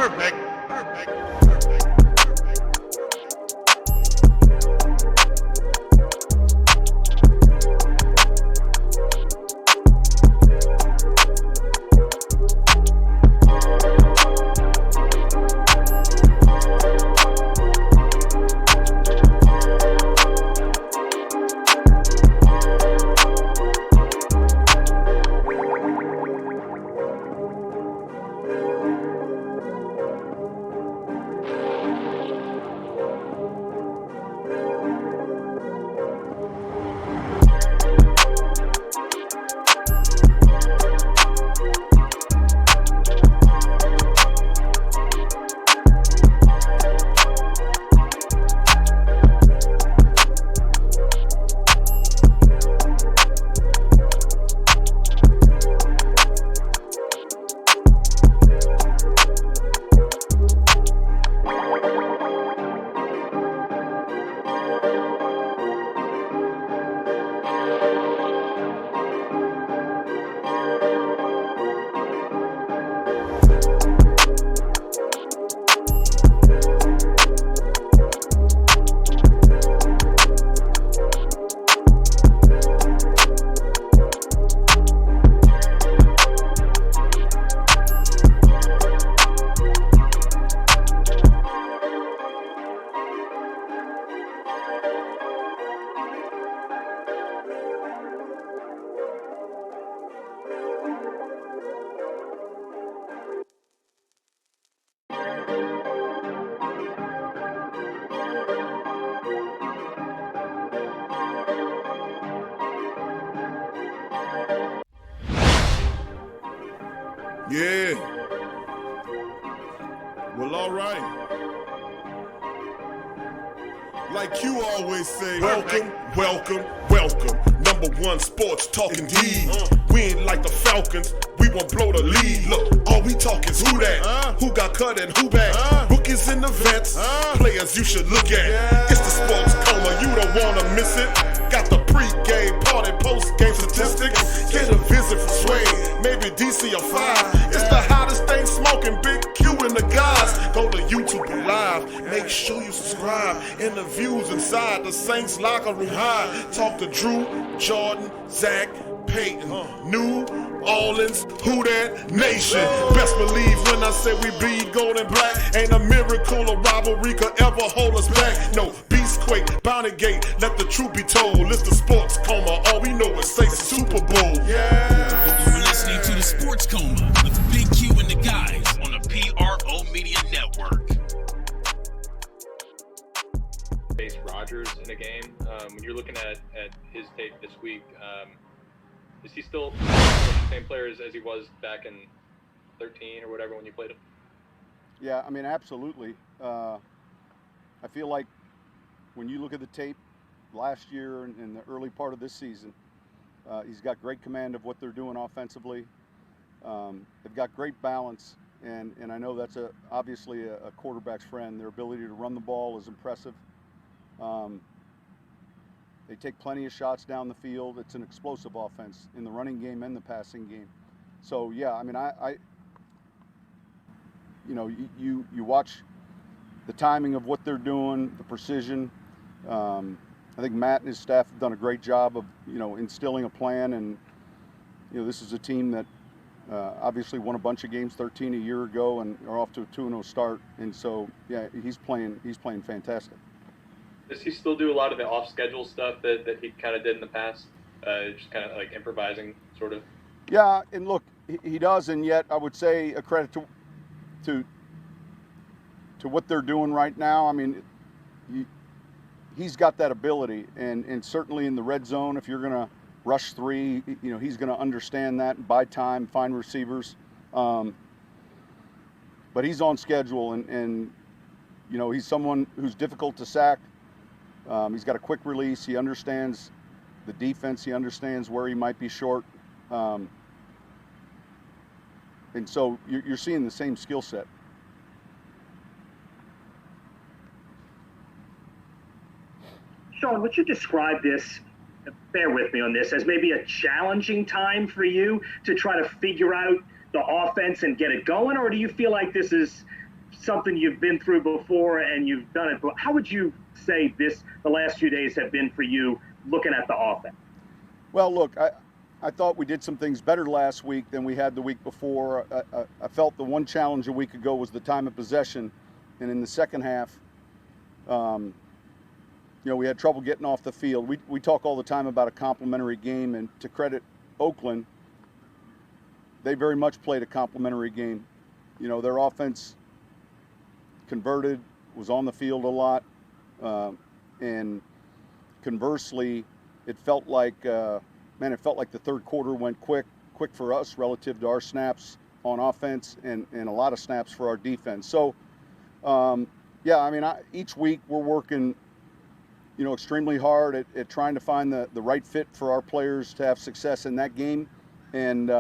Perfect. Yeah. Well, all right. Like you always say, welcome, welcome, welcome. #1 sports talking D. We ain't like the Falcons, we won't blow the lead. Look, all we talk is who that, who got cut and who back. Rookies and the vets, players you should look at. It's the sports coma, you don't wanna miss it. Got the pre-game party, post-game statistics. Get a visit from Sway, maybe DC or 5. It's the hottest thing smoking, Big Q and the guys. Go to YouTube and live, make sure you subscribe. Interviews inside the Saints locker room high. Talk to Drew, Jordan, Zach, Peyton, New Orleans, who that nation. Best believe when I say we bleed gold and black. Ain't a miracle or rivalry could ever hold us back. No, Beastquake, Bounty Gate, let the truth be told. It's the sports coma, all we know is say Super Bowl. Yeah. You're listening to the Sports Coma with Big Q and the guys on the PRO Media Network. Face Rodgers in a game. When you're looking at his tape this week, is he still the same player as he was back in 13 or whatever when you played him? Yeah, I mean, absolutely. I feel like when you look at the tape last year and in the early part of this season, he's got great command of what they're doing offensively. They've got great balance, and I know that's obviously a quarterback's friend. Their ability to run the ball is impressive. They take plenty of shots down the field. It's an explosive offense in the running game and the passing game. So yeah, I mean, you watch the timing of what they're doing, the precision. I think Matt and his staff have done a great job of, instilling a plan. And, this is a team that obviously won a bunch of games, 13 a year ago, and are off to a 2-0 start. And so, yeah, he's playing fantastic. Does he still do a lot of the off-schedule stuff that he kind of did in the past? Just kind of like improvising, sort of? Yeah, and look, he does, and yet I would say a credit to what they're doing right now. I mean, he's got that ability, and certainly in the red zone, if you're going to rush three, he's going to understand that and buy time, find receivers. But he's on schedule, and he's someone who's difficult to sack. He's got a quick release. He understands the defense. He understands where he might be short. And so you're seeing the same skill set. Sean, would you describe this, bear with me on this, as maybe a challenging time for you to try to figure out the offense and get it going? Or do you feel like this is something you've been through before and you've done it. But how would you say the last few days have been for you looking at the offense? Well, look, I thought we did some things better last week than we had the week before. I felt the one challenge a week ago was the time of possession. And in the second half, we had trouble getting off the field. We talk all the time about a complementary game, and to credit Oakland, they very much played a complementary game. Their offense converted, was on the field a lot, and conversely, it felt like the third quarter went quick for us relative to our snaps on offense and a lot of snaps for our defense. So, each week we're working, extremely hard at trying to find the right fit for our players to have success in that game. And,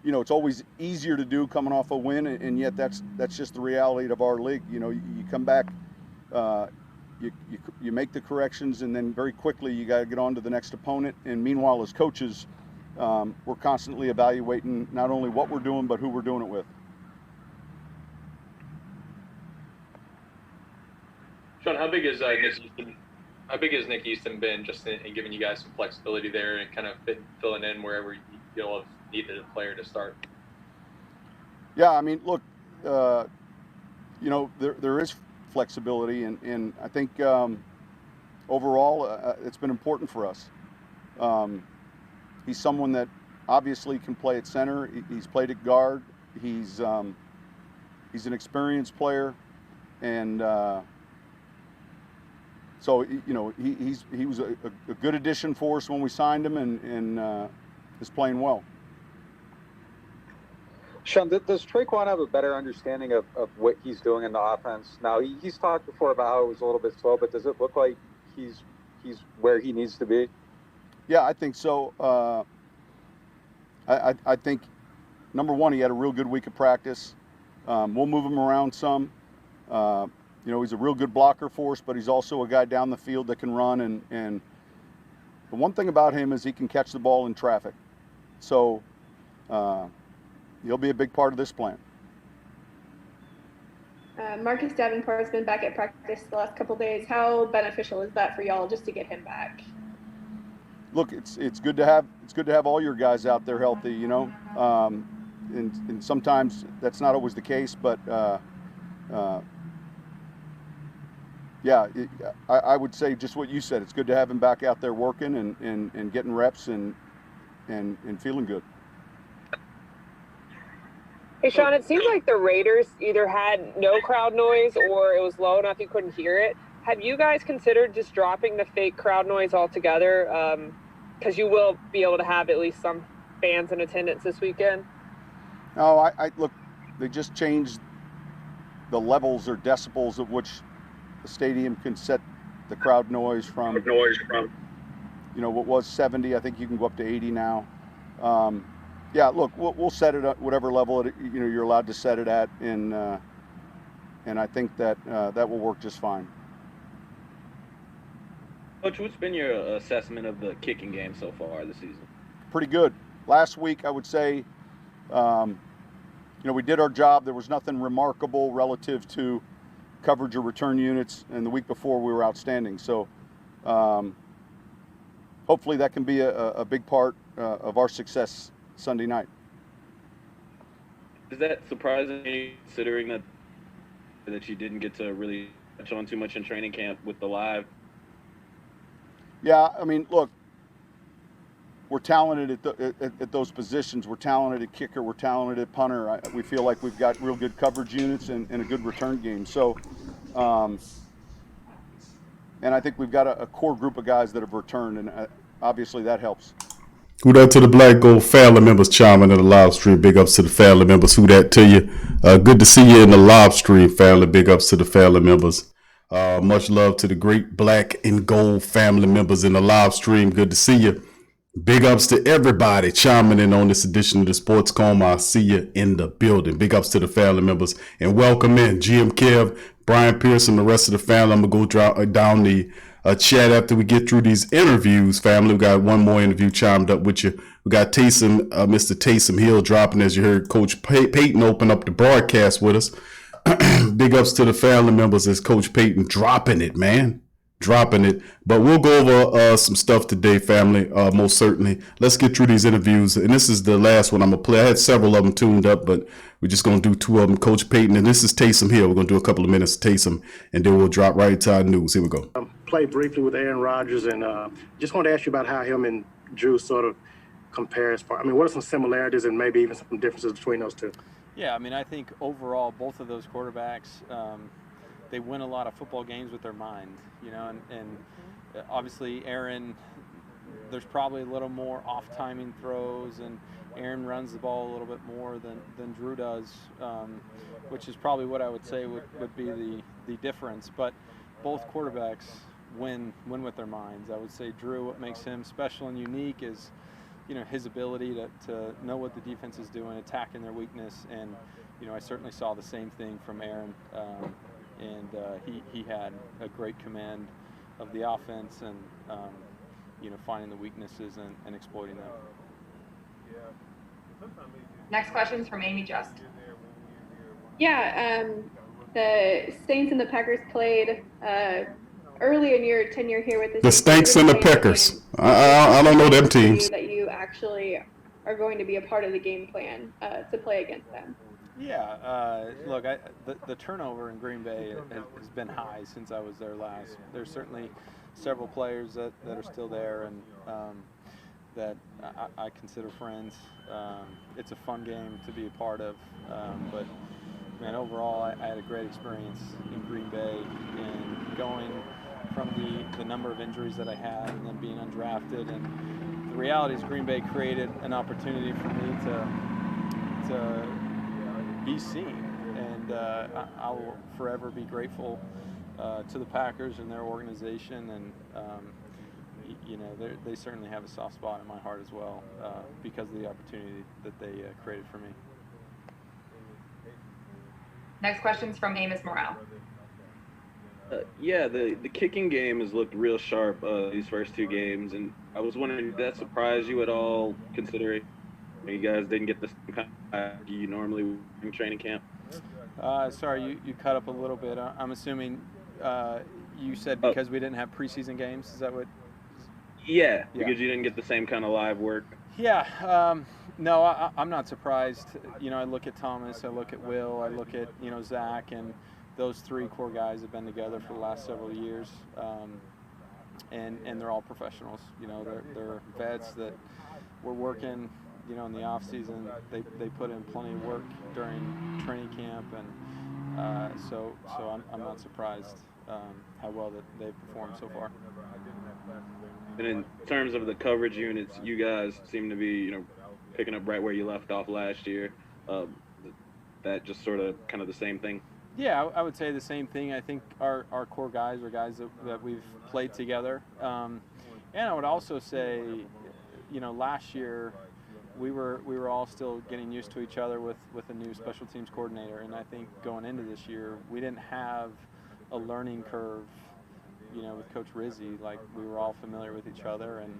it's always easier to do coming off a win, and yet that's just the reality of our league. You come back, you make the corrections, and then very quickly you got to get on to the next opponent. And meanwhile, as coaches, we're constantly evaluating not only what we're doing, but who we're doing it with. Sean, how big is Nick Easton been just in giving you guys some flexibility there and kind of filling in wherever you feel have needed a player to start? Yeah, I mean, look, there is flexibility, and I think overall it's been important for us. He's someone that obviously can play at center. He's played at guard. He's an experienced player, and so he was a good addition for us when we signed him, and is playing well. Sean, does Traquan have a better understanding of what he's doing in the offense? Now, he's talked before about how it was a little bit slow, but does it look like he's where he needs to be? Yeah, I think so. I think, number one, he had a real good week of practice. We'll move him around some. He's a real good blocker for us, but he's also a guy down the field that can run. And the one thing about him is he can catch the ball in traffic. So he'll be a big part of this plan. Marcus Davenport has been back at practice the last couple days. How beneficial is that for y'all just to get him back? Look, it's good to have all your guys out there healthy, and sometimes that's not always the case, but I would say just what you said. It's good to have him back out there working and getting reps and feeling good. Hey, Sean, it seems like the Raiders either had no crowd noise or it was low enough you couldn't hear it. Have you guys considered just dropping the fake crowd noise altogether? Because you will be able to have at least some fans in attendance this weekend. No, I look, they just changed the levels or decibels at which the stadium can set the crowd noise from. What was 70, I think you can go up to 80 now. Look, we'll set it at whatever level you're allowed to set it at, and I think that that will work just fine. Coach, what's been your assessment of the kicking game so far this season? Pretty good. Last week, I would say, we did our job. There was nothing remarkable relative to coverage or return units, and the week before we were outstanding. So hopefully that can be a big part of our success Sunday night. Is that surprising, considering that you didn't get to really touch on too much in training camp with the live? Yeah, I mean, look, we're talented at those positions. We're talented at kicker. We're talented at punter. We feel like we've got real good coverage units and a good return game. So, and I think we've got a core group of guys that have returned, and obviously that helps. Who that to the Black Gold family members chiming in the live stream. Big ups to the family members. Who that to you? Good to see you in the live stream, family. Big ups to the family members. Much love to the great Black and Gold family members in the live stream. Good to see you. Big ups to everybody chiming in on this edition of the Sports Coma. I see you in the building. Big ups to the family members and welcome in GM Kev, Brian Pearson, the rest of the family. I'm gonna go down the chat after we get through these interviews, family. We got one more interview chimed up with you. We got Taysom, Mr. Taysom Hill dropping, as you heard Coach Payton open up the broadcast with us. Big ups to the family members as Coach Payton dropping it, man. Dropping it. But we'll go over some stuff today, family, most certainly. Let's get through these interviews. And this is the last one I'm going to play. I had several of them tuned up, but we're just going to do two of them. Coach Payton, and this is Taysom Hill. We're going to do a couple of minutes of Taysom, and then we'll drop right into our news. Here we go. Played briefly with Aaron Rodgers, and just wanted to ask you about how him and Drew sort of compare. I mean, what are some similarities and maybe even some differences between those two? Yeah, I mean, I think overall both of those quarterbacks, they win a lot of football games with their mind, you know, and obviously Aaron, there's probably a little more off-timing throws, and Aaron runs the ball a little bit more than Drew does, which is probably what I would say would be the difference. But both quarterbacks win with their minds. I would say Drew, what makes him special and unique is, you know, his ability to know what the defense is doing, attacking their weakness, and, you know, I certainly saw the same thing from Aaron. And he had a great command of the offense and, you know, finding the weaknesses and exploiting them. Next question is from Amy Just. Yeah, the Saints and the Packers played early in your tenure here with the Saints and the Packers. I don't know them teams. That you actually are going to be a part of the game plan to play against them. Yeah, look, the turnover in Green Bay has been high since I was there last. There's certainly several players that are still there and that I consider friends. It's a fun game to be a part of, but man, overall, I had a great experience in Green Bay, and going from the number of injuries that I had and then being undrafted, and the reality is Green Bay created an opportunity for me to be seen, and I will forever be grateful to the Packers and their organization, and you know, they certainly have a soft spot in my heart as well because of the opportunity that they created for me. Next question is from Amos Morale. Yeah, the kicking game has looked real sharp these first two games, and I was wondering if that surprised you at all, considering you guys didn't get the same kind of you normally would in training camp. Sorry, you cut up a little bit. I'm assuming you said because we didn't have preseason games. Is that what? Yeah, because you didn't get the same kind of live work. Yeah, no, I'm not surprised. You know, I look at Thomas, I look at Will, I look at, you know, Zach, and those three core guys have been together for the last several years, and they're all professionals. You know, they're vets that were working, you know, in the off season. They put in plenty of work during training camp, and so I'm not surprised how well that they've performed so far. And in terms of the coverage units, you guys seem to be, you know, picking up right where you left off last year. That just sort of kind of the same thing. Yeah, I would say the same thing. I think our core guys are guys that we've played together. And I would also say, you know, last year we were all still getting used to each other with a new special teams coordinator. And I think going into this year, we didn't have a learning curve, you know, with Coach Rizzi. Like, we were all familiar with each other, and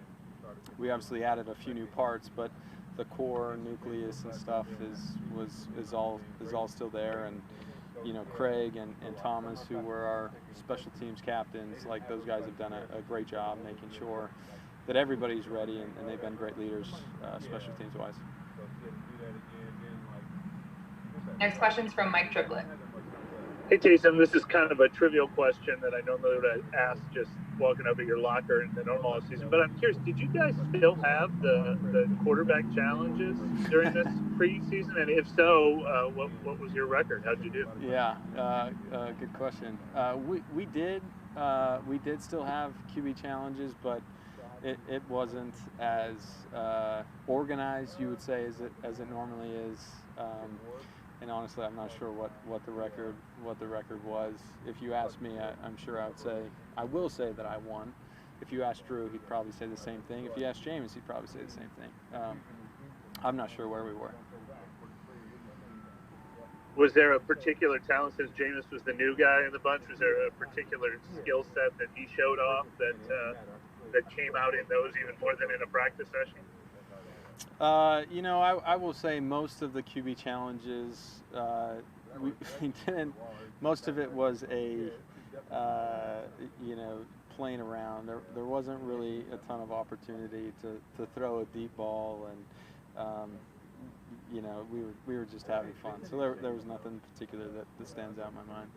we obviously added a few new parts, but the core nucleus and stuff is all still there. And you know, Craig and Thomas, who were our special teams captains, like, those guys have done a great job making sure that everybody's ready, and they've been great leaders, special teams wise. Next question is from Mike Triplett. Hey, Jason, this is kind of a trivial question that I normally would ask just walking up at your locker in the normal season, but I'm curious, did you guys still have the quarterback challenges during this preseason? And if so, what was your record? How'd you do? Yeah, good question. We did still have QB challenges, but it wasn't as organized, you would say, as it normally is. And honestly, I'm not sure what the record was. If you asked me, I'm sure I will say that I won. If you asked Drew, he'd probably say the same thing. If you asked James, he'd probably say the same thing. I'm not sure where we were. Was there a particular talent, since Jameis was the new guy in the bunch, was there a particular skill set that he showed off that came out in those even more than in a practice session? I will say most of the QB challenges, we didn't. Most of it was playing around. There wasn't really a ton of opportunity to throw a deep ball, and we were just having fun. So there was nothing particular that stands out in my mind.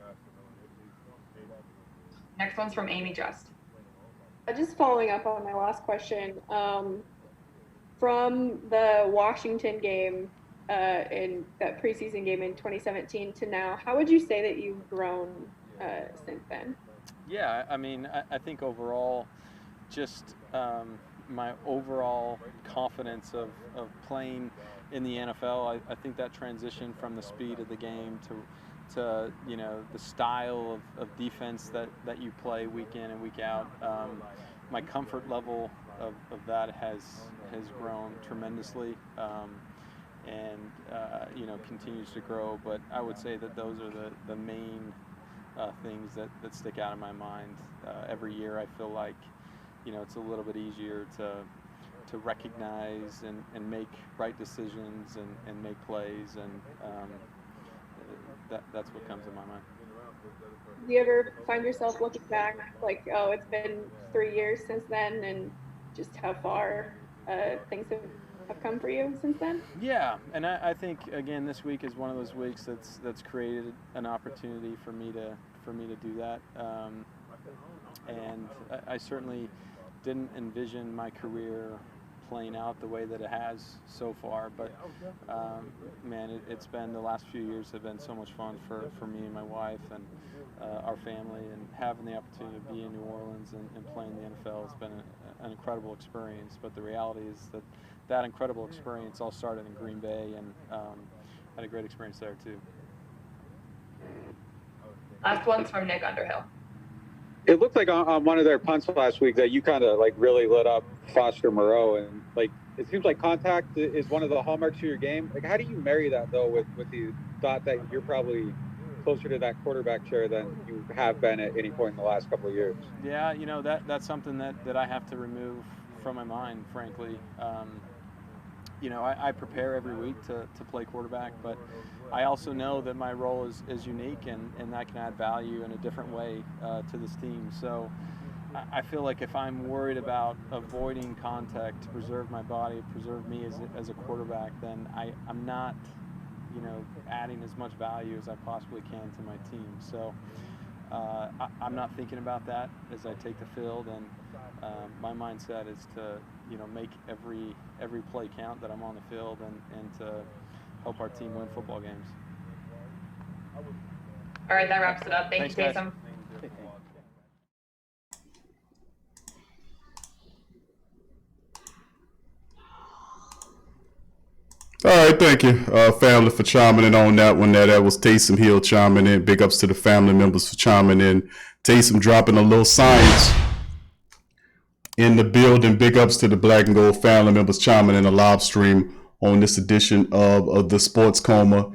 Next one's from Amy Just. Just following up on my last question, from the Washington game, in that preseason game in 2017 to now, how would you say that you've grown since then? Yeah, I mean, I think overall, just my overall confidence of playing in the NFL, I think that transition from the speed of the game to the style of defense that you play week in and week out, my comfort level of that has grown tremendously, and continues to grow. But I would say that those are the main things that stick out in my mind. Every year I feel like it's a little bit easier to recognize and make right decisions and make plays, and that's what comes to my mind. Do you ever find yourself looking back like, oh, it's been 3 years since then, and just how far things have come for you since then? Yeah, and I think again this week is one of those weeks that's created an opportunity for me to do that, and I certainly didn't envision my career playing out the way that it has so far, but man, it's been, the last few years have been so much fun for me and my wife and our family, and having the opportunity to be in New Orleans and playing the NFL has been an incredible experience. But the reality is that incredible experience all started in Green Bay, and had a great experience there too. Last one's from Nick Underhill. It looked like on one of their punts last week that you kind of like really lit up Foster Moreau, and like it seems like contact is one of the hallmarks of your game. Like, how do you marry that though with the thought that you're probably closer to that quarterback chair than you have been at any point in the last couple of years? Yeah, that's something that I have to remove from my mind, frankly. I prepare every week to play quarterback, but I also know that my role is unique, and I can add value in a different way to this team. So I feel like if I'm worried about avoiding contact to preserve my body, preserve me as a quarterback, then I'm not, adding as much value as I possibly can to my team. So I'm not thinking about that as I take the field, and my mindset is to make every play count that I'm on the field, and to help our team win football games. All right, that wraps it up. Thanks, guys. Taysom. All right, thank you, family, for chiming in on that one. That was Taysom Hill chiming in. Big ups to the family members for chiming in. Taysom dropping a little science in the building. Big ups to the Black and Gold family members chiming in a live stream on this edition of the Sports Coma.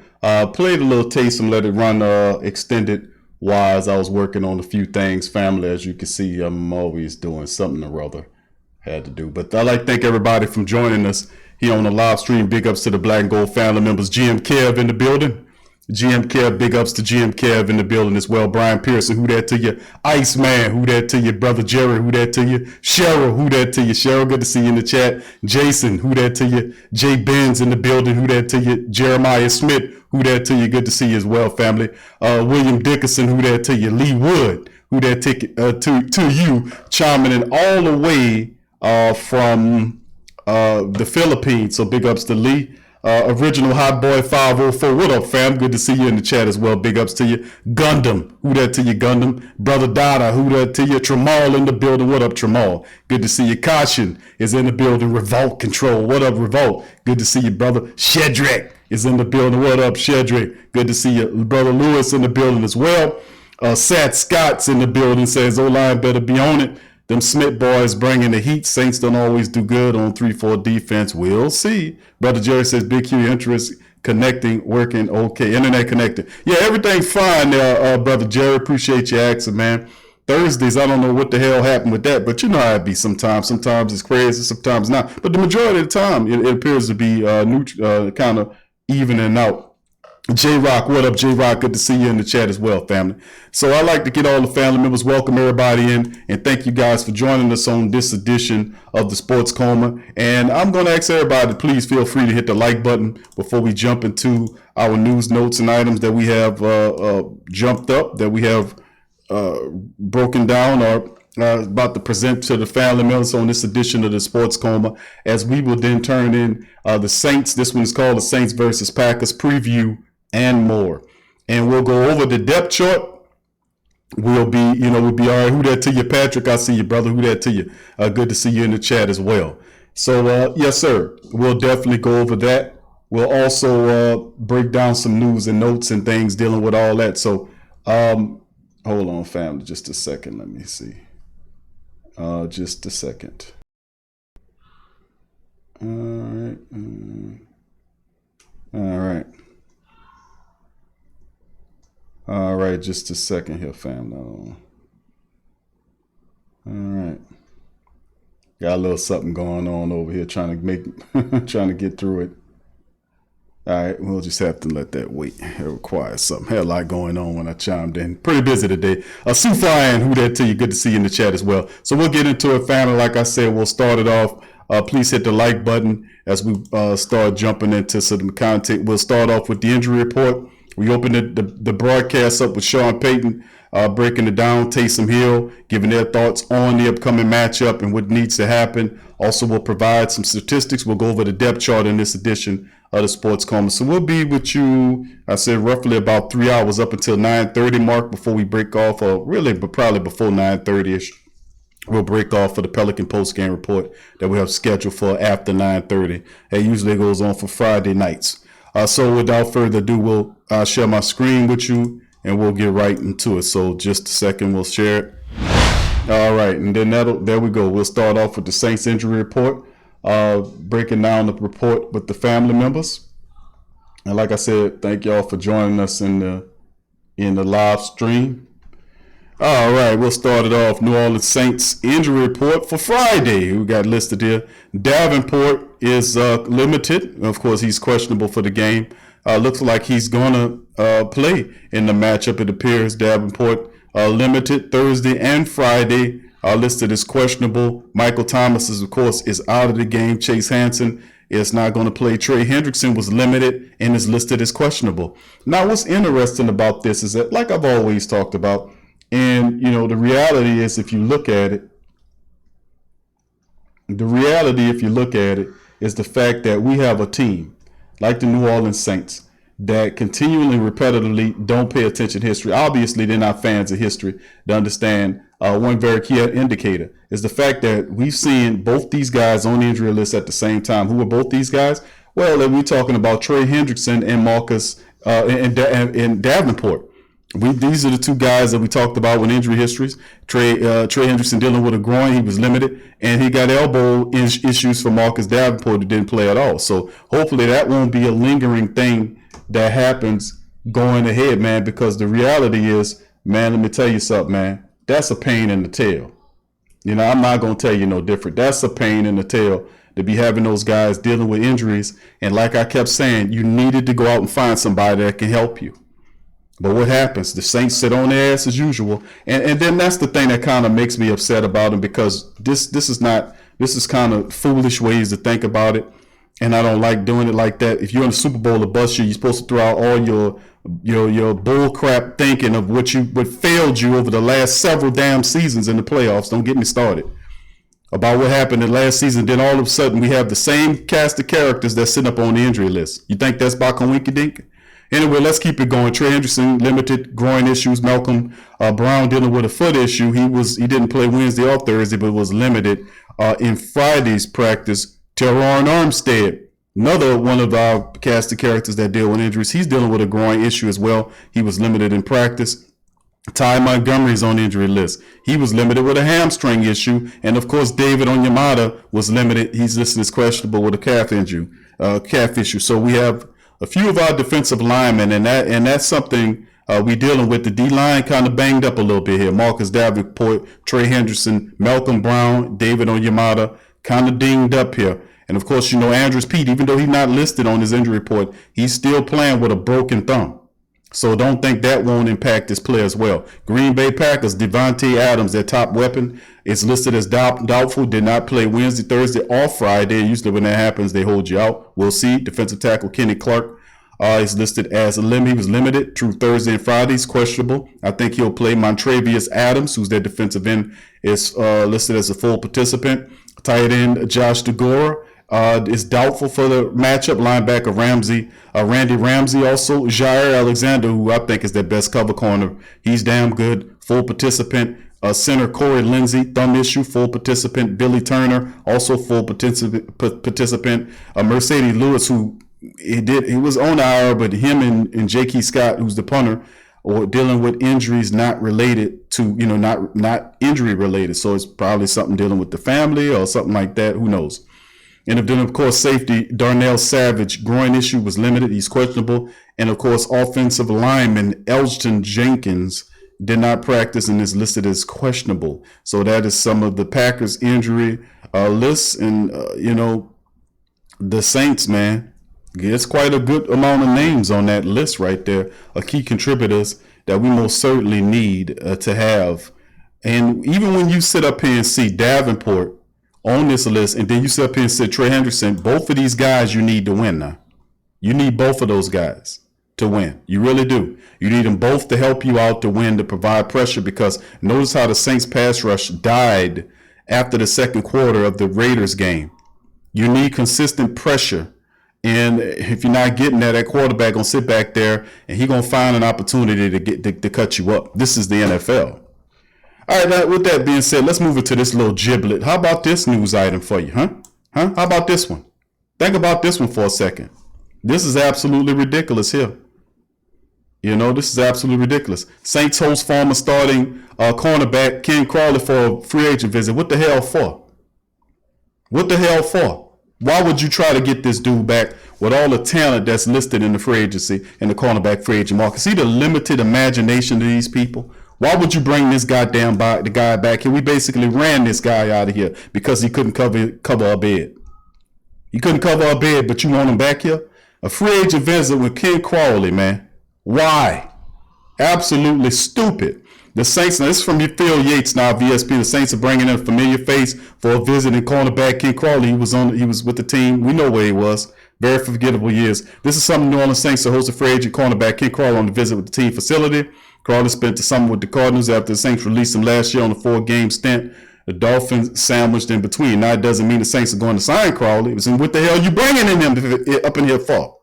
Played a little Taysom, let it run extended wise. I was working on a few things, family. As you can see, I'm always doing something or other. Had to do. But I'd like to thank everybody from joining us here on the live stream. Big ups to the Black and Gold family members. GM Kev in the building. GM Kev, big ups to GM Kev in the building as well. Brian Pearson, who that to you? Iceman, who that to you? Brother Jerry, who that to you? Cheryl, who that to you? Cheryl, good to see you in the chat. Jason, who that to you? Jay Benz in the building, who that to you? Jeremiah Smith, who that to you? Good to see you as well, family. William Dickerson, who that to you? Lee Wood, who that to you? Chiming in all the way from the Philippines. So big ups to Lee. Original Hot Boy 504. What up, fam? Good to see you in the chat as well. Big ups to you. Gundam. Who that to you, Gundam? Brother Dada. Who that to you? Tremal in the building. What up, Tremal? Good to see you. Caution is in the building. Revolt Control. What up, Revolt? Good to see you, brother. Shedrick is in the building. What up, Shedrick? Good to see you. Brother Lewis in the building as well. Sat Scott's in the building. Says O-line better be on it. Them Smith boys bringing the heat. Saints don't always do good on 3-4 defense. We'll see. Brother Jerry says Big Q interest connecting, working, okay. Internet connected. Yeah, everything fine there, Brother Jerry. Appreciate you asking, man. Thursdays, I don't know what the hell happened with that, but you know how it be sometimes. Sometimes it's crazy, sometimes not. But the majority of the time, it appears to be kind of evening out. J-Rock, what up, J-Rock? Good to see you in the chat as well, family. So I'd like to get all the family members, welcome everybody in, and thank you guys for joining us on this edition of the Sports Coma. And I'm going to ask everybody to please feel free to hit the like button before we jump into our news, notes, and items that we have jumped up, that we have broken down or about to present to the family members on this edition of the Sports Coma, as we will then turn in the Saints. This one is called the Saints versus Packers preview and more. And we'll go over the depth chart. We'll be all right. Who that to you, Patrick? I see you, brother. Who that to you? Good to see you in the chat as well. So, yes, sir. We'll definitely go over that. We'll also break down some news and notes and things dealing with all that. So, hold on, family, just a second. Let me see. Just a second. All right. All right. All right, just a second here, family. All right. Got a little something going on over here, trying to get through it. All right, we'll just have to let that wait. It requires something. Had a lot going on when I chimed in. Pretty busy today. Sue Fine, who that to you? Good to see you in the chat as well. So we'll get into it, family. Like I said, we'll start it off. Please hit the like button as we start jumping into some content. We'll start off with the injury report. We opened the broadcast up with Sean Payton breaking it down, Taysom Hill, giving their thoughts on the upcoming matchup and what needs to happen. Also, we'll provide some statistics. We'll go over the depth chart in this edition of the Sports Coma. So we'll be with you, I said, roughly about 3 hours up until 9:30 mark before we break off, or really, but probably before 9:30ish. We'll break off for the Pelican post-game report that we have scheduled for after 9:30. It usually goes on for Friday nights. So without further ado, we'll share my screen with you and we'll get right into it. So just a second, we'll share it. All right, and then there we go. We'll start off with the Saints injury report, breaking down the report with the family members. And like I said, thank y'all for joining us in the live stream. All right, we'll start it off. New Orleans Saints injury report for Friday. We got listed here. Davenport is limited. Of course, he's questionable for the game. Looks like he's going to play in the matchup, it appears. Davenport limited Thursday and Friday. Listed as questionable. Michael Thomas, of course, is out of the game. Chase Hansen is not going to play. Trey Hendrickson was limited and is listed as questionable. Now, what's interesting about this is that, like I've always talked about, and, the reality is, if you look at it, is the fact that we have a team like the New Orleans Saints that continually, repetitively don't pay attention to history. Obviously, they're not fans of history to understand. One very key indicator is the fact that we've seen both these guys on the injury list at the same time. Who are both these guys? Well, we're talking about Trey Hendrickson and Marcus and Davenport. These are the two guys that we talked about with injury histories. Trey Hendrickson dealing with a groin, he was limited, and he got elbow issues for Marcus Davenport, who didn't play at all. So hopefully that won't be a lingering thing that happens going ahead, man, because the reality is, man, let me tell you something, man, that's a pain in the tail. I'm not going to tell you no different. That's a pain in the tail to be having those guys dealing with injuries. And like I kept saying, you needed to go out and find somebody that can help you. But what happens? The Saints sit on their ass as usual. And then that's the thing that kind of makes me upset about them, because this is kind of foolish ways to think about it. And I don't like doing it like that. If you're in the Super Bowl or bust you, you're supposed to throw out all your bull crap thinking of what failed you over the last several damn seasons in the playoffs. Don't get me started about what happened in last season. Then all of a sudden we have the same cast of characters that's sitting up on the injury list. You think that's by coinky-dink? Anyway, let's keep it going. Trey Hendrickson, limited groin issues. Malcolm Brown dealing with a foot issue. He didn't play Wednesday or Thursday, but was limited in Friday's practice. Teron Armstead, another one of our cast of characters that deal with injuries. He's dealing with a groin issue as well. He was limited in practice. Ty Montgomery's on the injury list. He was limited with a hamstring issue. And, of course, David Onyemata was limited. He's listed as questionable with a calf issue. So we have a few of our defensive linemen, and that's something we dealing with. The D-line kind of banged up a little bit here. Marcus Davenport, Trey Henderson, Malcolm Brown, David Onyemata, kind of dinged up here. And, of course, Andrews Pete, even though he's not listed on his injury report, he's still playing with a broken thumb. So don't think that won't impact his play as well. Green Bay Packers, Devonte Adams, their top weapon, is listed as doubtful, did not play Wednesday, Thursday, or Friday. Usually when that happens, they hold you out. We'll see. Defensive tackle Kenny Clark is listed as he was limited through Thursday and Friday. He's questionable. I think he'll play. Montravius Adams, who's their defensive end, is listed as a full participant. Tight end Josh DeGora is doubtful for the matchup. Linebacker Randy Ramsey also. Jair Alexander, who I think is their best cover corner, he's damn good. Full participant. Center Corey Lindsey, thumb issue, full participant. Billy Turner, also full participant. Mercedes Lewis, who he was on IR, but him and J.K. Scott, who's the punter, or dealing with injuries not related to, not injury related. So it's probably something dealing with the family or something like that. Who knows? And then, of course, safety Darnell Savage, groin issue, was limited. He's questionable. And, of course, offensive lineman Elgton Jenkins did not practice and is listed as questionable. So that is some of the Packers injury lists. And, the Saints, man, it's quite a good amount of names on that list right there, key contributors that we most certainly need to have. And even when you sit up here and see Davenport on this list, and then you sit up here and say Trey Henderson, both of these guys you need to win now. You need both of those guys to win. You really do. You need them both to help you out to win, to provide pressure, because notice how the Saints pass rush died after the second quarter of the Raiders game. You need consistent pressure. And if you're not getting that quarterback gonna sit back there and he gonna find an opportunity to cut you up. This is the NFL. All right, now, with that being said, let's move into this little giblet. How about this news item for you, huh? How about this one? Think about this one for a second. This is absolutely ridiculous here. This is absolutely ridiculous. Saints host former starting cornerback Ken Crawley for a free agent visit. What the hell for? What the hell for? Why would you try to get this dude back with all the talent that's listed in the free agency and the cornerback free agent market? See the limited imagination of these people? Why would you bring this guy back here? We basically ran this guy out of here because he couldn't cover a bed. He couldn't cover a bed, but you want him back here? A free agent visit with Ken Crawley, man. Why? Absolutely stupid. The Saints, now this is from Phil Yates now, VSP. The Saints are bringing in a familiar face for a visiting cornerback, Ken Crawley. He was with the team. We know where he was. Very forgettable years. This is something New Orleans Saints to host a free agent cornerback, Ken Crawley, on the visit with the team facility. Crawley spent the summer with the Cardinals after the Saints released him last year on a 4-game stint. The Dolphins sandwiched in between. Now, it doesn't mean the Saints are going to sign Crawley. It's what the hell are you bringing in him up in here for?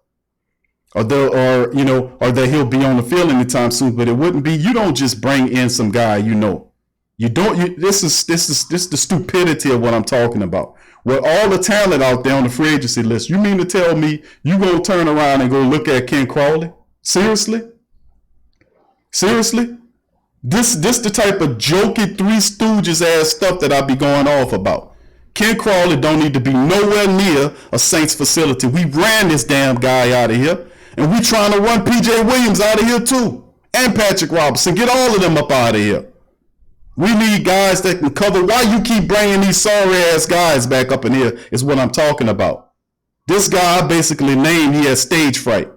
Or that he'll be on the field anytime soon. But it wouldn't be. You don't just bring in some guy. You don't. This is the stupidity of what I'm talking about. With all the talent out there on the free agency list, you mean to tell me you gonna turn around and go look at Ken Crawley? Seriously? This the type of jokey Three Stooges ass stuff that I be going off about. Ken Crawley don't need to be nowhere near a Saints facility. We ran this damn guy out of here, and we trying to run P.J. Williams out of here too, and Patrick Robinson. Get all of them up out of here. We need guys that can cover. Why you keep bringing these sorry ass guys back up in here is what I'm talking about. This guy basically named he has stage fright.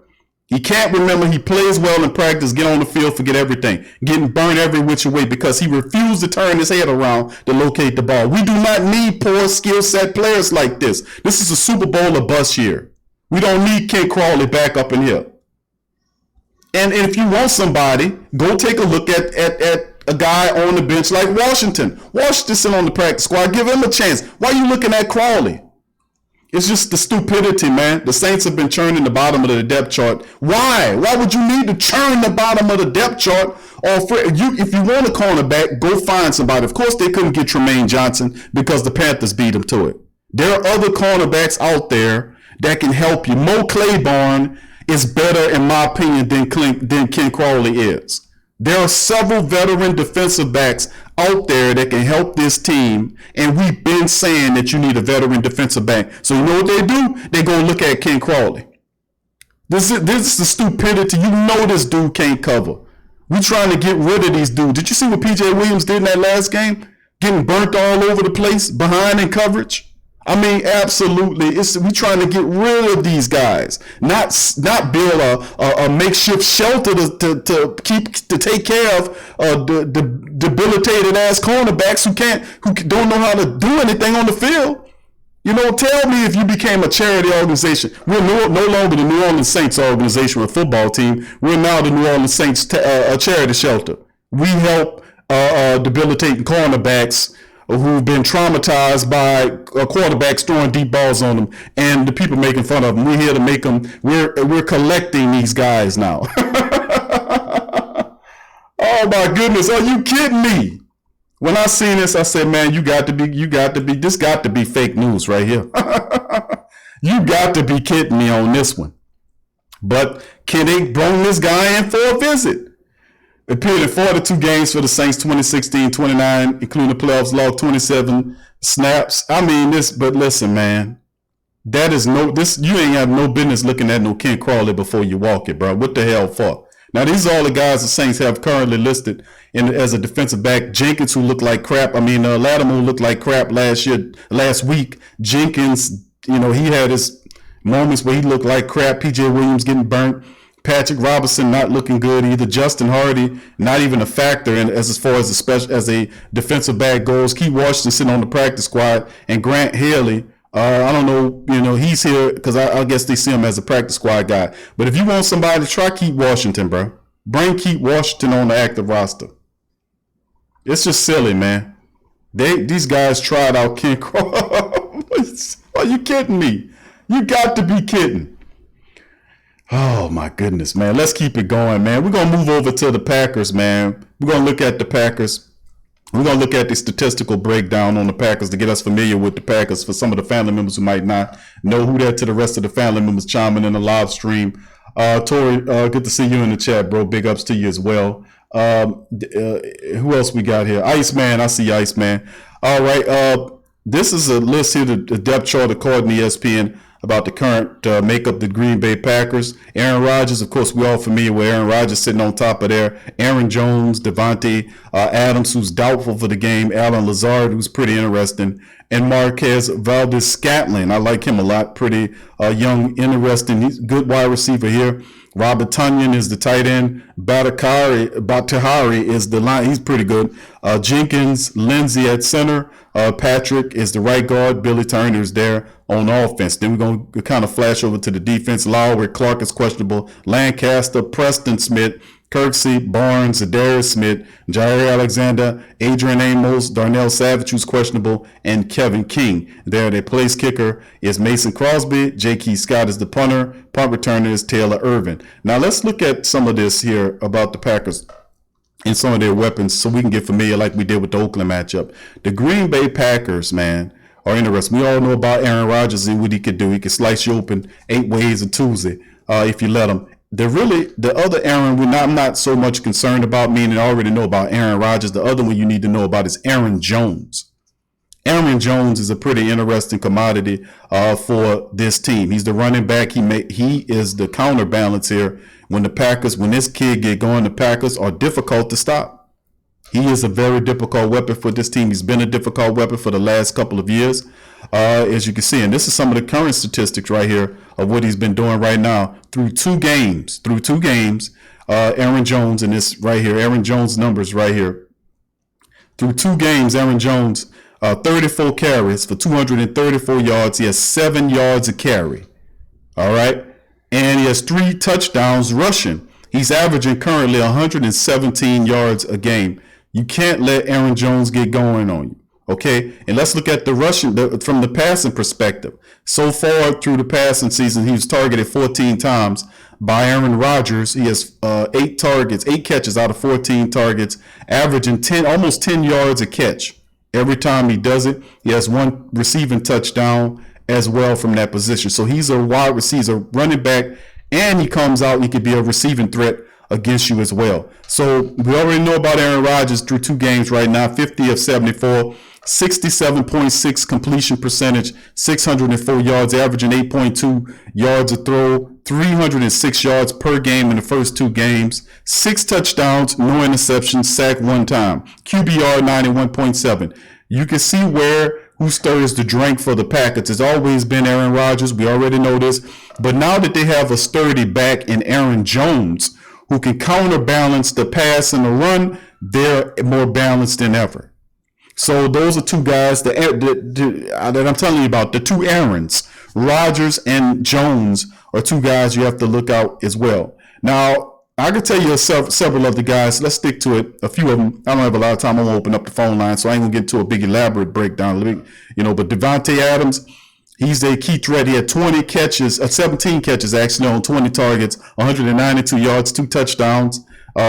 He can't remember. He plays well in practice, get on the field, forget everything. Getting burned every which way because he refused to turn his head around to locate the ball. We do not need poor skill set players like this. This is a Super Bowl or bust year. We don't need Ken Crawley back up in here. And if you want somebody, go take a look at a guy on the bench like Washington. Washington's still on the practice squad. Give him a chance. Why are you looking at Crawley? It's just the stupidity, man. The Saints have been churning the bottom of the depth chart. Why? Why would you need to churn the bottom of the depth chart? If you want a cornerback, go find somebody. Of course, they couldn't get Tremaine Johnson because the Panthers beat them to it. There are other cornerbacks out there that can help you. Mo Claiborne is better, in my opinion, than Ken Crawley is. There are several veteran defensive backs out there that can help this team, and we've been saying that you need a veteran defensive back. So you know what they do? They go look at Ken Crawley. This is the stupidity. You know this dude can't cover. We trying to get rid of these dudes. Did you see what PJ Williams did in that last game? Getting burnt all over the place, behind in coverage. I mean, absolutely. We trying to get rid of these guys, not build a makeshift shelter to take care of the debilitated ass cornerbacks who don't know how to do anything on the field. You know, tell me if you became a charity organization. We're no longer the New Orleans Saints organization or football team. We're now the New Orleans Saints charity shelter. We help debilitating cornerbacks who've been traumatized by quarterbacks throwing deep balls on them and the people making fun of them. We're here to make them. We're collecting these guys now. Oh my goodness, are you kidding me? When I seen this, I said, man, this got to be fake news right here. You got to be kidding me on this one. But can they bring this guy in for a visit? Appeared in 42 games for the Saints, 2016-29, including the playoffs, logged 27 snaps. I mean, but listen, man, you ain't have no business looking at no Ken Crawley before you walk it, bro. What the hell for? Now, these are all the guys the Saints have currently listed as a defensive back. Jenkins, who looked like crap. I mean, Latimer, who looked like crap last week. Jenkins, he had his moments where he looked like crap. PJ Williams getting burnt. Patrick Robinson not looking good either. Justin Hardy not even a factor as far as a defensive back goes. Keith Washington sitting on the practice squad, and Grant Haley. I don't know, he's here because I guess they see him as a practice squad guy. But if you want somebody to try Keith Washington, bro, bring Keith Washington on the active roster. It's just silly, man. These guys tried out Ken Crawley. Are you kidding me? You got to be kidding. Oh, my goodness, man. Let's keep it going, man. We're going to move over to the Packers, man. We're going to look at the Packers. We're going to look at the statistical breakdown on the Packers to get us familiar with the Packers for some of the family members who might not know who that to the rest of the family members chiming in the live stream. Tori, good to see you in the chat, bro. Big ups to you as well. Who else we got here? Iceman. I see Iceman. All right. This is a list here, the depth chart according to ESPN about the current makeup of the Green Bay Packers. Aaron Rodgers, of course, we're all familiar with Aaron Rodgers sitting on top of there. Aaron Jones, Devonte Adams, who's doubtful for the game. Alan Lazard, who's pretty interesting. And Marquez Valdez-Scantling. I like him a lot. Pretty young, interesting. He's a good wide receiver here. Robert Tonyan is the tight end. Batahari is the line. He's pretty good. Jenkins, Lindsey at center. Patrick is the right guard. Billy Turner is there on offense. Then we're going to kind of flash over to the defense. Lowry Clark is questionable. Lancaster, Preston Smith, Kirksey, Barnes, Zadarius Smith, Jair Alexander, Adrian Amos, Darnell Savage, who's questionable, and Kevin King. There, their place kicker is Mason Crosby. J.K. Scott is the punter. Punt returner is Taylor Irvin. Now, let's look at some of this here about the Packers and some of their weapons so we can get familiar like we did with the Oakland matchup. The Green Bay Packers, man, are interesting. We all know about Aaron Rodgers and what he could do. He could slice you open 8 ways a Tuesday if you let him. The other Aaron I'm not so much concerned about, meaning I already know about Aaron Rodgers. The other one you need to know about is Aaron Jones. Aaron Jones is a pretty interesting commodity for this team. He's the running back. He is the counterbalance here. When this kid get going, the Packers are difficult to stop. He is a very difficult weapon for this team. He's been a difficult weapon for the last couple of years, as you can see. And this is some of the current statistics right here of what he's been doing right now through two games. Aaron Jones, and this right here, Aaron Jones numbers right here. Through 2 games, Aaron Jones, 34 carries for 234 yards. He has 7 yards a carry. All right. And he has 3 touchdowns rushing. He's averaging currently 117 yards a game. You can't let Aaron Jones get going on you. Okay, and let's look at the rushing from the passing perspective. So far through the passing season, he was targeted 14 times by Aaron Rodgers. He has 8 catches out of 14 targets, averaging almost 10 yards a catch. Every time he does it, he has 1 receiving touchdown as well from that position. So he's a wide receiver, running back, and he comes out, he could be a receiving threat against you as well. So we already know about Aaron Rodgers through 2 games right now, 50 of 74, 67.6 completion percentage, 604 yards, averaging 8.2 yards a throw, 306 yards per game in the first 2 games, 6 touchdowns, no interceptions, sacked 1 time, QBR 91.7. You can see who stirs the drink for the Packers. It's always been Aaron Rodgers. We already know this. But now that they have a sturdy back in Aaron Jones, who can counterbalance the pass and the run, they're more balanced than ever. So those are 2 guys that I'm telling you about, the 2 Aarons, Rodgers and Jones, are 2 guys you have to look out as well. Now, I can tell you several of the guys. Let's stick to it. A few of them. I don't have a lot of time. I'm gonna open up the phone line, so I ain't gonna get into a big elaborate breakdown. But Devonte Adams, he's a key threat. He had 17 catches actually on 20 targets, 192 yards, 2 touchdowns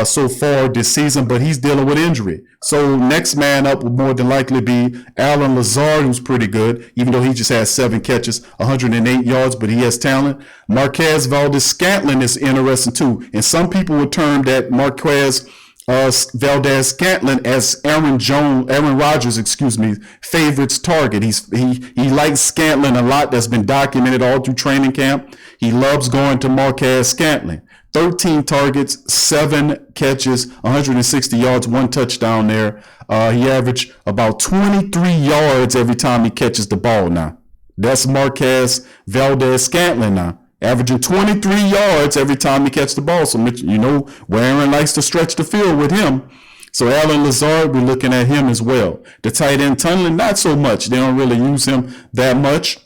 so far this season. But he's dealing with injury. So next man up would more than likely be Allen Lazard, who's pretty good, even though he just has 7 catches, 108 yards, but he has talent. Marquez Valdes-Scantling is interesting too. And some people would term that Marquez Valdes-Scantling as Aaron Rodgers, favorite's target. He likes Scantling a lot. That's been documented all through training camp. He loves going to Marquez Scantling. 13 targets, 7 catches, 160 yards, 1 touchdown there. He averaged about 23 yards every time he catches the ball now. That's Marquez Valdes-Scantling now, averaging 23 yards every time he catches the ball. So, you know where Aaron likes to stretch the field with him. So Allen Lazard, we're looking at him as well. The tight end Tunneling, not so much. They don't really use him that much.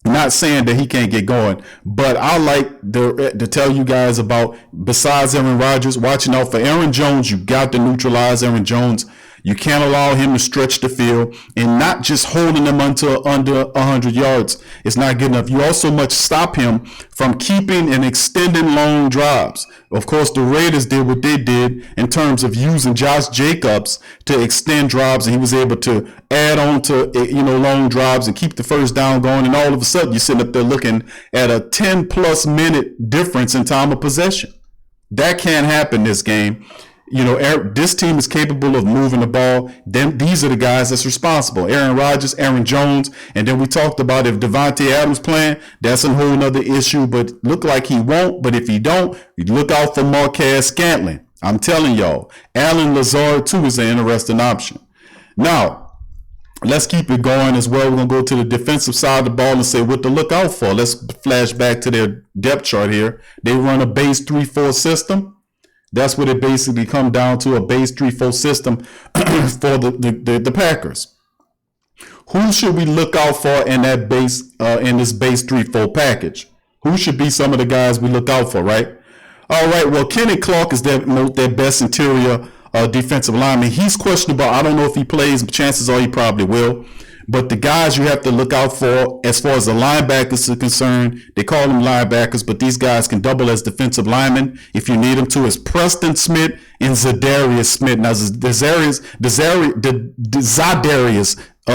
Not saying that he can't get going, but I like to tell you guys about, besides Aaron Rodgers, watching out for Aaron Jones. You got to neutralize Aaron Jones. You can't allow him to stretch the field, and not just holding him under 100 yards. It's not good enough. You also must stop him from keeping and extending long drives. Of course, the Raiders did what they did in terms of using Josh Jacobs to extend drives, and he was able to add on to long drives and keep the first down going. And all of a sudden, you're sitting up there looking at a 10-plus minute difference in time of possession. That can't happen this game. This team is capable of moving the ball. These are the guys that's responsible. Aaron Rodgers, Aaron Jones, and then we talked about if Devonte Adams playing, that's a whole nother issue, but look like he won't. But if he don't, you look out for Marquez Scantling. I'm telling y'all, Allen Lazard too is an interesting option. Now, let's keep it going as well. We're going to go to the defensive side of the ball and say what to look out for. Let's flash back to their depth chart here. They run a base 3-4 system. That's what it basically comes down to, a base 3-4 system for the Packers. Who should we look out for in that base in this base 3-4 package? Who should be some of the guys we look out for, right? All right, well, Kenny Clark is their best interior defensive lineman. He's questionable. I don't know if he plays, but chances are he probably will. But the guys you have to look out for as far as the linebackers are concerned, they call them linebackers, but these guys can double as defensive linemen if you need them to, is Preston Smith and Zadarius Smith. Now, Zadarius,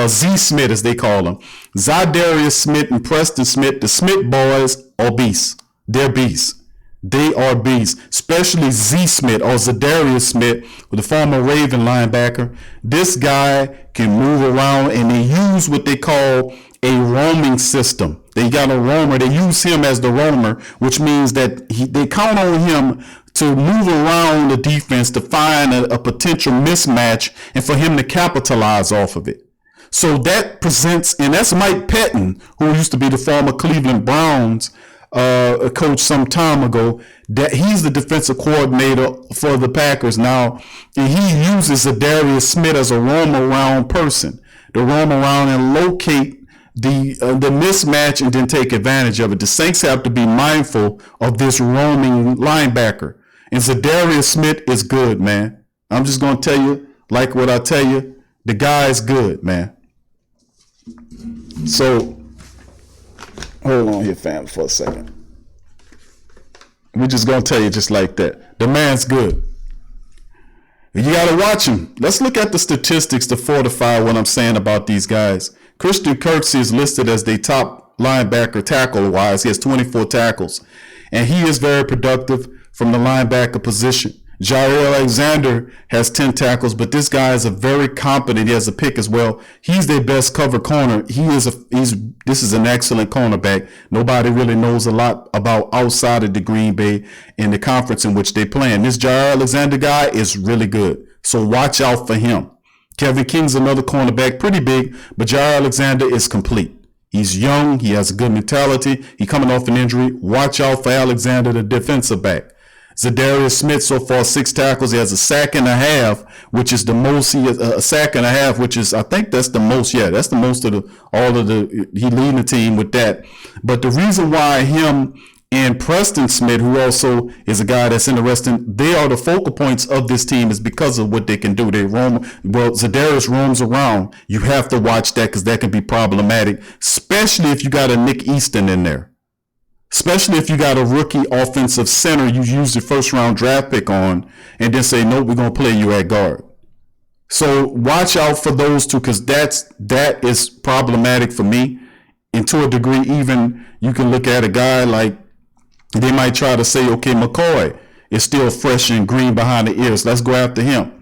Z Smith as they call him. Zadarius Smith and Preston Smith, the Smith boys are beasts. They're beasts. They are beasts, especially Z Smith or Zadarius Smith, the former Raven linebacker. This guy can move around, and they use what they call a roaming system. They got a roamer. They use him as the roamer, which means that they count on him to move around the defense to find a potential mismatch and for him to capitalize off of it. So that presents, and that's Mike Pettin, who used to be the former Cleveland Browns coach some time ago, that he's the defensive coordinator for the Packers now, and he uses Zadarius Smith as a roam around person to roam around and locate the mismatch and then take advantage of it. The Saints have to be mindful of this roaming linebacker, and Zadarius Smith is good, man. I'm just gonna tell you, like what I tell you, the guy is good, man. So hold on here, fam, for a second. We're just going to tell you just like that. The man's good. You got to watch him. Let's look at the statistics to fortify what I'm saying about these guys. Christian Kirksey is listed as the top linebacker tackle-wise. He has 24 tackles. And he is very productive from the linebacker position. Jair Alexander has 10 tackles, but this guy is a very competent. He has a pick as well. He's their best cover corner. This is an excellent cornerback. Nobody really knows a lot about outside of the Green Bay in the conference in which they play. And this Jair Alexander guy is really good. So watch out for him. Kevin King's another cornerback, pretty big, but Jair Alexander is complete. He's young. He has a good mentality. He's coming off an injury. Watch out for Alexander, the defensive back. Zadarius Smith, so far 6 tackles. He has a sack and a half, which is the most. He has a sack and a half, which is, I think that's the most. Yeah, that's the most of he leading the team with that. But the reason why him and Preston Smith, who also is a guy that's interesting, they are the focal points of this team is because of what they can do. They roam. Well, Zadarius roams around. You have to watch that because that can be problematic, especially if you got a Nick Easton in there. Especially if you got a rookie offensive center you use the first round draft pick on and then say, no, we're going to play you at guard. So watch out for those two because that is problematic for me. And to a degree, even you can look at a guy like they might try to say, okay, McCoy is still fresh and green behind the ears. Let's go after him.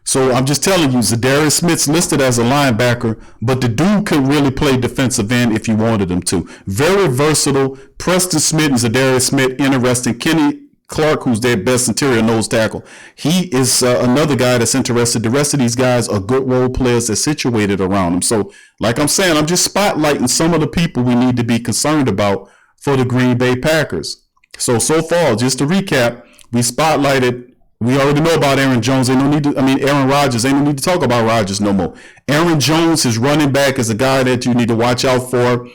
So I'm just telling you, Zadarius Smith's listed as a linebacker, but the dude could really play defensive end if you wanted him to. Very versatile. Preston Smith and Zadarius Smith, interesting. Kenny Clark, who's their best interior nose tackle. He is another guy that's interested. The rest of these guys are good role players that's situated around them. So like I'm saying, I'm just spotlighting some of the people we need to be concerned about for the Green Bay Packers. So far, just to recap, we spotlighted. We already know about Aaron Jones. Aaron Rodgers. Ain't no need to talk about Rodgers no more. Aaron Jones, his running back, is a guy that you need to watch out for.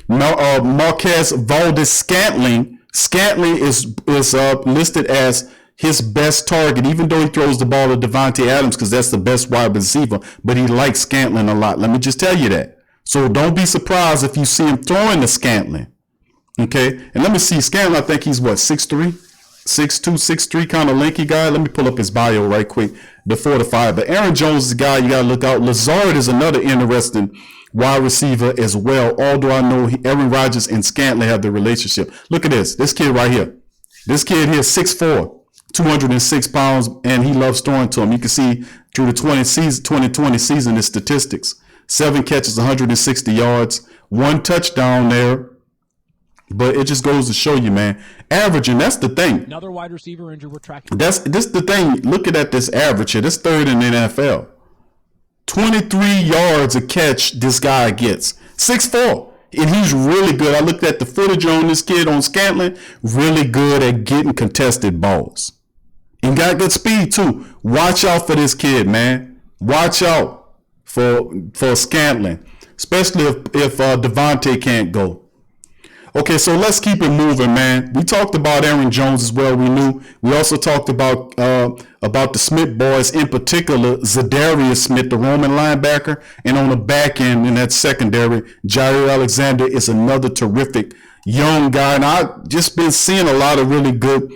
Marquez Valdes-Scantling. Scantling is listed as his best target, even though he throws the ball to Devonte Adams because that's the best wide receiver. But he likes Scantling a lot. Let me just tell you that. So don't be surprised if you see him throwing to Scantling. Okay? And let me see. Scantling, I think he's what, 6'3"? 6'2", 6'3", kind of lanky guy. Let me pull up his bio right quick, the 4-5. But Aaron Jones is a guy you got to look out. Lazard is another interesting wide receiver as well, although I know Aaron Rodgers and Scantling have the relationship. Look at this kid right here. This kid here, 6'4", 206 pounds, and he loves throwing to him. You can see through the 2020 season his statistics. 7 catches, 160 yards, 1 touchdown there. But it just goes to show you, man, averaging, that's the thing. Another wide receiver injured, we're tracking. This the thing. Looking at this average here, this third in the NFL. 23 yards a catch this guy gets. 6'4". And he's really good. I looked at the footage on this kid on Scantling. Really good at getting contested balls. And got good speed too. Watch out for this kid, man. Watch out for Scantling. Especially if Devonte can't go. Okay, so let's keep it moving, man. We talked about Aaron Jones as well. We also talked about the Smith boys, in particular, Zadarius Smith, the Roman linebacker, and on the back end in that secondary, Jair Alexander is another terrific young guy. And I've just been seeing a lot of really good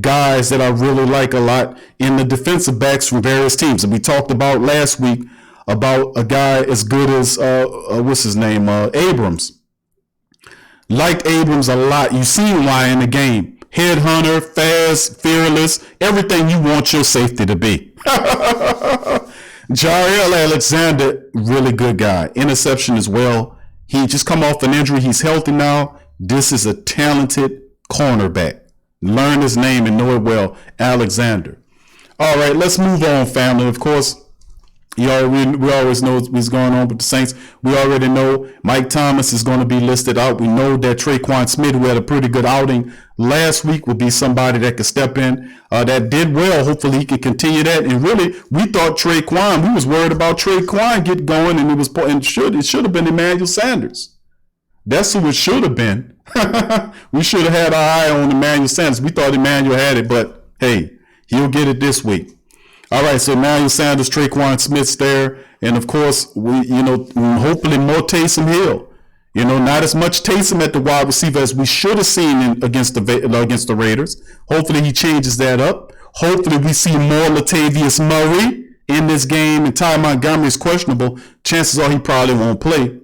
guys that I really like a lot in the defensive backs from various teams. And we talked about last week about a guy as good as Abrams. Liked Abrams a lot. You seen why in the game. Headhunter, fast, fearless, everything you want your safety to be. Jair Alexander, really good guy. Interception as well. He just come off an injury. He's healthy now. This is a talented cornerback. Learn his name and know it well. Alexander. All right, let's move on, family. Of course, we always know what's going on with the Saints. We already know Mike Thomas is going to be listed out. We know that Traquan Smith, who had a pretty good outing last week, will be somebody that could step in that did well. Hopefully he can continue that. And really, we thought Traquan, we was worried about Traquan get going, and it should have been Emmanuel Sanders. That's who it should have been. We should have had our eye on Emmanuel Sanders. We thought Emmanuel had it, but hey, he'll get it this week. All right, so Emmanuel Sanders, Traquan Smith's there, and of course, hopefully more Taysom Hill. Not as much Taysom at the wide receiver as we should have seen against the Raiders. Hopefully he changes that up. Hopefully we see more Latavius Murray in this game, and Ty Montgomery is questionable. Chances are he probably won't play.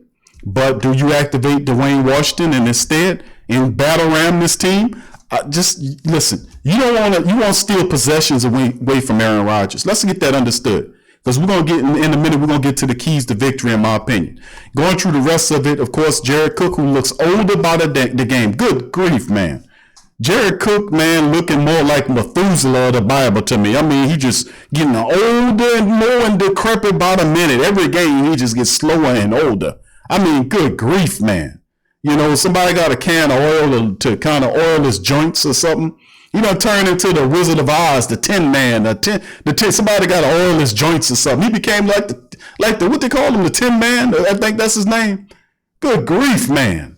But do you activate Dwayne Washington and instead battle ram this team? just listen. You want to steal possessions away from Aaron Rodgers. Let's get that understood. Because we're going to get in a minute, we're going to get to the keys to victory, in my opinion. Going through the rest of it, of course, Jared Cook, who looks older by the game. Good grief, man. Jared Cook, man, looking more like Methuselah of the Bible to me. I mean, he just getting older and more and decrepit by the minute. Every game, he just gets slower and older. I mean, good grief, man. You know, somebody got a can of oil to kind of oil his joints or something. You know, turn into the Wizard of Oz, the Tin Man, somebody got to oil his joints or something. He became like the what they call him, the Tin Man. I think that's his name. Good grief, man.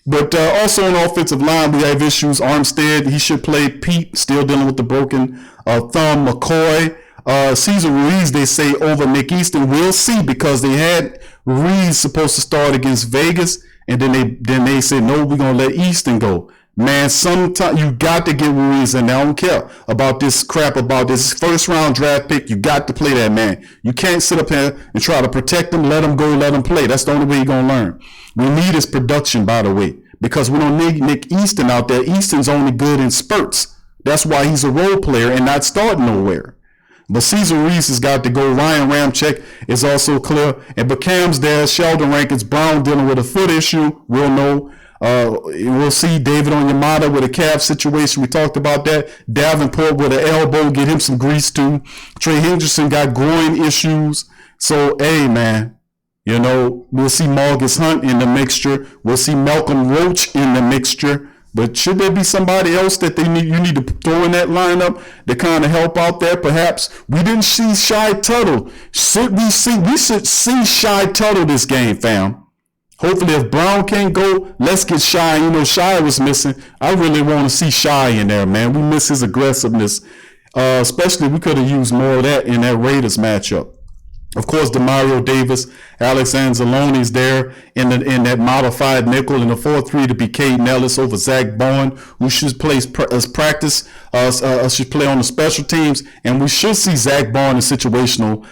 But also on the offensive line, we have issues. Armstead, he should play. Pete, still dealing with the broken thumb. McCoy, Cesar Ruiz, they say over Nick Easton. We'll see, because they had Ruiz supposed to start against Vegas, and then they said, no, we're going to let Easton go. Man, sometimes you got to get Ruiz in there. I don't care about this crap about this first-round draft pick. You got to play that man. You can't sit up here and try to protect him, let him go, let him play. That's the only way you're going to learn. We need his production, by the way, because we don't need Nick Easton out there. Easton's only good in spurts. That's why he's a role player and not starting nowhere. But Cesar Ruiz has got to go. Ryan Ramczyk is also clear. And Bacam's there. Sheldon Rankins, Brown dealing with a foot issue. We'll know. We'll see David Onyemata with a calf situation. We talked about that. Davenport with an elbow, get him some grease too. Trey Henderson got groin issues. So, hey, man, you know, we'll see Marcus Hunt in the mixture. We'll see Malcolm Roach in the mixture. But should there be somebody else that you need to throw in that lineup to kind of help out there? Perhaps we didn't see Shy Tuttle. We should see Shy Tuttle this game, fam. Hopefully, if Brown can't go, let's get Shy. You know, Shy was missing. I really want to see Shy in there, man. We miss his aggressiveness. Especially, we could have used more of that in that Raiders matchup. Of course, Demario Davis, Alex Anzalone's there in that modified nickel, and the 4-3 to be Caden Ellis over Zach Bowen, who should play should play on the special teams, and we should see Zach Bowen in situational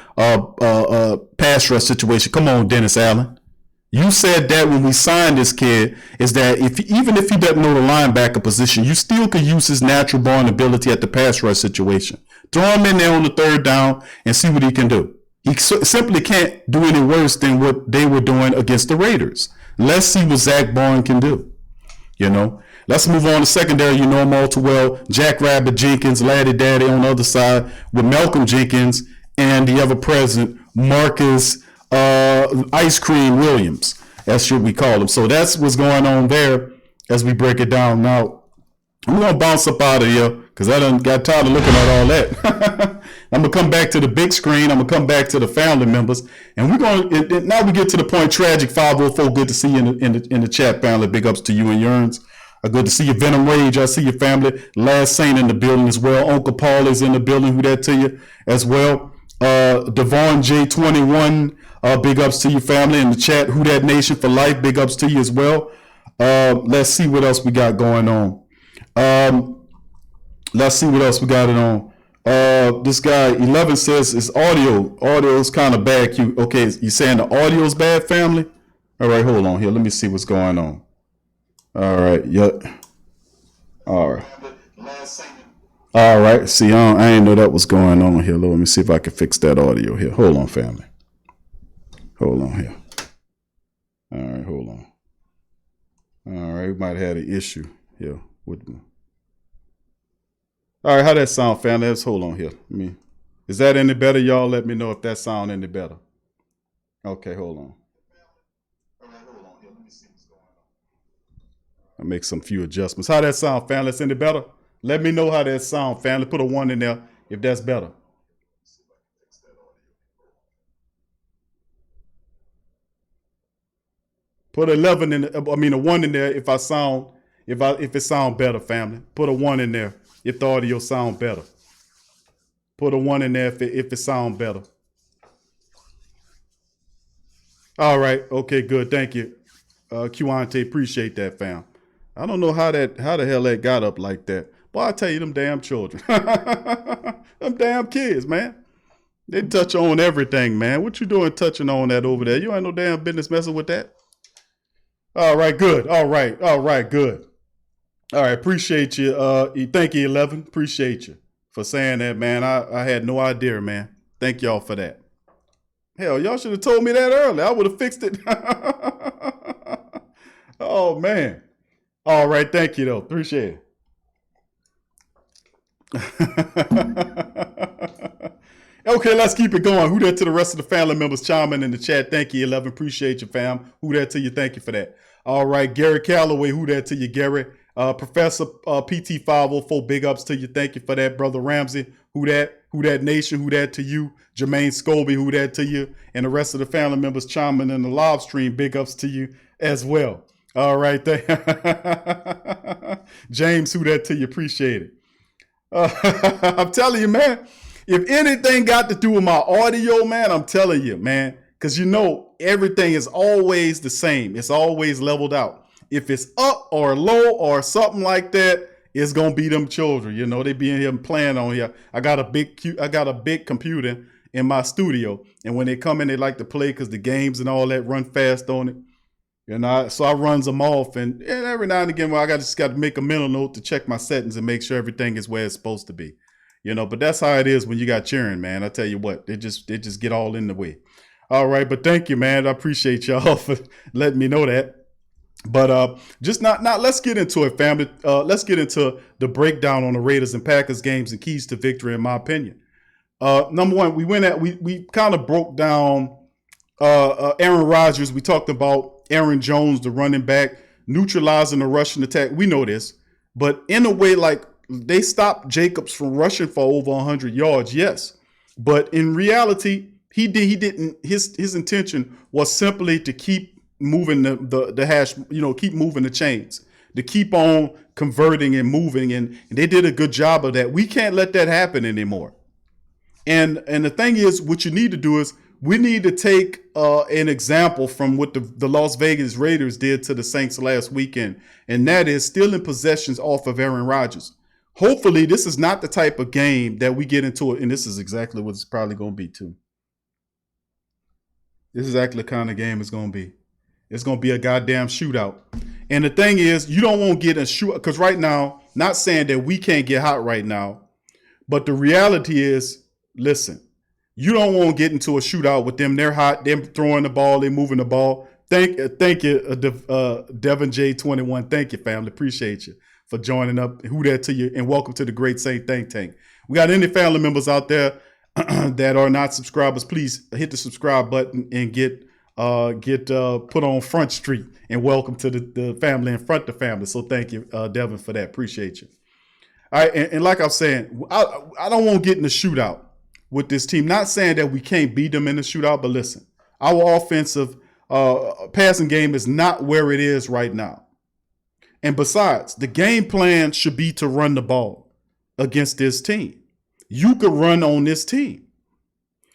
pass rush situation. Come on, Dennis Allen. You said that when we signed this kid, is that even if he doesn't know the linebacker position, you still could use his natural born ability at the pass rush situation. Throw him in there on the third down and see what he can do. He simply can't do any worse than what they were doing against the Raiders. Let's see what Zach Bowen can do. You know, let's move on to secondary. You know him all too well. Jack Rabbit Jenkins, Laddie Daddy on the other side with Malcolm Jenkins and the ever-present Marcus Ice Cream Williams, that's what we call him. So that's what's going on there as we break it down. Now, we're going to bounce up out of here because I done got tired of looking at all that. I'm going to come back to the big screen. I'm going to come back to the family members. And we're going to, now we get to the point, Tragic 504, good to see you in the chat, family. Big ups to you and yours. Good to see you, Venom Rage. I see your family. Last Saint in the building as well. Uncle Paul is in the building. Who that to you as well. Devon J21, big ups to your family in the chat. Who That Nation for life, big ups to you as well. Let's see what else we got going on. Let's see what else we got it on. This guy 11 says it's audio is kind of bad. Okay, you saying the audio is bad, family? All right, hold on here. Let me see what's going on. All right, yep. All right. All right, see, I didn't know that was going on here. Let me see if I can fix that audio here. Hold on, family. Hold on here. All right, hold on. All right, we might have had an issue here with me. All right, how that sound, family? Let's hold on here. Is that any better, y'all? Let me know if that sound any better. Okay, hold on. All right, hold on here. Let me see what's going on. I'll make some few adjustments. How that sound, family? That's any better? Let me know how that sound, family. Put a 1 in there if that's better. Put 11 in. A 1 in there if it sound better, family. Put a 1 in there if the audio sound better. Put a 1 in there if it sound better. All right. Okay. Good. Thank you, Qante. Appreciate that, fam. I don't know how the hell that got up like that. Boy, I tell you, them damn children, them damn kids, man. They touch on everything, man. What you doing touching on that over there? You ain't no damn business messing with that. All right, good. All right, good. All right, appreciate you. Thank you, 11. Appreciate you for saying that, man. I had no idea, man. Thank y'all for that. Hell, y'all should have told me that earlier. I would have fixed it. Oh, man. All right, thank you, though. Appreciate it. Okay, let's keep it going. Who that to the rest of the family members chiming in the chat? Thank you, 11. Appreciate you, fam. Who that to you? Thank you for that. All right, Gary Calloway. Who that to you, Gary? Professor PT 504. Big ups to you. Thank you for that, brother Ramsey. Who that? Who that nation? Who that to you? Jermaine Scobie. Who that to you? And the rest of the family members chiming in the live stream. Big ups to you as well. All right, James. Who that to you? Appreciate it. I'm telling you, man. If anything got to do with my audio, man, I'm telling you, man, because you know everything is always the same. It's always leveled out. If it's up or low or something like that, it's gonna be them children. You know, they be in here playing on here. I got a big computer in my studio, and when they come in, they like to play because the games and all that run fast on it. And so I runs them off, and every now and again, I just got to make a mental note to check my settings and make sure everything is where it's supposed to be. You know, but that's how it is when you got cheering, man. I tell you what, they just get all in the way. All right, but thank you, man. I appreciate y'all for letting me know that. But just not let's get into it, family. Let's get into the breakdown on the Raiders and Packers games and keys to victory, in my opinion. Number one, we kind of broke down Aaron Rodgers. We talked about Aaron Jones, the running back, neutralizing the rushing attack. We know this, but in a way, like, they stopped Jacobs from rushing for over 100 yards, yes. But in reality, he didn't. His intention was simply to keep moving the hash, keep moving the chains, to keep on converting and moving, and they did a good job of that. We can't let that happen anymore. And the thing is, what you need to do is we need to take an example from what the Las Vegas Raiders did to the Saints last weekend, and that is stealing possessions off of Aaron Rodgers. Hopefully, this is not the type of game that we get into it, and this is exactly what it's probably going to be, too. This is exactly the kind of game it's going to be. It's going to be a goddamn shootout. And the thing is, you don't want to get a shootout, because right now, not saying that we can't get hot right now, but the reality is, listen, you don't want to get into a shootout with them. They're hot. They're throwing the ball. They're moving the ball. Thank you, Devon J21. Thank you, family. Appreciate you for joining up. Who that to you, and welcome to the Great Saint Think Tank. We got any family members out there that are not subscribers, please hit the subscribe button and get put on Front Street, and welcome to the family in front of the family. So thank you, Devin, for that. Appreciate you. All right, and like I was saying, I don't want to get in the shootout with this team. Not saying that we can't beat them in the shootout, but listen, our offensive passing game is not where it is right now. And besides, the game plan should be to run the ball against this team. You could run on this team.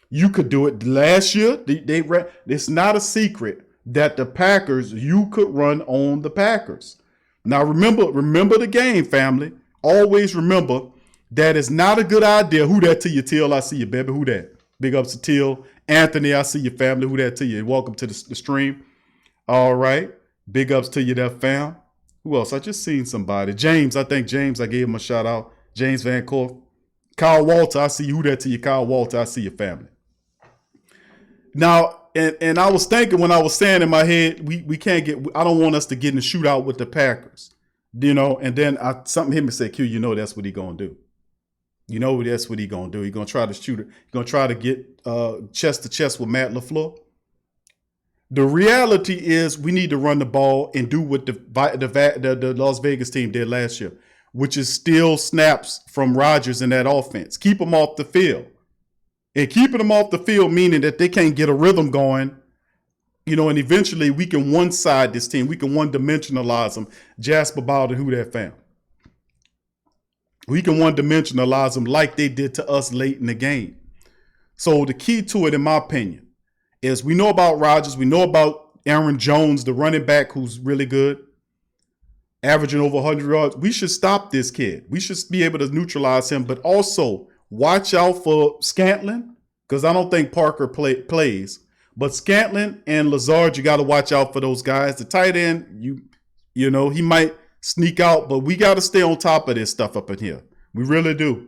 You could do it last year. It's not a secret that the Packers, you could run on the Packers. Now remember the game, family. Always remember that is not a good idea. Who that to you, Till? I see you, baby. Who that? Big ups to Till. Anthony, I see you, family. Who that to you? Welcome to the stream. All right. Big ups to you, that fam. Who else? I just seen somebody. James, I think James, I gave him a shout out. James Van Corf. Kyle Walter, I see you. Who that to you? Kyle Walter, I see your family. Now, and I was thinking when I was saying in my head, we can't get, I don't want us to get in a shootout with the Packers. And then something hit me and said, Q, that's what he gonna do. That's what he gonna do. He gonna try to shoot it. He gonna try to get chest to chest with Matt LaFleur. The reality is we need to run the ball and do what the Las Vegas team did last year, which is steal snaps from Rodgers in that offense. Keep them off the field. And keeping them off the field meaning that they can't get a rhythm going, and eventually we can one-side this team. We can one-dimensionalize them. Jasper Bowden, who that fam? We can one-dimensionalize them like they did to us late in the game. So the key to it, in my opinion, is we know about Rodgers. We know about Aaron Jones, the running back who's really good, averaging over 100 yards. We should stop this kid. We should be able to neutralize him, but also watch out for Scantling, because I don't think Parker plays. But Scantling and Lazard, you got to watch out for those guys. The tight end, he might sneak out, but we got to stay on top of this stuff up in here. We really do.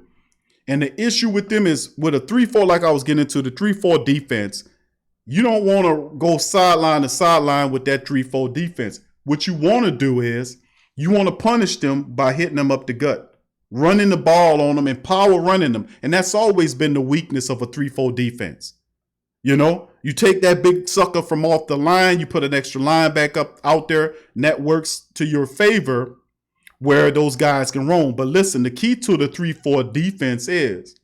And the issue with them is with a 3-4, like I was getting into, the 3-4 defense, you don't want to go sideline to sideline with that 3-4 defense. What you want to do is you want to punish them by hitting them up the gut, running the ball on them and power running them. And that's always been the weakness of a 3-4 defense. You know, you take that big sucker from off the line, you put an extra line back up out there, and that works to your favor where those guys can roam. But listen, the key to the 3-4 defense is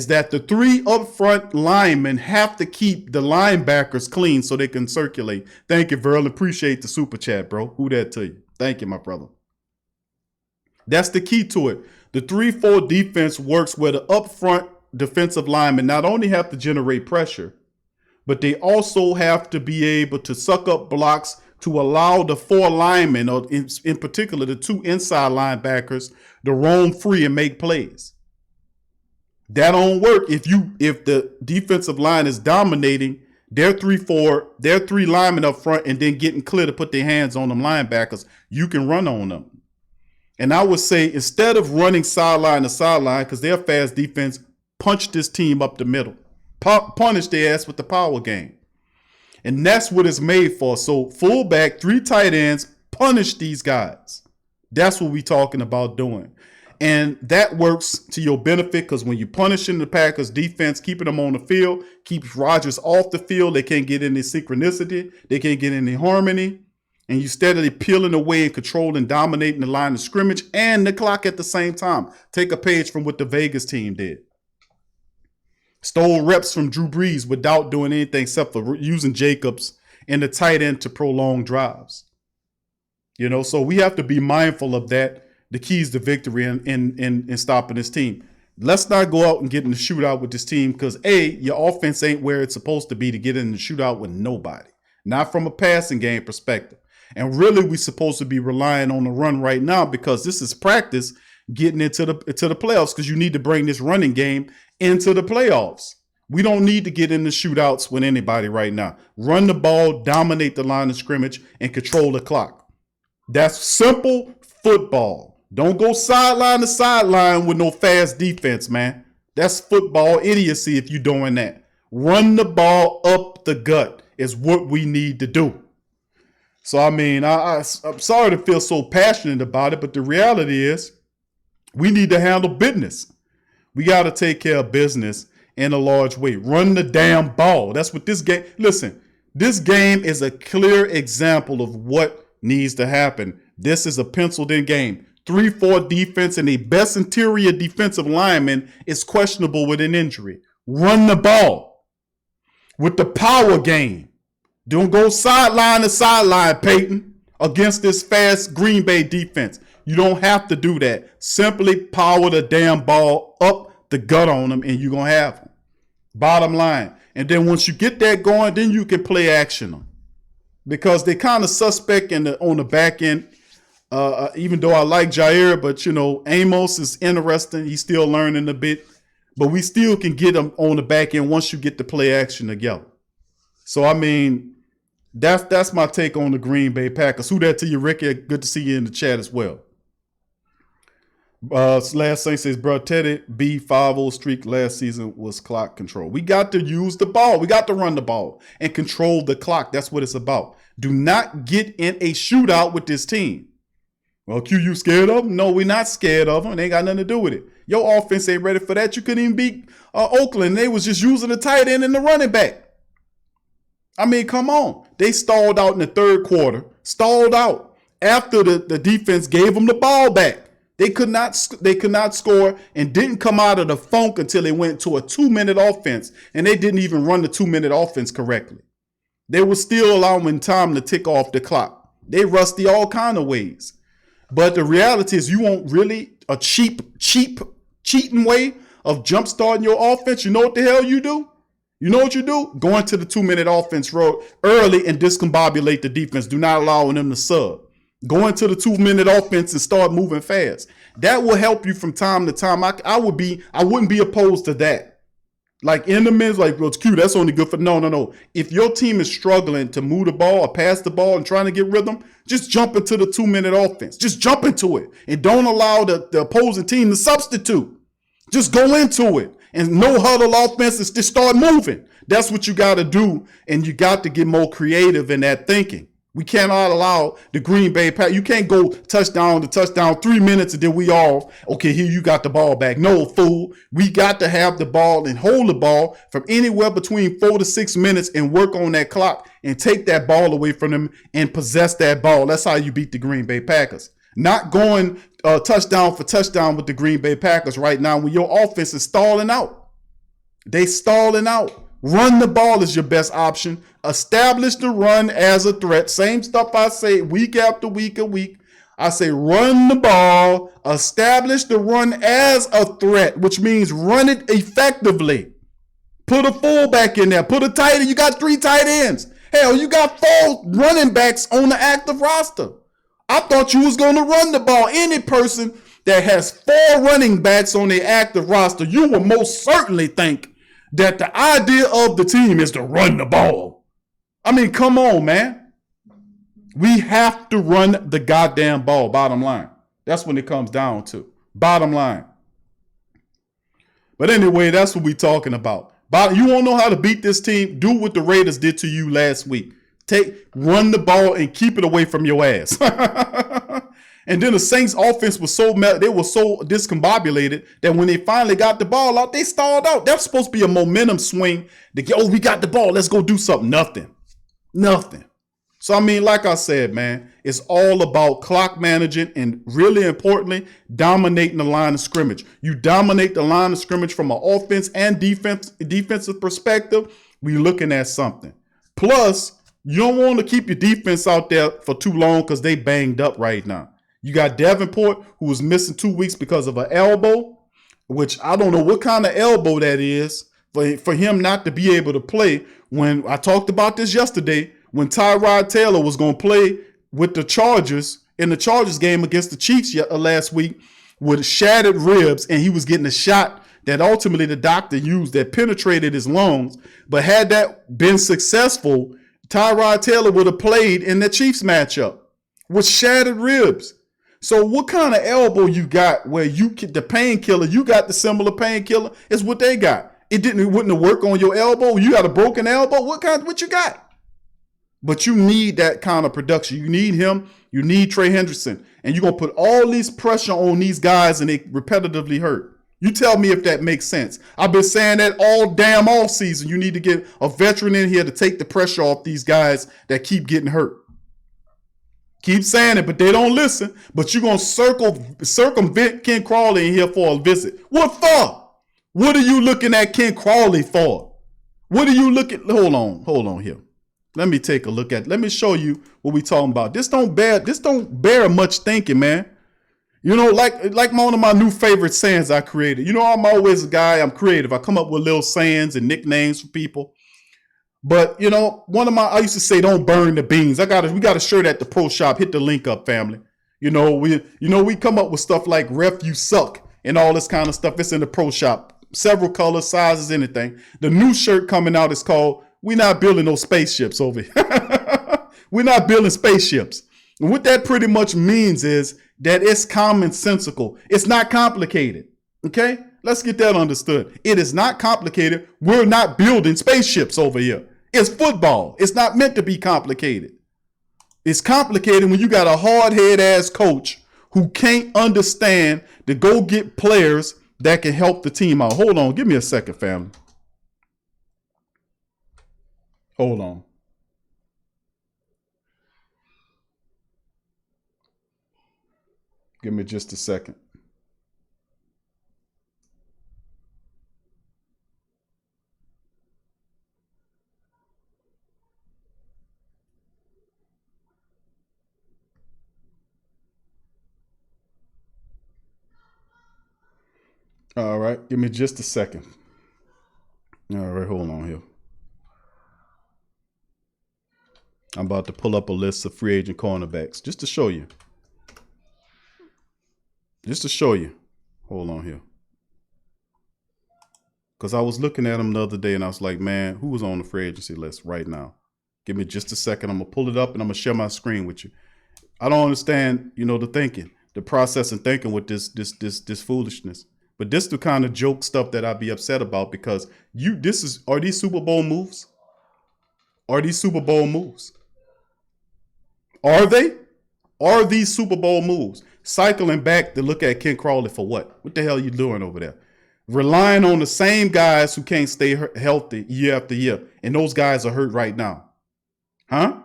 that the 3 up front linemen have to keep the linebackers clean so they can circulate. Thank you, Verl. Appreciate the super chat, bro. Who that to you? Thank you, my brother. That's the key to it. The 3-4 defense works where the up front defensive linemen not only have to generate pressure, but they also have to be able to suck up blocks to allow the 4 linemen, or in particular the 2 inside linebackers, to roam free and make plays. That don't work if the defensive line is dominating their 3 linemen up front and then getting clear to put their hands on them linebackers. You can run on them. And I would say instead of running sideline to sideline, because they're a fast defense, punch this team up the middle. Punish their ass with the power game. And that's what it's made for. So fullback, 3 tight ends, punish these guys. That's what we're talking about doing. And that works to your benefit because when you're punishing the Packers defense, keeping them on the field, keeps Rodgers off the field. They can't get any synchronicity. They can't get any harmony. And you steadily peeling away and controlling, dominating the line of scrimmage and the clock at the same time. Take a page from what the Vegas team did. Stole reps from Drew Brees without doing anything except for using Jacobs and the tight end to prolong drives. You know, so we have to be mindful of that. The keys to victory in stopping this team. Let's not go out and get in the shootout with this team because, A, your offense ain't where it's supposed to be to get in the shootout with nobody. Not from a passing game perspective. And really, we're supposed to be relying on the run right now because this is practice getting into the playoffs because you need to bring this running game into the playoffs. We don't need to get in the shootouts with anybody right now. Run the ball, dominate the line of scrimmage, and control the clock. That's simple football. Don't go sideline to sideline with no fast defense, man. That's football idiocy if you're doing that. Run the ball up the gut is what we need to do. So, I mean, I'm sorry to feel so passionate about it, but the reality is we need to handle business. We got to take care of business in a large way. Run the damn ball. That's what this game, listen, this game is a clear example of what needs to happen. This is a penciled in game. 3-4 defense and the best interior defensive lineman is questionable with an injury. Run the ball with the power game. Don't go sideline to sideline, Peyton, against this fast Green Bay defense. You don't have to do that. Simply power the damn ball up the gut on them and you're going to have them. Bottom line. And then once you get that going, then you can play action them. Because they kind of suspect on the back end. Even though I like Jair, but, you know, Amos is interesting. He's still learning a bit. But we still can get him on the back end once you get the play action together. So, I mean, that's my take on the Green Bay Packers. Who that to you, Ricky? Good to see you in the chat as well. Last thing says, bro, Teddy B 5-0 streak last season was clock control. We got to use the ball. We got to run the ball and control the clock. That's what it's about. Do not get in a shootout with this team. Well, Q, you scared of them? No, we're not scared of them. They ain't got nothing to do with it. Your offense ain't ready for that. You couldn't even beat Oakland. They was just using the tight end and the running back. I mean, come on. They stalled out in the third quarter. Stalled out after the defense gave them the ball back. They could not score and didn't come out of the funk until they went to a 2-minute offense. And they didn't even run the 2-minute offense correctly. They were still allowing time to tick off the clock. They rusty all kind of ways. But the reality is you want really a cheating way of jumpstarting your offense. You know what the hell you do? You know what you do? Go into the 2-minute offense road early and discombobulate the defense. Do not allow them to sub. Go into the 2-minute offense and start moving fast. That will help you from time to time. I wouldn't be opposed to that. Like in the men's, like, well, it's cute. That's only good for no. If your team is struggling to move the ball or pass the ball and trying to get rhythm, just jump into the 2-minute offense. Just jump into it and don't allow the opposing team to substitute. Just go into it and no huddle offense is just start moving. That's what you got to do, and you got to get more creative in that thinking. We cannot allow the Green Bay Packers. You can't go touchdown to touchdown 3 minutes and then we all, okay, here you got the ball back. No, fool. We got to have the ball and hold the ball from anywhere between 4 to 6 minutes and work on that clock and take that ball away from them and possess that ball. That's how you beat the Green Bay Packers. Not going touchdown for touchdown with the Green Bay Packers right now when your offense is stalling out. They stalling out. Run the ball is your best option. Establish the run as a threat. Same stuff I say week after week. I say run the ball. Establish the run as a threat, which means run it effectively. Put a fullback in there. Put a tight end. You got 3 tight ends. Hell, you got 4 running backs on the active roster. I thought you was going to run the ball. Any person that has 4 running backs on the active roster, you will most certainly think that the idea of the team is to run the ball. I mean, come on, man. We have to run the goddamn ball, bottom line. That's when it comes down to. Bottom line. But anyway, that's what we're talking about. You want to know how to beat this team? Do what the Raiders did to you last week. Run the ball and keep it away from your ass. And then the Saints offense was they were so discombobulated that when they finally got the ball out, they stalled out. That's supposed to be a momentum swing to get, we got the ball. Let's go do something. Nothing. So, I mean, like I said, man, it's all about clock managing and really importantly, dominating the line of scrimmage. You dominate the line of scrimmage from an offense and defensive perspective, we're looking at something. Plus, you don't want to keep your defense out there for too long because they banged up right now. You got Davenport, who was missing 2 weeks because of an elbow, which I don't know what kind of elbow that is for him not to be able to play. When I talked about this yesterday, when Tyrod Taylor was going to play with the Chargers in the Chargers game against the Chiefs last week with shattered ribs, and he was getting a shot that ultimately the doctor used that penetrated his lungs. But had that been successful, Tyrod Taylor would have played in the Chiefs matchup with shattered ribs. So what kind of elbow you got where the painkiller, you got the similar painkiller, is what they got. It wouldn't work on your elbow. You got a broken elbow. What you got? But you need that kind of production. You need him. You need Trey Hendrickson. And you're going to put all this pressure on these guys and they repetitively hurt. You tell me if that makes sense. I've been saying that all season. You need to get a veteran in here to take the pressure off these guys that keep getting hurt. Keep saying it, but they don't listen. But you're going to circumvent Ken Crawley in here for a visit. What for? What are you looking at Ken Crawley for? What are you looking? Hold on here. Let me take a look at. Let me show you what we talking about. This don't bear much thinking, man. You know, like one of my new favorite sayings I created. You know, I'm always a guy. I'm creative. I come up with little sayings and nicknames for people. But you know, I used to say, "Don't burn the beans." We got a shirt at the pro shop. Hit the link up, family. We come up with stuff like "Ref, you suck" and all this kind of stuff. It's in the pro shop. Several colors, sizes, anything. The new shirt coming out is called "We're not building no spaceships over here." We're not building spaceships. And what that pretty much means is that it's commonsensical. It's not complicated. Okay? Let's get that understood. It is not complicated. We're not building spaceships over here. It's football. It's not meant to be complicated. It's complicated when you got a hard-head ass coach who can't understand to go get players that can help the team out. Hold on. Give me a second, family. Hold on. Give me just a second. All right, give me just a second. All right, hold on here. I'm about to pull up a list of free agent cornerbacks just to show you. Hold on here. Because I was looking at him the other day and I was like, man, who was on the free agency list right now? Give me just a second. I'm going to pull it up and I'm going to share my screen with you. I don't understand, the thinking, the process and thinking with this foolishness. But this the kind of joke stuff that I'd be upset about because are these Super Bowl moves? Are these Super Bowl moves? Are they? Are these Super Bowl moves? Cycling back to look at Ken Crawley for what? What the hell are you doing over there? Relying on the same guys who can't stay healthy year after year. And those guys are hurt right now. Huh?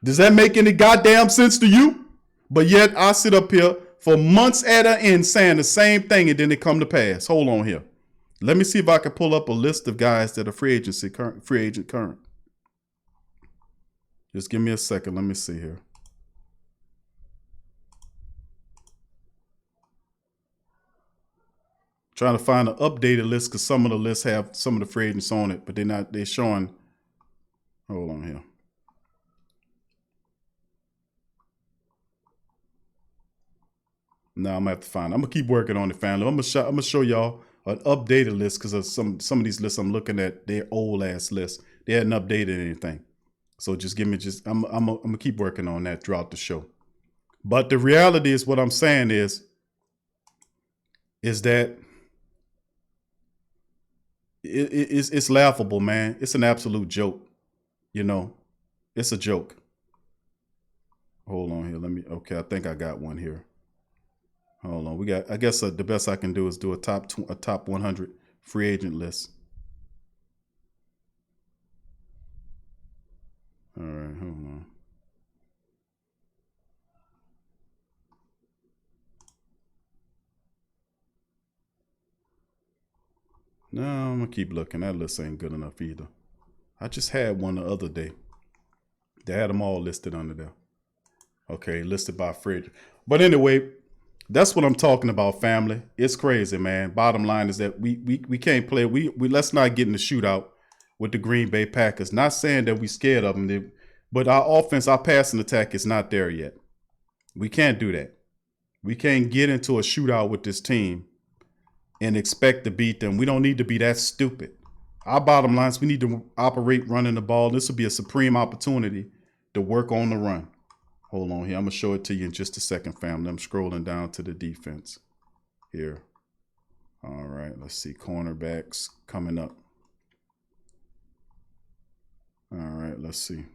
Does that make any goddamn sense to you? But yet I sit up here for months at an end saying the same thing and then it come to pass. Hold on here. Let me see if I can pull up a list of guys that are free agent current. Just give me a second. Let me see here. Trying to find an updated list because some of the lists have some of the free agents on it, but they're showing. Hold on here. Now I'm gonna have to find. I'm gonna keep working on it, family. I'm gonna show y'all an updated list because of some of these lists I'm looking at. They're old ass lists. They hadn't updated anything. So just give me I'm gonna keep working on that throughout the show. But the reality is, what I'm saying is that. It's laughable, man. It's an absolute joke. It's a joke. Hold on here. Okay, I think I got one here. Hold on. I guess the best I can do is do a top 100 free agent list. All right, hold on. No, I'm going to keep looking. That list ain't good enough either. I just had one the other day. They had them all listed under there. Okay, listed by Fred. But anyway, that's what I'm talking about, family. It's crazy, man. Bottom line is that we can't play. We let's not get in the shootout with the Green Bay Packers. Not saying that we scared of them, but our offense, our passing attack is not there yet. We can't do that. We can't get into a shootout with this team and expect to beat them. We don't need to be that stupid. Our bottom line is we need to operate running the ball. This will be a supreme opportunity to work on the run. Hold on here. I'm going to show it to you in just a second, family. I'm scrolling down to the defense here. All right, let's see. Cornerbacks coming up. All right, let's see.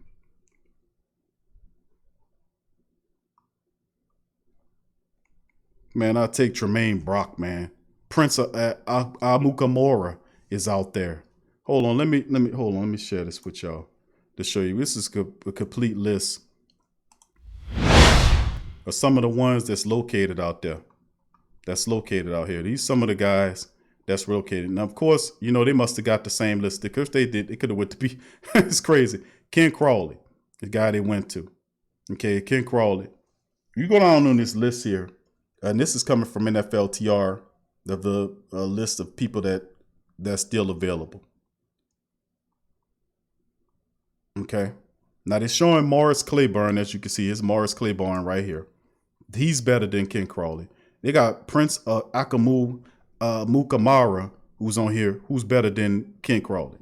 Man, I'll take Tremaine Brock, man. Prince Amukamara is out there. Hold on, let me share this with y'all to show you. This is a complete list of some of the ones that's located out there. That's located out here. These some of the guys that's located. Now, of course, they must have got the same list because they did. They could have went to be. It's crazy. Ken Crawley, the guy they went to. Okay, Ken Crawley. You go down on this list here, and this is coming from NFL TR. The list of people that's still available. Okay. Now they're showing Morris Claiborne, as you can see. It's Morris Claiborne right here. He's better than Ken Crawley. They got Prince Mukamara, who's on here, who's better than Ken Crawley.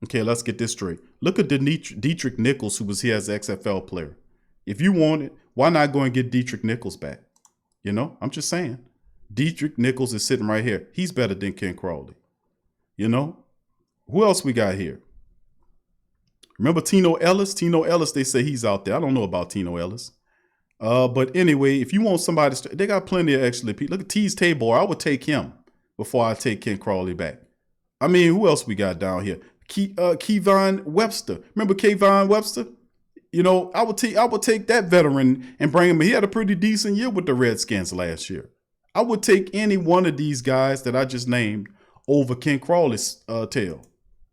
Okay, let's get this straight. Look at Dietrich Nichols, who was here as an XFL player. If you want it, why not go and get Dietrich Nichols back? I'm just saying. Dietrich Nichols is sitting right here. He's better than Ken Crawley. Who else we got here? Remember Tino Ellis? Tino Ellis, they say he's out there. I don't know about Tino Ellis. But anyway, if you want somebody, they got plenty of actually people. Look at Tease Tabor. I would take him before I take Ken Crawley back. I mean, who else we got down here? Kevon Webster. Remember Kevon Webster? I would take that veteran and bring him. He had a pretty decent year with the Redskins last year. I would take any one of these guys that I just named over Ken Crawley's tail.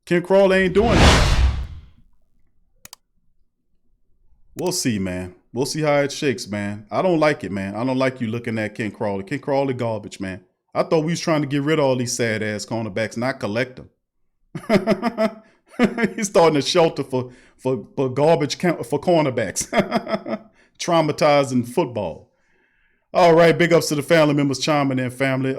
Ken Crawley ain't doing it. We'll see, man. We'll see how it shakes, man. I don't like it, man. I don't like you looking at Ken Crawley. Ken Crawley garbage, man. I thought we was trying to get rid of all these sad-ass cornerbacks, not collect them. He's starting a shelter for garbage for cornerbacks. Traumatizing football. All right, big ups to the family members chiming in, family.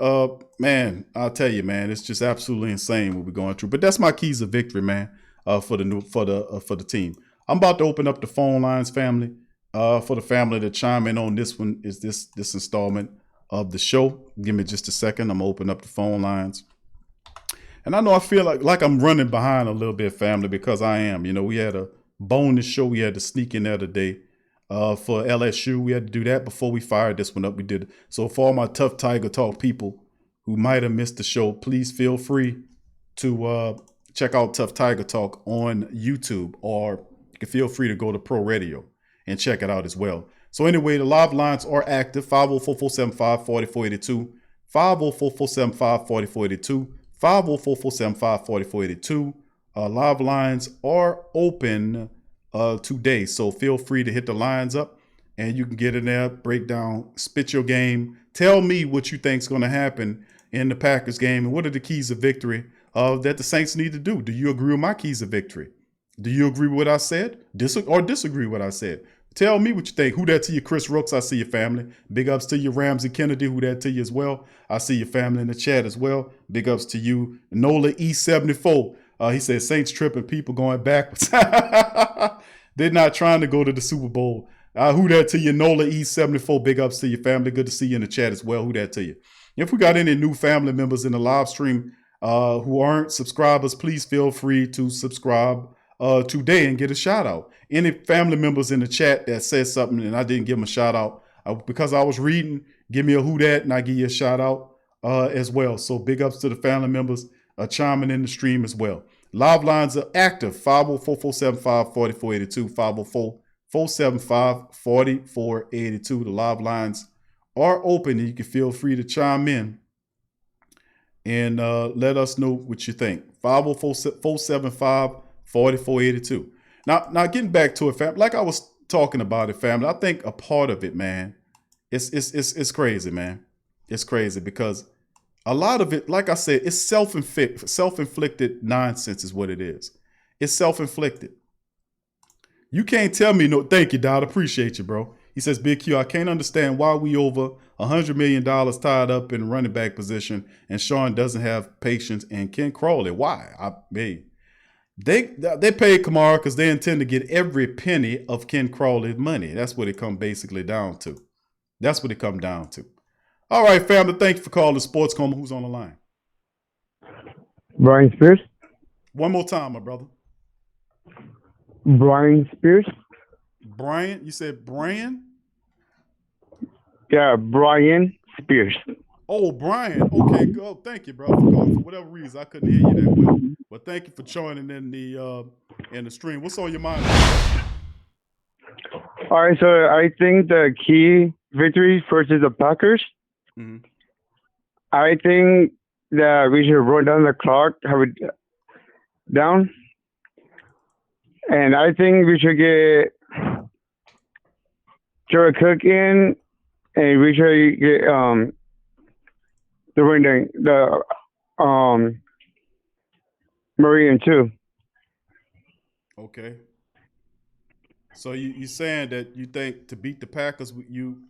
Man, I'll tell you, man, it's just absolutely insane what we're going through. But that's my keys of victory, man. For the team. I'm about to open up the phone lines, family. For the family to chime in on this one is this installment of the show. Give me just a second. I'm gonna open up the phone lines. And I know I feel like I'm running behind a little bit, family, because I am. You know, we had a bonus show. We had to sneak in there today for LSU. We had to do that before we fired this one up. We did. So for all my Tough Tiger Talk people who might have missed the show, please feel free to check out Tough Tiger Talk on YouTube, or you can feel free to go to Pro Radio and check it out as well. So anyway, the live lines are active. 504-475-4482. 504-475-4482. 504-475-4482. Live lines are open today. So feel free to hit the lines up and you can get in there, break down, spit your game. Tell me what you think is going to happen in the Packers game and what are the keys of victory that the Saints need to do. Do you agree with my keys of victory? Do you agree with what I said? Or disagree with what I said? Tell me what you think. Who that to you, Chris Rooks? I see your family. Big ups to you, Ramsey Kennedy. Who that to you as well? I see your family in the chat as well. Big ups to you, Nola E74. He says Saints tripping, people going backwards. They're not trying to go to the Super Bowl. Who that to you, Nola E74. Big ups to your family. Good to see you in the chat as well. Who that to you? If we got any new family members in the live stream who aren't subscribers, please feel free to subscribe today and get a shout out. Any family members in the chat that says something and I didn't give them a shout out because I was reading, give me a who that and I give you a shout out as well. So big ups to the family members chiming in the stream as well. Live lines are active. 504-475-4482. 504-475-4482. The live lines are open and you can feel free to chime in and let us know what you think. 504-475-4482. Now getting back to it, fam, like I was talking about it, family, I think a part of it, man, it's crazy, man. It's crazy because a lot of it, like I said, it's self-inflicted nonsense is what it is. It's self-inflicted. You can't tell me no, thank you, Dad. Appreciate you, bro. He says, Big Q, I can't understand why we over $100 million tied up in running back position and Sean doesn't have patience and Ken Crawley. Why? They paid Kamara because they intend to get every penny of Ken Crawley's money. That's what it come basically down to. That's what it come down to. All right, family, thank you for calling Sports Coma. Who's on the line? Brian Spears. One more time, my brother. Brian Spears. Brian? You said Brian? Yeah, Brian Spears. Oh, Brian. Okay, good. Thank you, bro, for calling. For whatever reason, I couldn't hear you that well. But thank you for joining in the stream. What's on your mind? All right, so I think the key victory versus the Packers. Mm-hmm. I think that we should run down the clock, have it down, and I think we should get Jared Cook in, and we should get the Marine too. Okay. So you saying that you think to beat the Packers, you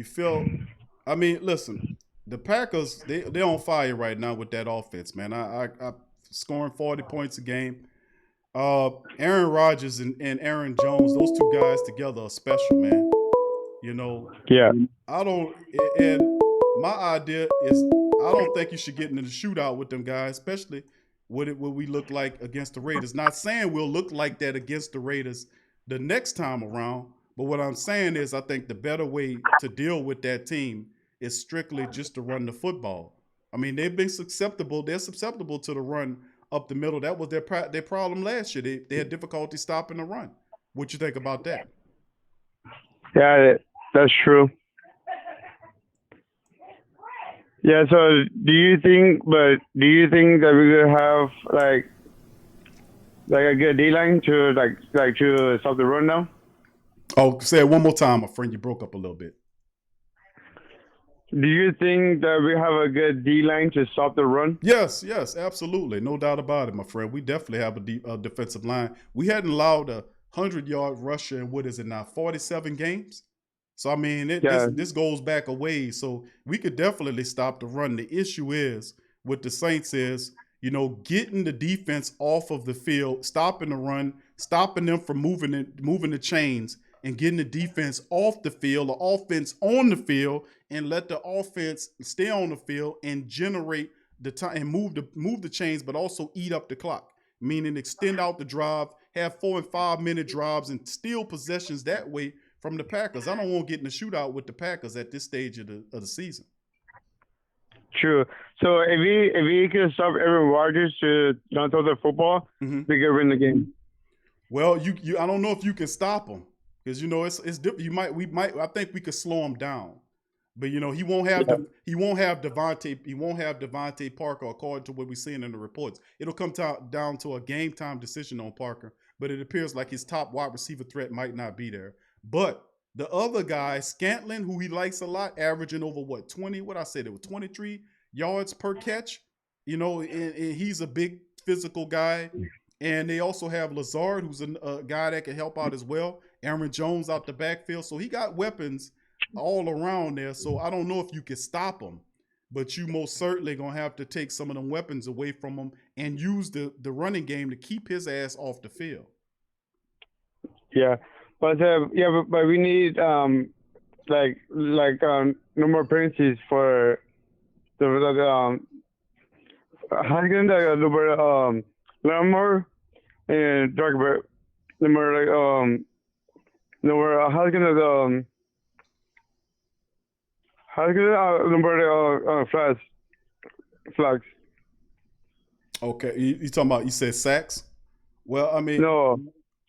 feel? I mean, listen, the Packers they're on fire right now with that offense, man. I scoring 40 points a game. Aaron Rodgers and Aaron Jones, those two guys together are special, man. You know. Yeah. And my idea is I don't think you should get into the shootout with them guys, especially what we look like against the Raiders. Not saying we'll look like that against the Raiders the next time around, but what I'm saying is I think the better way to deal with that team is strictly just to run the football. I mean, they've been susceptible. They're susceptible to the run up the middle. That was their problem last year. They had difficulty stopping the run. What you think about that? Yeah, that's true. Yeah, so do you think that we're gonna have like a good D-line to to stop the run now? Oh, say it one more time, my friend. You broke up a little bit. Do you think that we have a good D-line to stop the run? Yes, absolutely. No doubt about it, my friend. We definitely have a defensive line. We hadn't allowed a 100-yard rusher in, what is it now, 47 games? So I mean, this goes back a ways. So we could definitely stop the run. The issue is with the Saints is, you know, getting the defense off of the field, stopping the run, stopping them from moving the chains, and getting the defense off the field, the offense on the field, and let the offense stay on the field and generate the time and move the chains, but also eat up the clock. Meaning extend out the drive, have 4 and 5 minute drives, and steal possessions that way from the Packers. I don't want to get in a shootout with the Packers at this stage of the season. True. So if we can stop Aaron Rodgers to not throw the football, we can win the game. Well, you I don't know if you can stop him because you know it's different. I think we could slow him down, but you know he won't have Devonte Parker according to what we're seeing in the reports. It'll come down to a game time decision on Parker, but it appears like his top wide receiver threat might not be there. But the other guy, Scantling, who he likes a lot, averaging over 23 yards per catch. You know, and he's a big physical guy. And they also have Lazard, who's a guy that can help out as well. Aaron Jones out the backfield. So he got weapons all around there. So I don't know if you can stop him, but you most certainly going to have to take some of them weapons away from him and use the running game to keep his ass off the field. Yeah. But we need no more appearances for the Lamar and Darkbird. Flags. Okay, you talking about? You said sacks? Well, I mean, no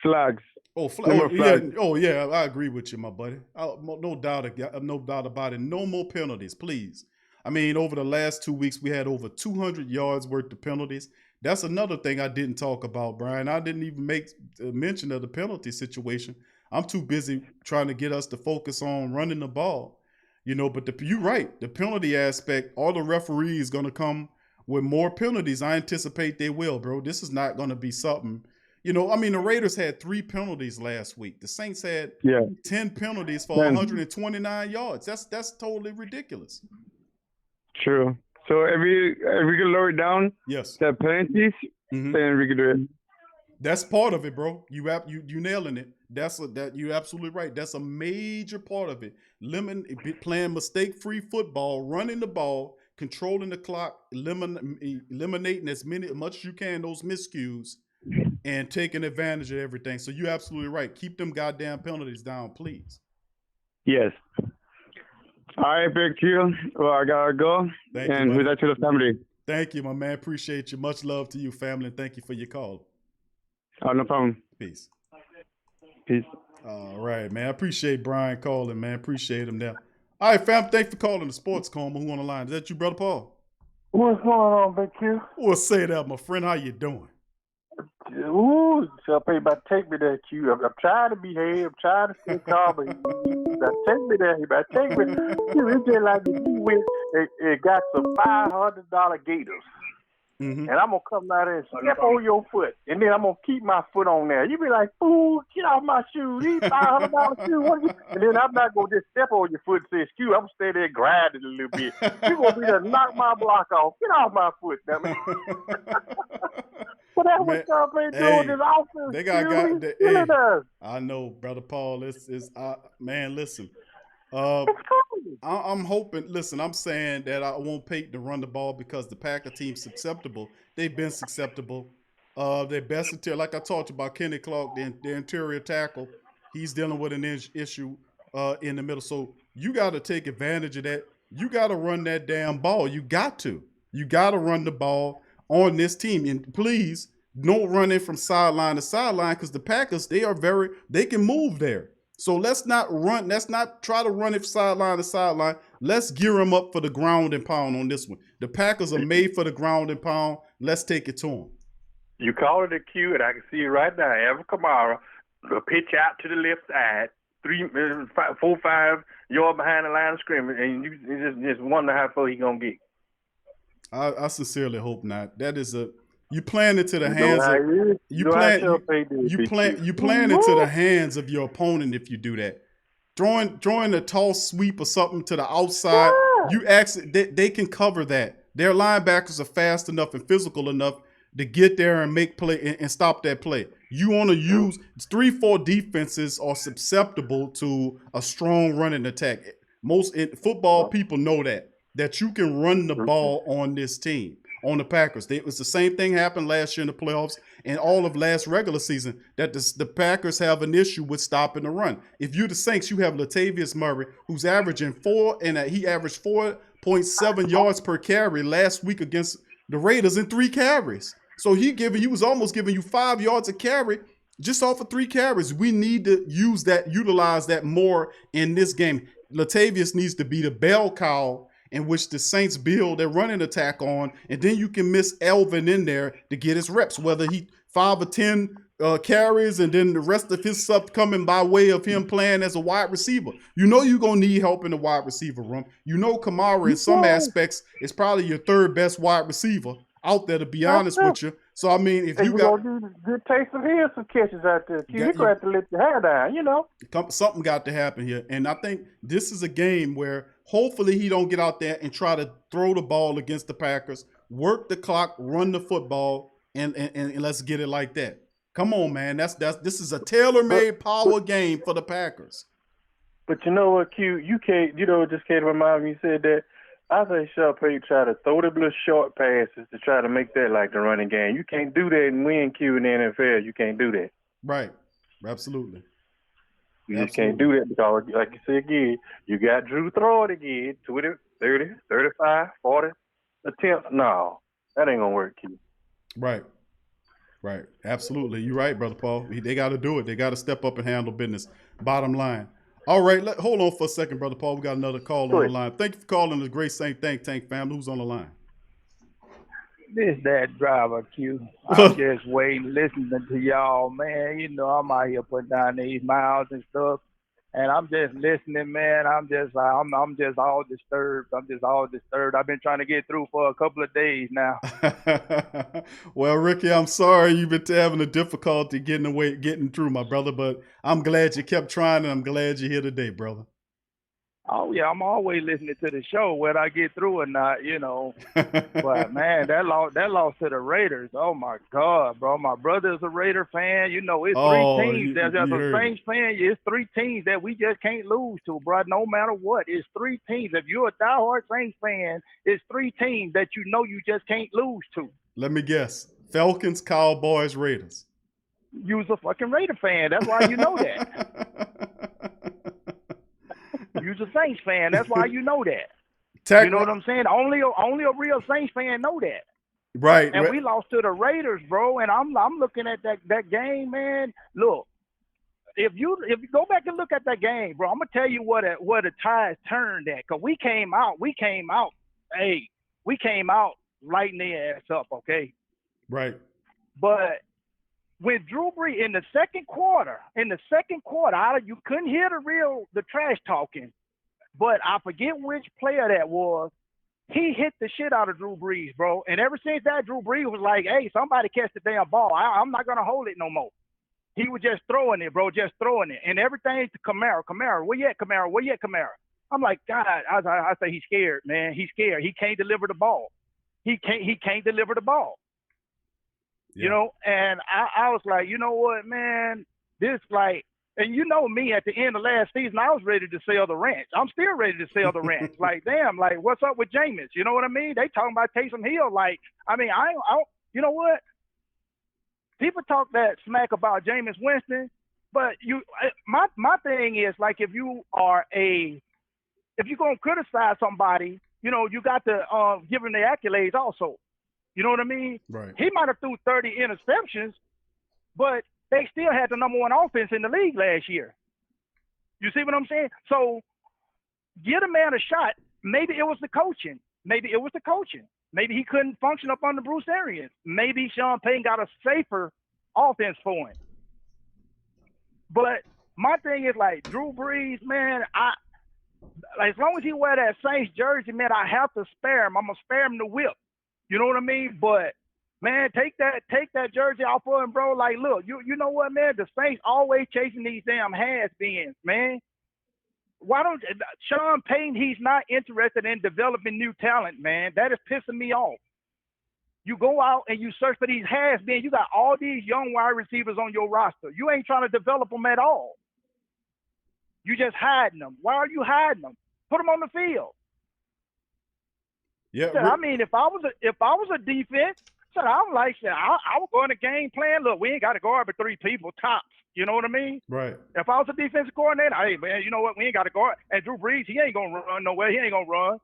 flags. Oh, yeah, I agree with you, my buddy. No doubt about it. No more penalties, please. I mean, over the last 2 weeks, we had over 200 yards worth of penalties. That's another thing I didn't talk about, Brian. I didn't even make mention of the penalty situation. I'm too busy trying to get us to focus on running the ball. You know, but you're right. The penalty aspect, all the referees going to come with more penalties. I anticipate they will, bro. This is not going to be something. You know, I mean, the Raiders had 3 penalties last week. The Saints had 10 penalties for 129 yards. That's totally ridiculous. True. So if we can lower it down, the penalties, then we can do it. That's part of it, bro. You nailing it. You're absolutely right. That's a major part of it. Playing mistake-free football, running the ball, controlling the clock, eliminating as much as you can those miscues, and taking advantage of everything. So you're absolutely right. Keep them goddamn penalties down, please. Yes. All right, Big Q. Well, I gotta go. Thank you, with that to the family. Thank you, my man. Appreciate you. Much love to you, family, and thank you for your call. Oh, no problem. Peace. Peace. All right, man. I appreciate Brian calling, man. Appreciate him there. All right, fam. Thanks for calling the Sports Coma. Who on the line? Is that you, Brother Paul? What's going on, Big Q? Well, say that, my friend. How you doing? Ooh, somebody about to take me there, Q. I'm trying to behave. I'm trying to stay calm, but you better take me there. You better take me. It's just like if you went and got some $500 gators, and I'm going to come out there and step on your foot, and then I'm going to keep my foot on there. You be like, fool, get off my shoes. These $500 shoes. And then I'm not going to just step on your foot and say, excuse, I'm going to stay there grinding a little bit. You're going to be there to knock my block off. Get off my foot, damn it. But that's what y'all been doing this offense. They got I know, Brother Paul. Man, listen. I'm hoping. Listen, I'm saying that I want Peyton to run the ball because the Packer team's susceptible. They've been susceptible. Their best interior, like I talked about, Kenny Clark, the interior tackle. He's dealing with an issue in the middle. So you got to take advantage of that. You got to run that damn ball. You got to. You got to run the ball on this team. And please don't run it from sideline to sideline because the Packers, they can move there. So let's not try to run it sideline to sideline. Let's gear them up for the ground and pound on this one. The Packers are made for the ground and pound. Let's take it to them. You call it a Q, and I can see it right now. Evan Kamara, the pitch out to the left side, 4-5 yards behind the line of scrimmage, and you just wonder how far he gonna get. I sincerely hope not. That is you playing into the hands of you playing into the hands of your opponent if you do that. throwing a toss sweep or something to the outside, you actually they can cover that. Their linebackers are fast enough and physical enough to get there and make play and stop that play. You want to use 3-4 defenses are susceptible to a strong running attack. Most football people know that you can run the ball on this team, on the Packers. It was the same thing happened last year in the playoffs and all of last regular season, that the Packers have an issue with stopping the run. If you're the Saints, you have Latavius Murray, who's averaging he averaged 4.7 yards per carry last week against the Raiders in 3 carries. So he was almost giving you 5 yards a carry just off of 3 carries. We need to utilize that more in this game. Latavius needs to be the bell cow in which the Saints build their running attack on, and then you can miss Elvin in there to get his reps, whether he 5 or 10 carries and then the rest of his stuff coming by way of him playing as a wide receiver. You know you're going to need help in the wide receiver room. You know Kamara in some aspects is probably your 3rd best wide receiver out there, to be honest with you. So, I mean, if you got gonna do good taste of his some catches out there, you're going to have to let your hair down, you know. Something got to happen here. And I think this is a game where hopefully he don't get out there and try to throw the ball against the Packers, work the clock, run the football, and let's get it like that. Come on, man. This is a tailor-made power game for the Packers. But you know what, Q? You can't, it just came to my mind when you said that. I think Sharpay try to throw the little short passes to try to make that like the running game. You can't do that and win, Q, in the NFL. You can't do that. Right. Absolutely. You just can't do that because, like you said again, you got Drew throwing again, 20, 30, 35, 40 attempts. No, that ain't going to work, Q. Right. Absolutely. You're right, Brother Paul. They got to do it. They got to step up and handle business. Bottom line. All right, hold on for a second, Brother Paul. We got another call on the line. Thank you for calling the Great Saint Think Tank family. Who's on the line? This that driver, Q. I'm just waiting, listening to y'all, man. You know, I'm out here putting down these miles and stuff, and I'm just listening, man. I'm just all disturbed. I've been trying to get through for a couple of days now. Well, Ricky, I'm sorry you've been having a difficulty getting through, my brother, but I'm glad you kept trying, and I'm glad you're here today, brother. Oh, yeah, I'm always listening to the show, whether I get through or not, But, man, that loss to the Raiders, oh, my God, bro. My brother's a Raider fan. It's 3 teams. As a Saints fan, it's 3 teams that we just can't lose to, bro, no matter what. It's 3 teams. If you're a diehard Saints fan, it's 3 teams that you just can't lose to. Let me guess. Falcons, Cowboys, Raiders. You was a fucking Raider fan. That's why you know that. You're a Saints fan. That's why you know that. You know what I'm saying? Only a real Saints fan know that. Right. And we lost to the Raiders, bro. And I'm looking at that game, man. Look, if you go back and look at that game, bro, I'm gonna tell you where the tides turned at. Cause we came out lighting their ass up, okay? Right. But when Drew Brees in the second quarter, you couldn't hear the trash talking, but I forget which player that was. He hit the shit out of Drew Brees, bro. And ever since that, Drew Brees was like, hey, somebody catch the damn ball. I'm not going to hold it no more. He was just throwing it, bro, just throwing it. And everything to Kamara. Where you at, Kamara? I'm like, God, I say he's scared, man. He's scared. He can't deliver the ball. He can't deliver the ball. Yeah. And I was like, you know what, man, this like, and you know me, at the end of last season, I was ready to sell the ranch. I'm still ready to sell the ranch. Like, damn, like, what's up with Jameis? You know what I mean? They talking about Taysom Hill. Like, I mean, I you know what? People talk that smack about Jameis Winston, but my thing is, like, if you're going to criticize somebody, you got to give them the accolades also. You know what I mean? Right. He might have threw 30 interceptions, but they still had the number 1 offense in the league last year. You see what I'm saying? So get a man a shot. Maybe it was the coaching. Maybe he couldn't function up under Bruce Arians. Maybe Sean Payton got a safer offense for him. But my thing is, like, Drew Brees, man, as long as he wear that Saints jersey, man, I have to spare him. I'm going to spare him the whip. You know what I mean? But, man, take that jersey off of him, bro. Like, look, you know what, man? The Saints always chasing these damn has-beens, man. why don't Sean Payton? He's not interested in developing new talent, man. That is pissing me off. You go out and you search for these has-beens. You got all these young wide receivers on your roster. You ain't trying to develop them at all. You just hiding them. Why are you hiding them? Put them on the field. Yeah. I mean, if I was a defense, I would go in the game plan. Look, we ain't got to guard but 3 people tops. You know what I mean? Right. If I was a defensive coordinator, hey man, you know what? We ain't got to guard. And Drew Brees, he ain't gonna run nowhere. He ain't gonna run.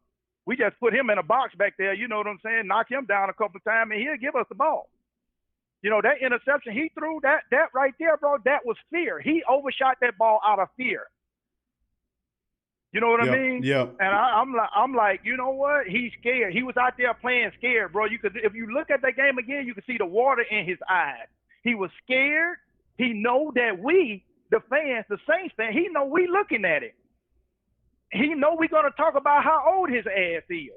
We just put him in a box back there. You know what I'm saying? Knock him down a couple of times, and he'll give us the ball. You know, that interception he threw, that right there, bro, that was fear. He overshot that ball out of fear. You know what I mean? Yeah. And I'm like, you know what? He's scared. He was out there playing scared, bro. If you look at that game again, you can see the water in his eyes. He was scared. He know that we, the fans, the Saints fans, he know we looking at it. He know we gonna talk about how old his ass is.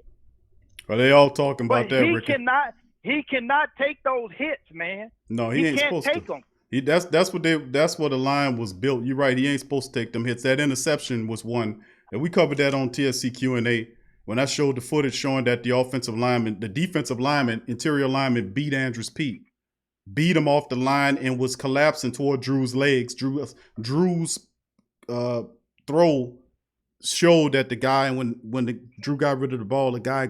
Are they all talking about that, Ricky? He cannot take those hits, man. No, he ain't can't supposed take to. them. That's what the line was built. You're right. He ain't supposed to take them hits. That interception was one, and we covered that on TSC Q&A when I showed the footage showing that the defensive lineman, interior lineman beat Andrews Pete, beat him off the line and was collapsing toward Drew's legs. Drew's throw showed that the guy, when Drew got rid of the ball, the guy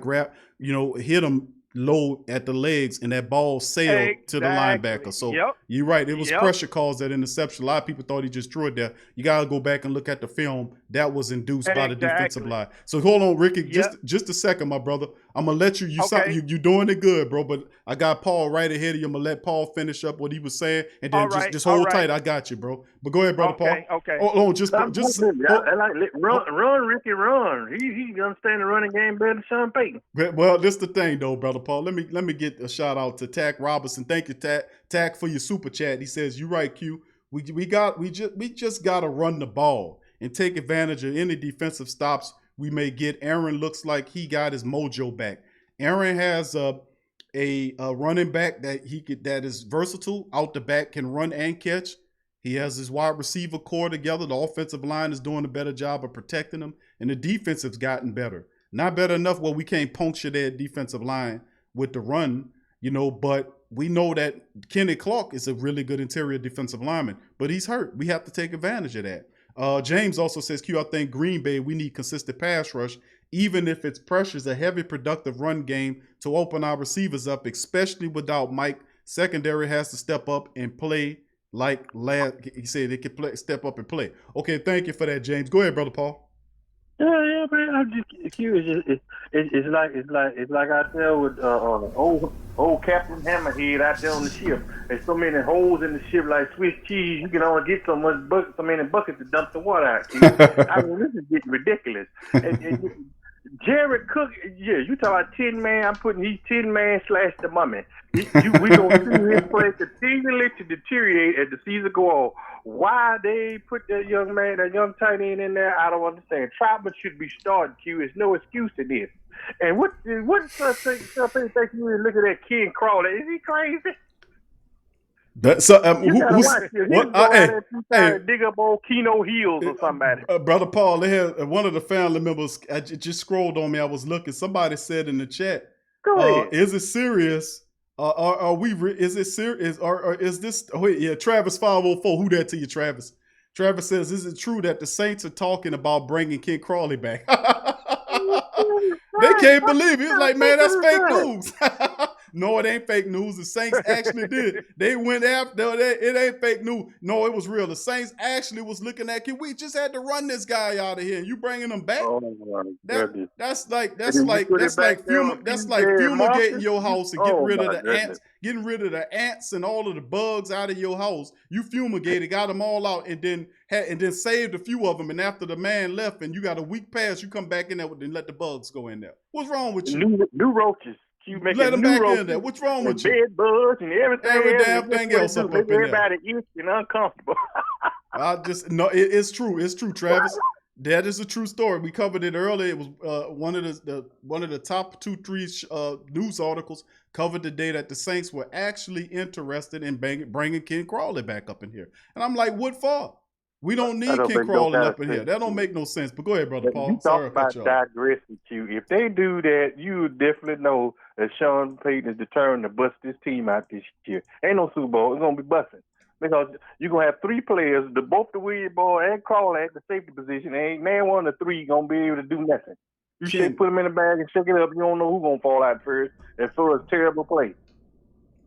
hit him low at the legs, and that ball sailed to the linebacker. So you're right. It was pressure caused that interception. A lot of people thought he just threw it there. You got to go back and look at the film. That was induced by the defensive line. So hold on, Ricky, just a second, my brother. I'm gonna let you. You're doing it good, bro. But I got Paul right ahead of you. I'm gonna let Paul finish up what he was saying, and then just hold tight. I got you, bro. But go ahead, brother Paul. Okay. Oh, I like run, Ricky, run. He understand the running game better than Sean Payton. Well, this the thing though, brother Paul. Let me get a shout out to Tack Robinson. Thank you, Tack, for your super chat. He says, "You're right, Q. We just gotta run the ball and take advantage of any defensive stops we may get." Aaron looks like he got his mojo back. Aaron has a running back that is versatile, out the back, can run and catch. He has his wide receiver core together. The offensive line is doing a better job of protecting him, and the defensive's gotten better. Not better enough where we can't puncture their defensive line with the run, but we know that Kenny Clark is a really good interior defensive lineman, but he's hurt. We have to take advantage of that. James also says, Q, I think Green Bay, we need consistent pass rush, even if it's pressures a heavy productive run game to open our receivers up, especially without Mike. Secondary has to step up and play like he said they could step up and play. Okay, thank you for that, James. Go ahead, brother Paul. Yeah, man. I'm just curious. It's like out there with old Captain Hammerhead out there on the ship. There's so many holes in the ship like Swiss cheese. You can only get so many buckets to dump the water out. I mean, this is getting ridiculous. Jared Cook, you talk about 10-man. I'm putting these 10-man / the mummy. We gonna see his play continually to deteriorate as the season go on. Why they put that young tight end in there, I don't understand. Troutman should be starting, Q. There's no excuse to this. And what think you look at that Ken Crawley? Is he crazy? Dig up old Keno Hills or somebody. Brother Paul, they had one of the family members. I just scrolled on me. I was looking. Somebody said in the chat, "Go ahead. Is it serious? Are we? Is it serious? Or is this? Oh, wait, yeah, Travis 504. Who that to you, Travis? Travis says, "Is it true that the Saints are talking about bringing Ken Crawley back?" They can't believe it. It's like, man, that's fake news. No, it ain't fake news. The Saints actually did. They went after it. It ain't fake news. No, it was real. The Saints actually was looking at it. We just had to run this guy out of here. And you bringing him back? Oh my goodness. That's like fumigating your house and getting rid of the ants, getting rid of the ants and all of the bugs out of your house. You fumigated, got them all out, and then saved a few of them. And after the man left, and you got a week pass, you come back in there and let the bugs go in there. What's wrong with you? New roaches. You let them back in there. What's wrong with you? Bed bugs and everything. Every damn thing else up in there. Everybody itchy and uncomfortable. It's true. It's true, Travis. That is a true story. We covered it earlier. It was one of the top 2-3 news articles covered the day that the Saints were actually interested in bringing Ken Crawley back up in here. And I'm like, what for? We don't need Ken crawling up in here. That don't make no sense. But go ahead, Brother Paul. You Sorry talk about digressing, Q. If they do that, you definitely know that Sean Payton is determined to bust this team out this year. Ain't no Super Bowl. It's going to be busting. Because you're going to have three players, both the Williams boy and Crawler at the safety position. Ain't man one of the three going to be able to do nothing. You should put them in the bag and shake it up. You don't know who's going to fall out first and throw a terrible play.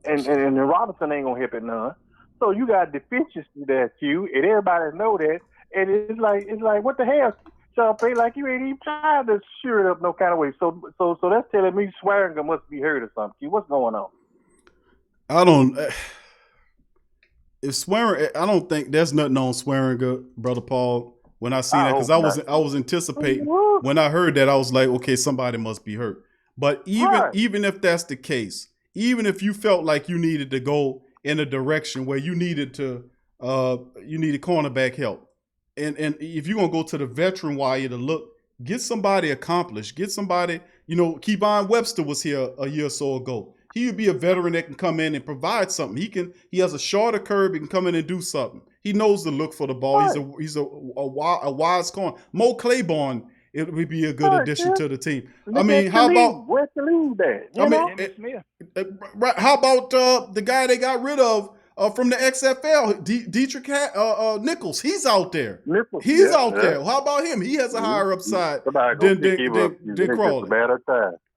And Robinson ain't going to help it none. So you got deficiency there, Q, and everybody know that. And it's like what the hell, Sean Payton? Like you ain't even trying to sure it up no kind of way. So that's telling me Swearinger must be hurt or something. Q, what's going on? I don't. If Swearinger, I don't think there's nothing on Swearinger, Brother Paul. When I see that, because I was anticipating when I heard that, I was like, okay, somebody must be hurt. But even if that's the case, even if you felt like you needed to go in a direction where you needed cornerback help, and if you're gonna go to the veteran wire to look, get somebody accomplished, get somebody. Kevon Webster was here a year or so ago. He would be a veteran that can come in and provide something. He has a shorter curve. He can come in and do something. He knows to look for the ball. He's a wise corner. Mo Claiborne, it would be a good addition to the team. I mean, how about where's the lead at? How about the guy they got rid of from the XFL, Dietrich Nichols? He's out there. He's out there. How about him? He has a higher upside than Crawley.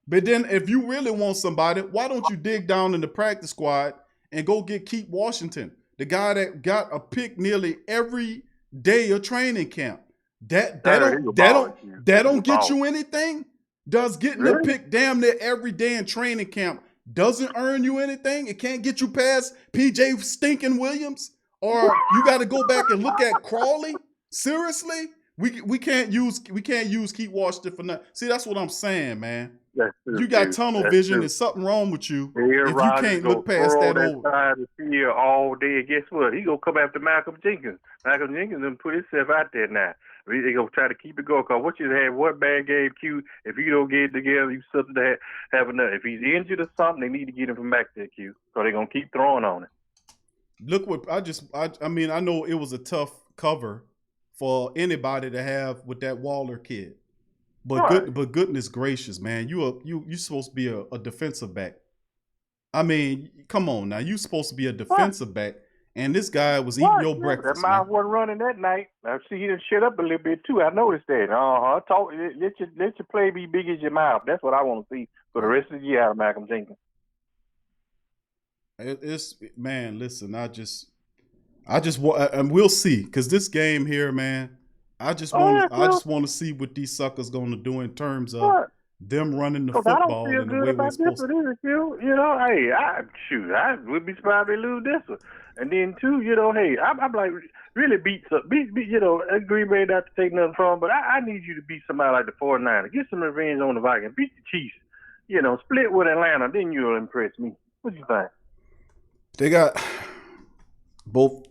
But then if you really want somebody, why don't you dig down in the practice squad and go get Keith Washington, the guy that got a pick nearly every day of training camp? That don't get you anything? Does getting a pick damn near every day in training camp doesn't earn you anything? It can't get you past PJ Stinking Williams? Or you got to go back and look at Crawley? Seriously? We can't use Keith Washington for nothing. See, that's what I'm saying, man. You got tunnel vision. There's something wrong with you if you can't look past that over. All day. Guess what? He gonna come after Malcolm Jenkins. Malcolm Jenkins done put himself out there now. They gonna try to keep it going. Cause what you have, what bad game, Q? If you don't get it together, you something to have enough. If he's injured or something, they need to get him from back there, Q. So they gonna keep throwing on it. Look what I mean. I know it was a tough cover for anybody to have with that Waller kid. But goodness gracious, man, you supposed to be a defensive back. I mean, come on now, you supposed to be a defensive back, and this guy was eating your breakfast. That mouth wasn't running that night. I see he done shut up a little bit too. I noticed that. Let your play be big as your mouth. That's what I want to see for the rest of the year out of Malcolm Jenkins. Man, listen, I just want, and we'll see, because this game here, man. I just want to see what these suckers going to do in terms of them running the football in the way we're supposed to. I would be surprised if they lose this one. And then too, I'm like really beat Green Bay not to take nothing from, but I need you to beat somebody like the 49ers. Get some revenge on the Vikings. Beat the Chiefs. Split with Atlanta. Then you'll impress me. What you think? They got both.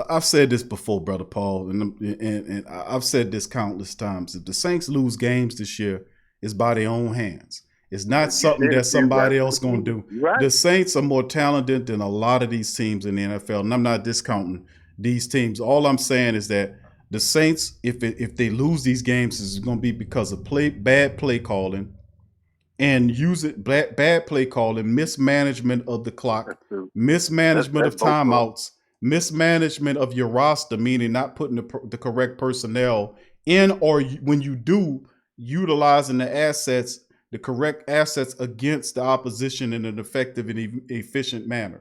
I've said this before, Brother Paul, and I've said this countless times. If the Saints lose games this year, it's by their own hands. It's not something that somebody else going to do. Right. The Saints are more talented than a lot of these teams in the NFL, and I'm not discounting these teams. All I'm saying is that the Saints, if they lose these games, is going to be because of bad play calling, and bad play calling, mismanagement of the clock, mismanagement of timeouts. Mismanagement of your roster, meaning not putting the correct personnel in, or when you do, utilizing the correct assets against the opposition in an effective and efficient manner.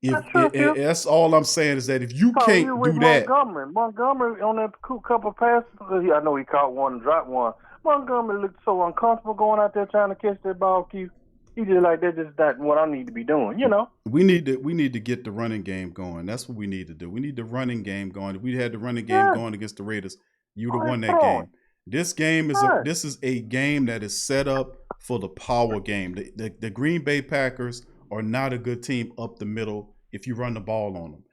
That's all I'm saying, is that if you can't do that. Montgomery on that couple passes, I know he caught one and dropped one. Montgomery looked so uncomfortable going out there trying to catch that ball, Q. He just like, that's just not what I need to be doing, We need to get the running game going. That's what we need to do. We need the running game going. If we had the running game going against the Raiders, you would have won that game. This game is a game that is set up for the power game. The Green Bay Packers are not a good team up the middle if you run the ball on them.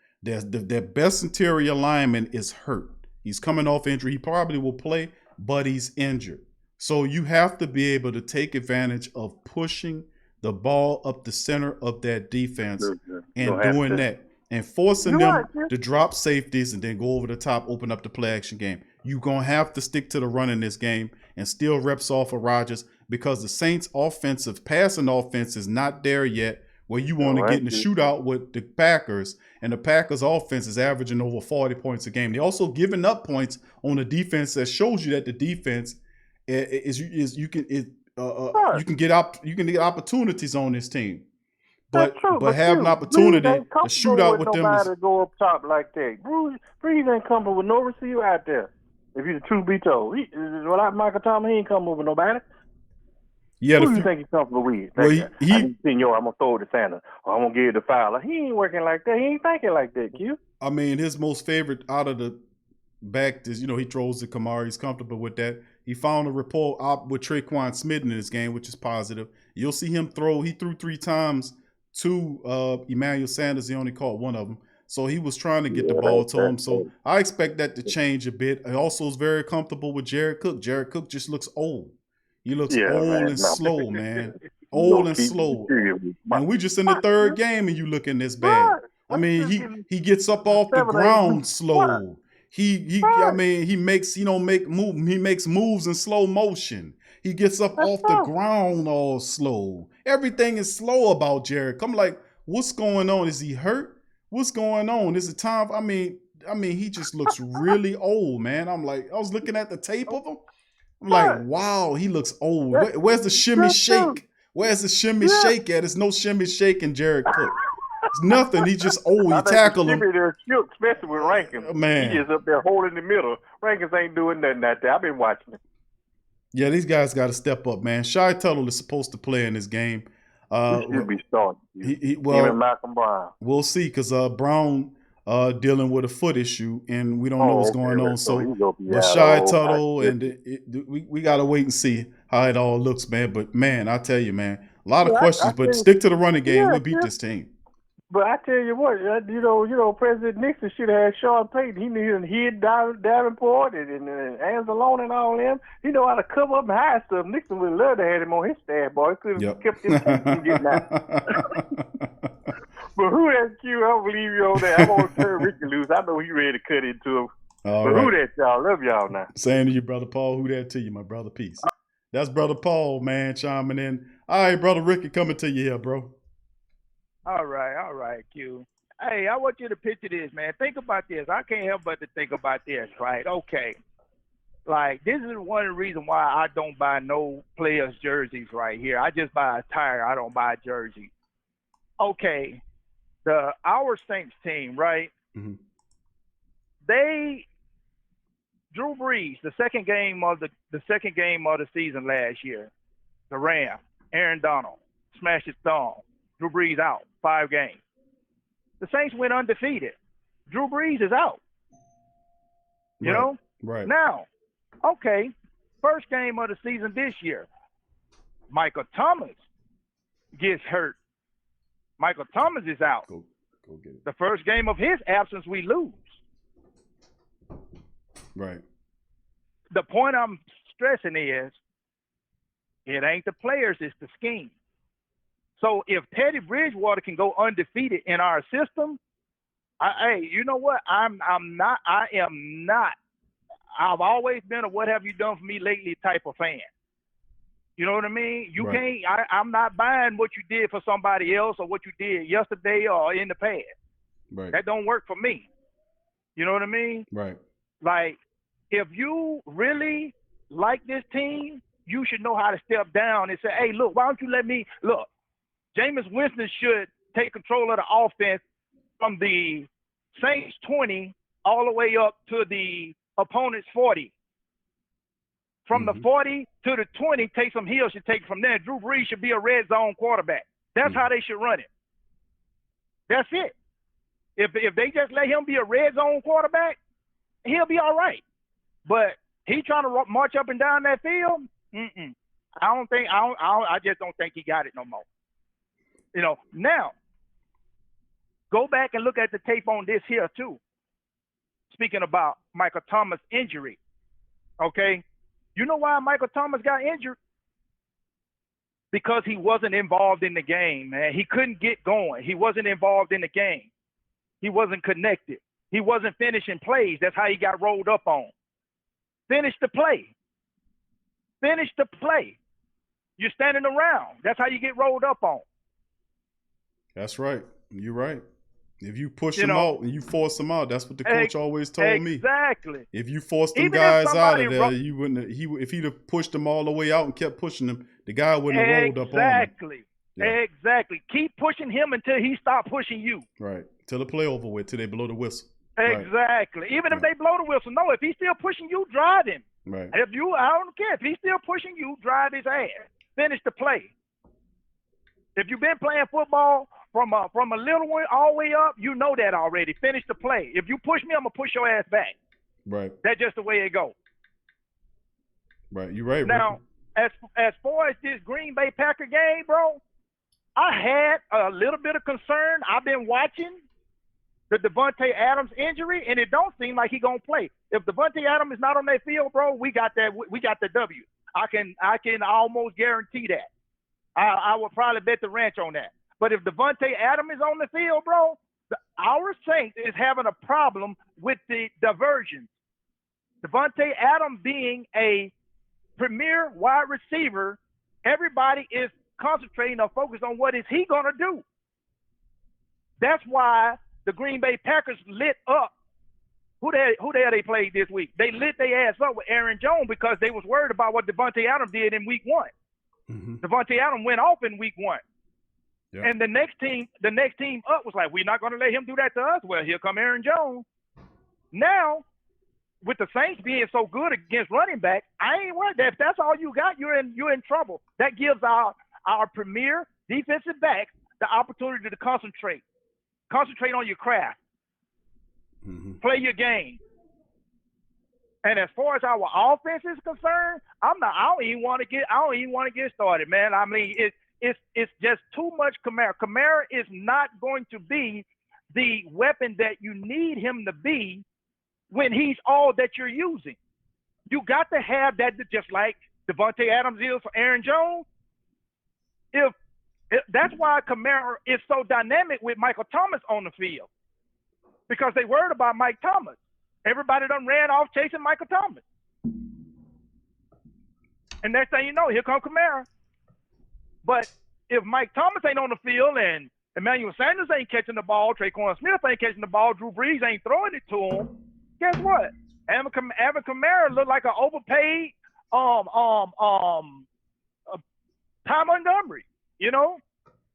Their best interior lineman is hurt. He's coming off injury. He probably will play, but he's injured. So you have to be able to take advantage of pushing the ball up the center of that defense and doing that. and forcing You're them right, Q. to drop safeties and then go over the top, open up the play action game. You're going to have to stick to the run in this game and steal reps off of Rodgers because the Saints' passing offense is not there yet where you want to get in the shootout with the Packers, and the Packers' offense is averaging over 40 points a game. They're also giving up points on the defense that shows you that the defense you can get opportunities on this team. That's true, but have an Q, opportunity Breeze ain't to comfortable shoot out with them. Nobody go up top like that. Breeze ain't comfortable with no receiver out there. If you the truth be told, without Michael Thomas, he ain't comfortable with nobody. Yeah, who do you think he's comfortable with? Well, I need Senor, I'm gonna throw it to Santa, or I'm gonna give it to Fowler. He ain't working like that. He ain't thinking like that, Q. I mean, his most favorite out of the back is, he throws to Kamara. He's comfortable with that. He found a rapport out with Traquan Smith in this game, which is positive. You'll see him throw. He threw 3 times to Emmanuel Sanders. He only caught one of them. So he was trying to get the ball to him. So I expect that to change a bit. He also is very comfortable with Jared Cook. Jared Cook just looks old. He looks old and slow, man. Old and slow. And we just in the 3rd game and you looking this bad. I mean, he gets up off the ground slow. He makes moves in slow motion. He gets up off the ground all slow. Everything is slow about Jared. I'm like, what's going on? Is he hurt? What's going on? Is it time? I mean, he just looks really old, man. I'm like, I was looking at the tape of him. I'm like, wow, he looks old. Where's the shimmy shake? Where's the shimmy shake at? There's no shimmy shake in Jared Cook. It's nothing. He's just old. You tackle him. They're cute, especially with Rankins. Man. He is up there holding the middle. Rankins ain't doing nothing out there. I've been watching it. Yeah, these guys got to step up, man. Shy Tuttle is supposed to play in this game. He should be starting. Well, even Malcolm Brown. We'll see, because Brown dealing with a foot issue, and we don't know what's going on. But Shy Tuttle, and we got to wait and see how it all looks, man. But, man, I tell you, man, a lot of questions. But stick to the running game. We'll beat this team. But I tell you what, President Nixon should have had Sean Payton. He knew he hid Davenport and Anzalone and all them. He know how to cover up and hide stuff. Nixon would love to have him on his staff, boy. He could have kept him from getting out. But who that Q? I don't believe you on that. I'm going to turn Ricky loose. I know he ready to cut into him. But who that, y'all? Love y'all now. Saying to you, Brother Paul, who that to you, my brother? Peace. That's Brother Paul, man, chiming in. All right, Brother Ricky, coming to you here, bro. All right, Q. Hey, I want you to picture this, man. Think about this. I can't help but to think about this, right? Okay. Like, this is one of the reasons why I don't buy no players' jerseys right here. I just buy a tire. I don't buy a jersey. Okay. Our Saints team, right? Mm-hmm. Drew Brees, the second game of the season last year, the Rams, Aaron Donald smashed his thumb. Drew Brees out, 5 games. The Saints went undefeated. Drew Brees is out. You know? Right. Now, okay, first game of the season this year, Michael Thomas gets hurt. Michael Thomas is out. Go get it. The first game of his absence, we lose. Right. The point I'm stressing is, it ain't the players, it's the scheme. So if Teddy Bridgewater can go undefeated in our system, you know what? I am not. I've always been a "what have you done for me lately" type of fan. You know what I mean? You can't. I'm not buying what you did for somebody else or what you did yesterday or in the past. Right. That don't work for me. You know what I mean? Right. Like, if you really like this team, you should know how to step down and say, "Hey, look, why don't you let me look?" Jameis Winston should take control of the offense from the Saints 20 all the way up to the opponent's 40. From the 40 to the 20, Taysom Hill should take it from there. Drew Brees should be a red zone quarterback. That's how they should run it. That's it. If they just let him be a red zone quarterback, he'll be all right. But he trying to march up and down that field, I just don't think he got it no more. You know, now, go back and look at the tape on this here, too. Speaking about Michael Thomas' injury, okay? You know why Michael Thomas got injured? Because he wasn't involved in the game, man. He couldn't get going. He wasn't involved in the game. He wasn't connected. He wasn't finishing plays. That's how he got rolled up on. Finish the play. Finish the play. You're standing around. That's how you get rolled up on. That's right. You're right. If you push them out and you force them out, that's what the coach always told me. Exactly. If you forced them guys out of there, you wouldn't. If he'd have pushed them all the way out and kept pushing them, the guy wouldn't have rolled up on him. Exactly. Yeah. Exactly. Keep pushing him until he stops pushing you. Right. Till the play over with. Till they blow the whistle. Exactly. Right. Even if they blow the whistle, no. If he's still pushing you, drive him. Right. I don't care. If he's still pushing you, drive his ass. Finish the play. If you've been playing football from a little one all the way up, you know that already. Finish the play. If you push me, I'm gonna push your ass back. Right. That's just the way it goes. Right. You're right. Now, as far as this Green Bay Packer game, bro, I had a little bit of concern. I've been watching the Devonte Adams injury, and it don't seem like he's gonna play. If Devonte Adams is not on that field, bro, we got that. We got the W. I can almost guarantee that. I would probably bet the ranch on that. But if Devonte Adams is on the field, bro, our Saints is having a problem with the diversions. Devonte Adams being a premier wide receiver, everybody is concentrating or focused on what is he going to do. That's why the Green Bay Packers lit up. Who the hell they played this week? They lit their ass up with Aaron Jones because they was worried about what Devonte Adams did in week 1. Mm-hmm. Devonte Adams went off in week 1. Yep. And the next team up was like, we're not going to let him do that to us. Well, here come Aaron Jones. Now, with the Saints being so good against running back, I ain't worried. If that's all you got, you're in trouble. That gives our premier defensive backs the opportunity to concentrate on your craft, play your game. And as far as our offense is concerned, I don't even want to get started, man. I mean, it's just too much Kamara. Kamara is not going to be the weapon that you need him to be when he's all that you're using. You got to have that, just like Devonte Adams is for Aaron Jones. If that's why Kamara is so dynamic with Michael Thomas on the field, because they worried about Mike Thomas. Everybody done ran off chasing Michael Thomas. And next thing you know, here comes Kamara. But if Mike Thomas ain't on the field and Emmanuel Sanders ain't catching the ball, Traquan Smith ain't catching the ball, Drew Brees ain't throwing it to him, guess what? Alvin Kamara look like an overpaid Ty Montgomery, you know?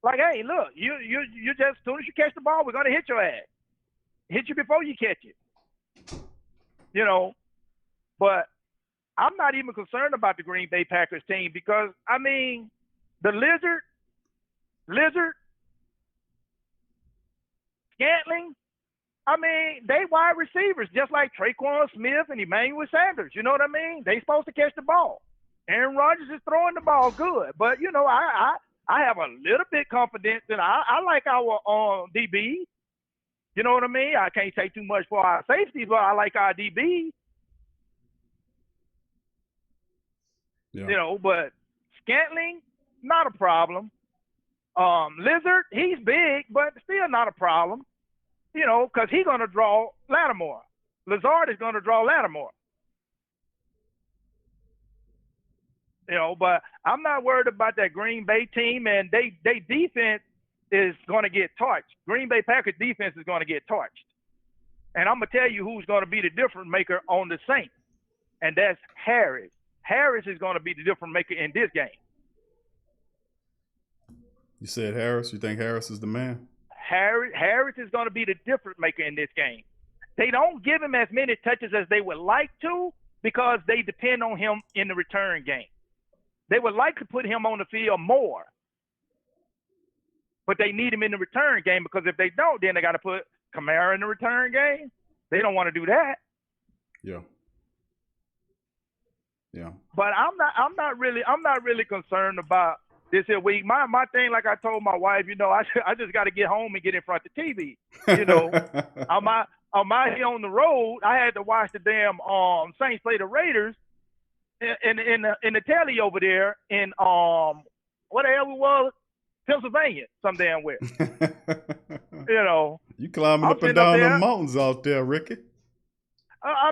Like, hey, look, you just, as soon as you catch the ball, we're going to hit your ass. Hit you before you catch it. You know, but I'm not even concerned about the Green Bay Packers team because, I mean, the Lizard, Scantling, I mean, they wide receivers just like Traquan Smith and Emmanuel Sanders. You know what I mean? They supposed to catch the ball. Aaron Rodgers is throwing the ball good, but you know, I have a little bit confidence and I like our DB. You know what I mean? I can't say too much for our safety, but I like our DB. Yeah. You know, but Scantling, not a problem. Lizard, he's big, but still not a problem. You know, because he's going to draw Lattimore. Lazard is going to draw Lattimore. You know, but I'm not worried about that Green Bay team, and they defense is going to get torched. Green Bay Packers defense is going to get torched. And I'm going to tell you who's going to be the difference maker on the Saints, and that's Harris. Harris is going to be the difference maker in this game. You said Harris? You think Harris is the man? Harris is going to be the difference maker in this game. They don't give him as many touches as they would like to because they depend on him in the return game. They would like to put him on the field more, but they need him in the return game because if they don't, then they got to put Kamara in the return game. They don't want to do that. Yeah. Yeah. But I'm not really concerned about this here week. My thing, like I told my wife, you know, I just got to get home and get in front of the TV. You know, I'm out here on the road. I had to watch the damn Saints play the Raiders in the telly over there in what the hell it was, Pennsylvania, some damn where. You know, You climbing I'm up and sitting up down there. the mountains out there, Ricky. I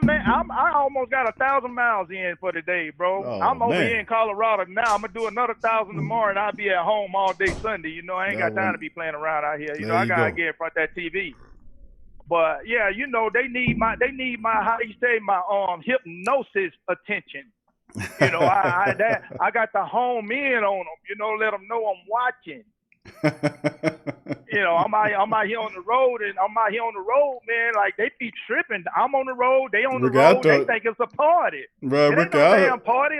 almost got 1,000 miles in for the day, bro. Oh, I'm over man. here in Colorado now. I'm gonna do another 1,000 tomorrow, and I'll be at home all day Sunday. You know, I ain't got time to be playing around out here. You know, I gotta get in front of that TV. But yeah, you know, they need my how you say my hypnosis attention. You know, I got to home in on them. You know, let them know I'm watching. You know, I'm out here on the road, man. Like they be tripping. I'm on the road, they on the road. They think it's a party. Bro, it Ricky, ain't no damn party.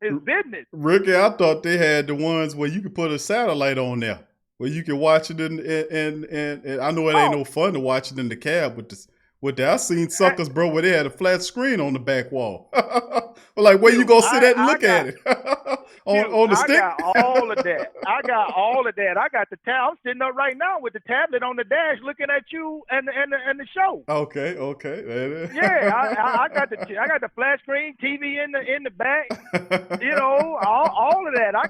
It's business. Ricky, I thought they had the ones where you could put a satellite on there, where you can watch it and I know it ain't no fun to watch it in the cab with the I seen suckers, bro, where they had a flat screen on the back wall. Like, where you gonna sit at and look at it? on the stick? I got all of that. I got the tab. I'm sitting up right now with the tablet on the dash, looking at you and the show. Okay. Yeah, I got the flat screen TV in the back. You know, all of that. I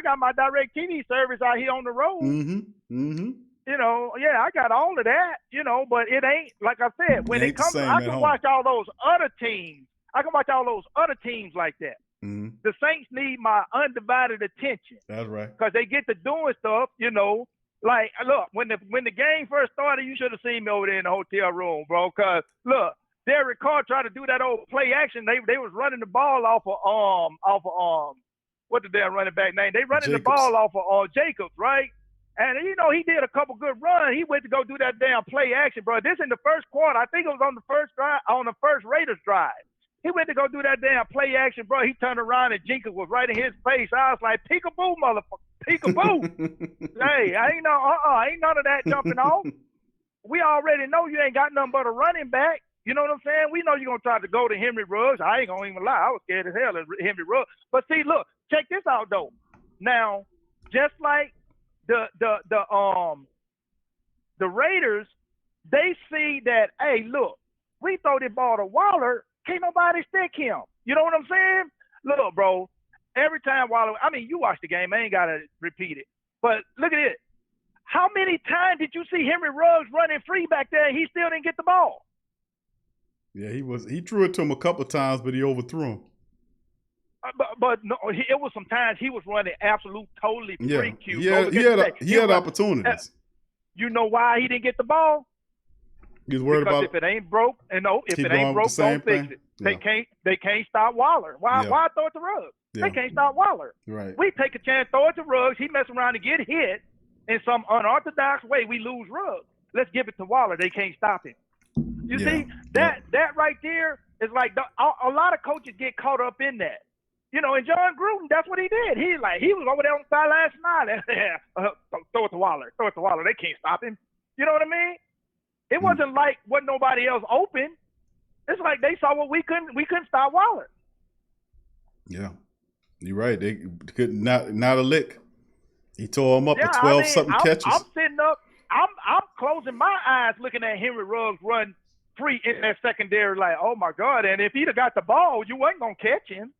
got my direct TV service out here on the road. Mm-hmm. You know, yeah, I got all of that. You know, but it ain't like I said. When it comes, I can watch all those other teams. I can watch all those other teams like that. Mm-hmm. The Saints need my undivided attention. That's right. Because they get to doing stuff, you know. Like, look, when the game first started, you should have seen me over there in the hotel room, bro. Because, look, Derek Carr tried to do that old play action. They was running the ball off of what the damn running back name? They running the ball off of Jacobs, right? And, you know, he did a couple good runs. He went to go do that damn play action, bro. This in the first quarter. I think it was on the first drive, on the first Raiders drive. He went to go do that damn play action, bro. He turned around and Jenkins was right in his face. I was like, peekaboo, motherfucker, peekaboo. Hey, ain't none of that jumping off. We already know you ain't got nothing but a running back. You know what I'm saying? We know you're going to try to go to Henry Ruggs. I ain't going to even lie. I was scared as hell of Henry Ruggs. But see, look, check this out, though. Now, just like the Raiders, they see that, hey, look, we throw the ball to Waller, can't nobody stick him. You know what I'm saying? Look, bro, every time Waller, I mean, you watch the game. I ain't got to repeat it. But look at it. How many times did you see Henry Ruggs running free back there and he still didn't get the ball? Yeah, he threw it to him a couple of times, but he overthrew him. But no, it was some times he was running totally free. Q. He had opportunities. You know why he didn't get the ball? He's worried because about if it ain't broke, don't fix it. Yeah. They can't stop Waller. Why throw it to Ruggs? Yeah. They can't stop Waller. Right. We take a chance, throw it to Ruggs. He mess around and get hit in some unorthodox way. We lose Ruggs. Let's give it to Waller. They can't stop him. You see that right there is like a lot of coaches get caught up in that. You know, and John Gruden, that's what he did. He was over there on the sideline smiling. Throw it to Waller. Throw it to Waller. They can't stop him. You know what I mean? It wasn't like what nobody else open. It's like they saw what we couldn't stop Waller. Yeah, you're right. They could not a lick. He tore him up with 12 something catches. I'm sitting up. I'm closing my eyes looking at Henry Ruggs run free in that secondary. Like, oh my God! And if he'd have got the ball, you wasn't gonna catch him.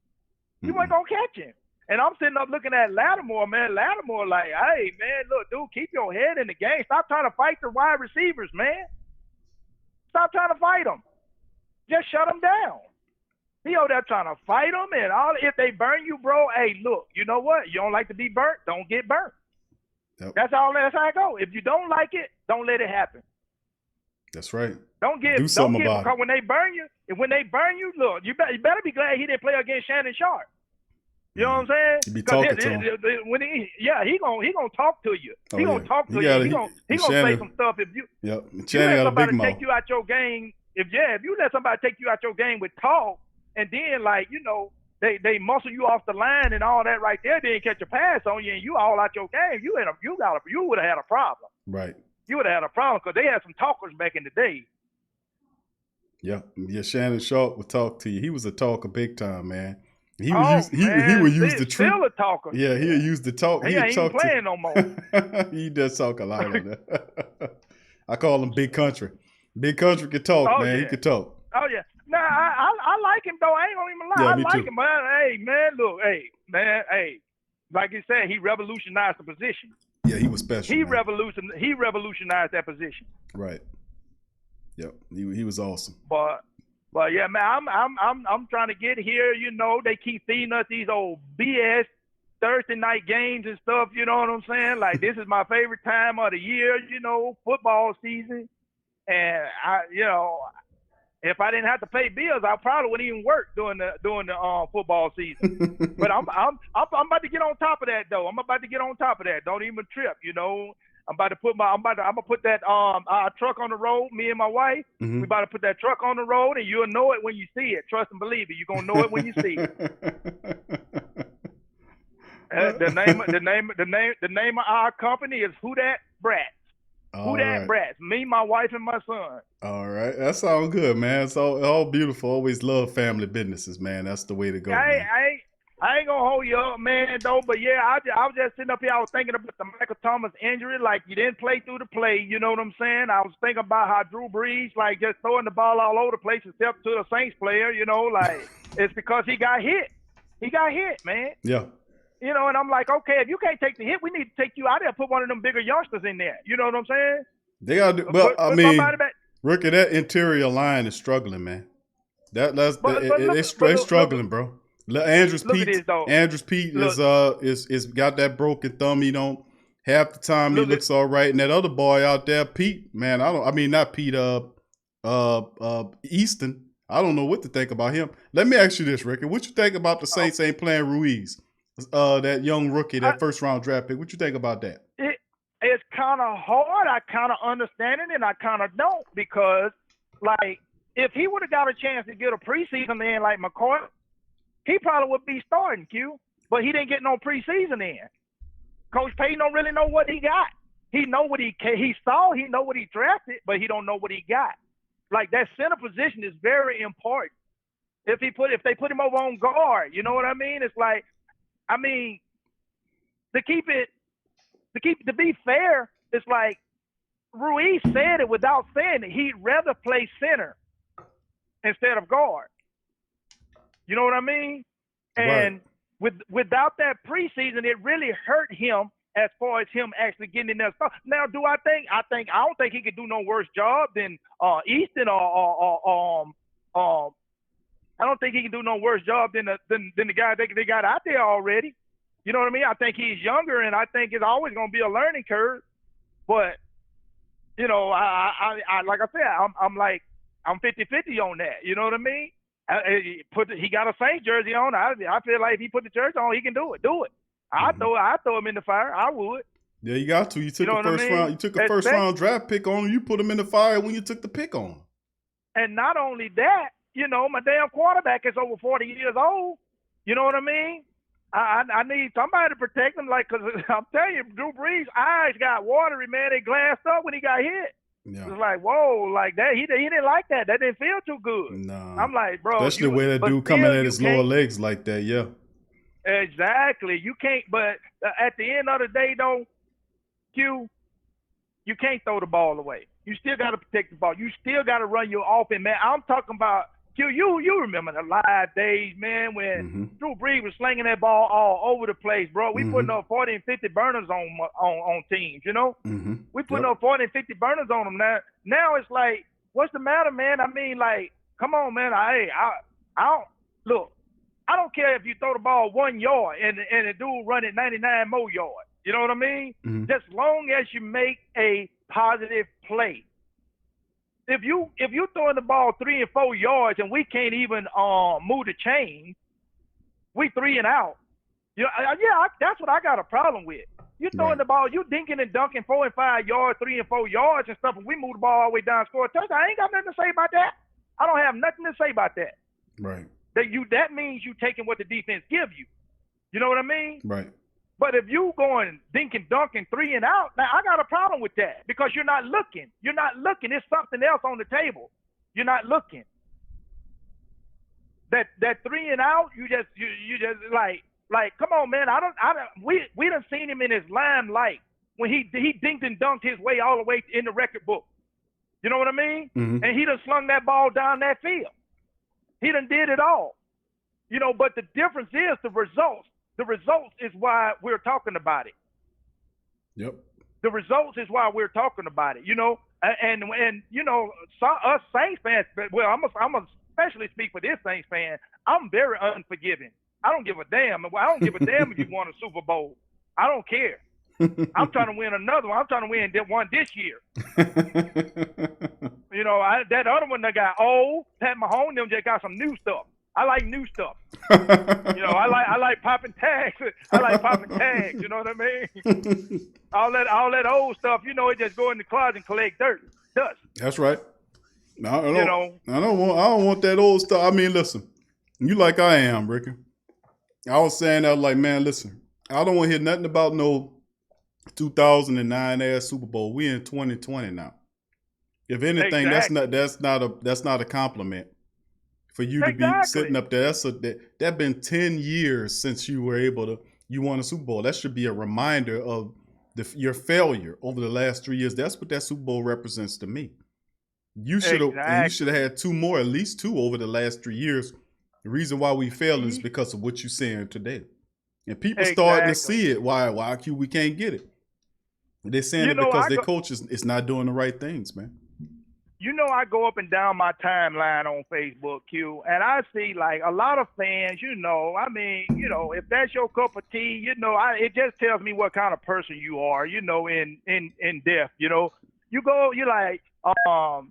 You weren't gonna catch him. And I'm sitting up looking at Lattimore, man. Lattimore, like, hey, man, look, dude, keep your head in the game. Stop trying to fight the wide receivers, man. Stop trying to fight them. Just shut them down. He over there trying to fight them and all. If they burn you, bro, hey, look, you know what? You don't like to be burnt, don't get burnt. Yep. That's how I go. If you don't like it, don't let it happen. That's right. Do something about it. Because when they burn you, look, you better be glad he didn't play against Shannon Sharp. You know what I'm saying? You be talking to him. He gonna talk to you. He gonna talk to you. He gonna say some stuff if you. Yep. You let somebody take you out your game. If you let somebody take you out your game with talk, and then they muscle you off the line and all that right there, then catch a pass on you and you all out your game. You would have had a problem. Right. You would have had a problem because they had some talkers back in the day. Yeah. Shannon Sharp would talk to you. He was a talker big time, man. He would use the truth. Still a talker. Yeah, he'll use the talk. He ain't even playing no more. He does talk a lot of that. I call him Big Country. Big Country can talk, man. Yeah. He can talk. Oh yeah. Nah, I like him though. I ain't gonna even lie. Yeah, I me like too. him, man. Hey, man, look, hey, like you said, he revolutionized the position. Yeah, he was special. He revolutionized that position. Right. Yep. He was awesome. But yeah, man, I'm trying to get here. You know, they keep feeding us these old BS Thursday night games and stuff. You know what I'm saying? Like, this is my favorite time of the year. You know, football season, and if I didn't have to pay bills, I probably wouldn't even work during the football season. But I'm about to get on top of that though. I'm about to get on top of that. Don't even trip. You know, I'm gonna put that our truck on the road. Me and my wife, we about to put that truck on the road, and you'll know it when you see it. Trust and believe it. You're gonna know it when you see it. The name of our company is Who Dat Brats. Who Dat Brats? Me, my wife, and my son. All right, that sounds good, man. It's all beautiful. Always love family businesses, man. That's the way to go. I ain't gonna hold you up, man, though. But yeah, I was just sitting up here. I was thinking about the Michael Thomas injury. Like, you didn't play through the play. You know what I'm saying? I was thinking about how Drew Brees, like, just throwing the ball all over the place except to the Saints player. You know, like, it's because he got hit. He got hit, man. Yeah. You know, and I'm like, okay, if you can't take the hit, we need to take you out there and put one of them bigger youngsters in there. You know what I'm saying? They got to. Well, I mean, Rookie, that interior line is struggling, man. It's struggling, bro. Andrews Pete is got that broken thumb. He don't half the time he looks all right, and that other boy out there, Pete, man, not Pete, Easton. I don't know what to think about him. Let me ask you this, Ricky. What you think about the Saints ain't playing Ruiz, that young rookie, that first round draft pick? What you think about that? It's kind of hard. I kind of understand it, and I kind of don't, because, like, if he would have got a chance to get a preseason in like McCoy, he probably would be starting, Q. But he didn't get no preseason in. Coach Payton don't really know what he got. He know what he saw. He know what he drafted, but he don't know what he got. Like, that center position is very important. If they put him over on guard, you know what I mean? It's like, I mean, to be fair, it's like Ruiz said it without saying it. He'd rather play center instead of guard. You know what I mean? And without that preseason, it really hurt him as far as him actually getting in there. Now, I don't think he could do no worse job than Easton or I don't think he can do no worse job than the guy they got out there already. You know what I mean? I think he's younger, and I think it's always going to be a learning curve. But, you know, I like I said, I'm 50-50 on that. You know what I mean? He got a Saints jersey on. I feel like if he put the jersey on, he can do it. I throw him in the fire. I would. Yeah, you got to. You took round. You took a first round draft pick on him. You put him in the fire when you took the pick on him. And not only that, you know, my damn quarterback is over 40 years old. You know what I mean? I need somebody to protect him. Like, cause I'm telling you, Drew Brees' eyes got watery, man. They glassed up when he got hit. Yeah. It was like, whoa, like that. He didn't like that. That didn't feel too good. Nah. I'm like, bro. Especially the way that dude coming at his lower legs like that, yeah. Exactly. You can't, but at the end of the day, though, Q, you can't throw the ball away. You still got to protect the ball. You still got to run your offense, man. I'm talking about, Q, you remember the live days, man, when Drew Brees was slinging that ball all over the place, bro. We putting up 40 and 50 burners on teams, you know? We putting up 40 and 50 burners on them now. Now it's like, what's the matter, man? I mean, like, come on, man. I don't care if you throw the ball 1 yard and the dude run it 99 more yards. You know what I mean? Just long as you make a positive play. If you throwing the ball 3 and 4 yards and we can't even move the chain, we 3 and out. You know, that's what I got a problem with. You throwing the ball, you dinking and dunking 4 and 5 yards, 3 and 4 yards and stuff, and we move the ball all the way down, score a touchdown. I ain't got nothing to say about that. I don't have nothing to say about that. Right. That means you taking what the defense give you. You know what I mean? Right. But if you going dinking, dunking 3 and out, now I got a problem with that because you're not looking. You're not looking. There's something else on the table. You're not looking. That 3 and out, you just like come on, man. We done seen him in his limelight when he dinked and dunked his way all the way in the record book. You know what I mean? And he done slung that ball down that field. He done did it all. You know, but the difference is the results. The results is why we're talking about it. Yep. The results is why we're talking about it, and us Saints fans, well, I'm a especially speak for this Saints fan, I'm very unforgiving. I don't give a damn. I don't give a damn if you won a Super Bowl. I don't care. I'm trying to win another one. I'm trying to win one this year. That other one that got old, Pat Mahomes, them just got some new stuff. I like new stuff. I like popping tags. I like popping tags. You know what I mean? all that old stuff. It just go in the closet and collect dust. That's right. I don't want that old stuff. I mean, listen, you like I am, Ricky. I was saying that like, man, listen, I don't want to hear nothing about no 2009 ass Super Bowl. We in 2020 now. If anything, exactly. that's not a compliment for you to be sitting up there. That's been 10 years since you won a Super Bowl. That should be a reminder of your failure over the last 3 years. That's what that Super Bowl represents to me. You should have had two more, at least two over the last 3 years. The reason why we failed is because of what you're saying today. And people starting to see it. Why we can't get it. They're saying it because their coach is not doing the right things, man. I go up and down my timeline on Facebook, Q, and I see like a lot of fans, if that's your cup of tea, it just tells me what kind of person you are, in depth, you go, you like, how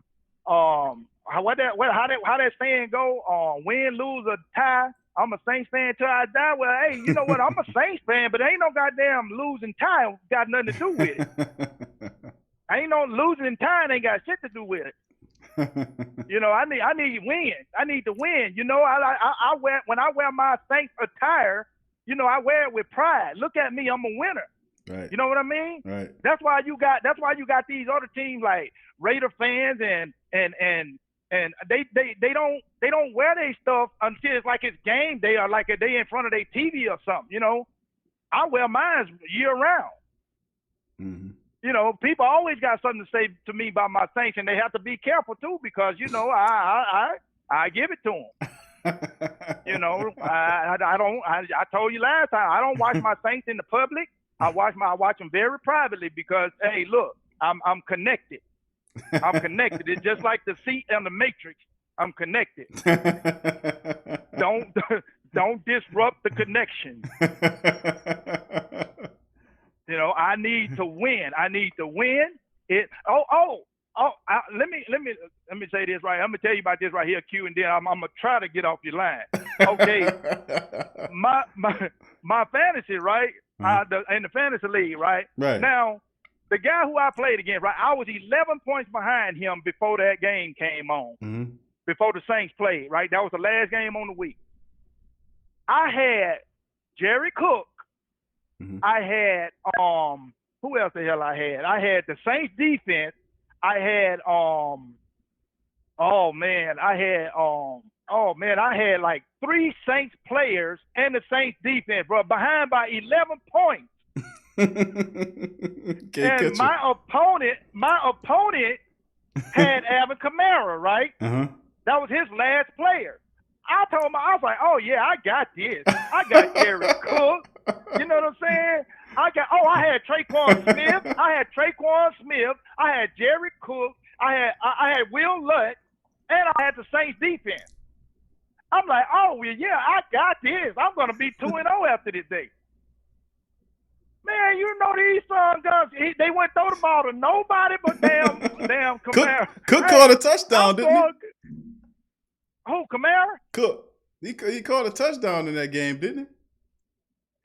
that saying go, win, lose, or tie. I'm a Saints fan till I die. Well, hey, you know what? I'm a Saints fan, but ain't no goddamn losing tie got nothing to do with it. Ain't no losing and tying ain't got shit to do with it. I need to win. I need to win. I wear when I wear my Saints attire, I wear it with pride. Look at me, I'm a winner. Right. You know what I mean? Right. That's why you got these other teams like Raider fans and they don't wear their stuff until it's like it's game day or like a day in front of their TV or something. I wear mine year round. Mm-hmm. People always got something to say to me about my Saints, and they have to be careful too because I give it to them. I told you last time I don't watch my Saints in the public. I watch them very privately because hey, look, I'm connected. I'm connected. It's just like the seat on the Matrix. I'm connected. Don't disrupt the connection. I need to win. I need to win. Let me say this right. I'm gonna tell you about this right here, Q, and then I'm gonna try to get off your line. Okay, my fantasy, right? In the fantasy league, right? Right. Now, the guy who I played against, right? I was 11 points behind him before that game came on. Mm-hmm. Before the Saints played, right? That was the last game on the week. I had Jerry Cook. Mm-hmm. I had who else the hell I had? I had the Saints defense. I had I had like 3 Saints players and the Saints defense, bro, behind by 11 points. And my opponent had Alvin Kamara, right? Uh-huh. That was his last player. I told him, I was like, oh yeah, I got this. I got Jerry Cook. You know what I'm saying? I had Traquan Smith. I had Jerry Cook. I had Will Lutt, and I had the Saints defense. I'm like, oh well, yeah, I got this. I'm gonna be 2-0 after this day. Man, these son guns, they wouldn't throw the ball to nobody but damn Kamara. Cook caught a touchdown, didn't he? Who, Kamara? Cook. He caught a touchdown in that game, didn't he?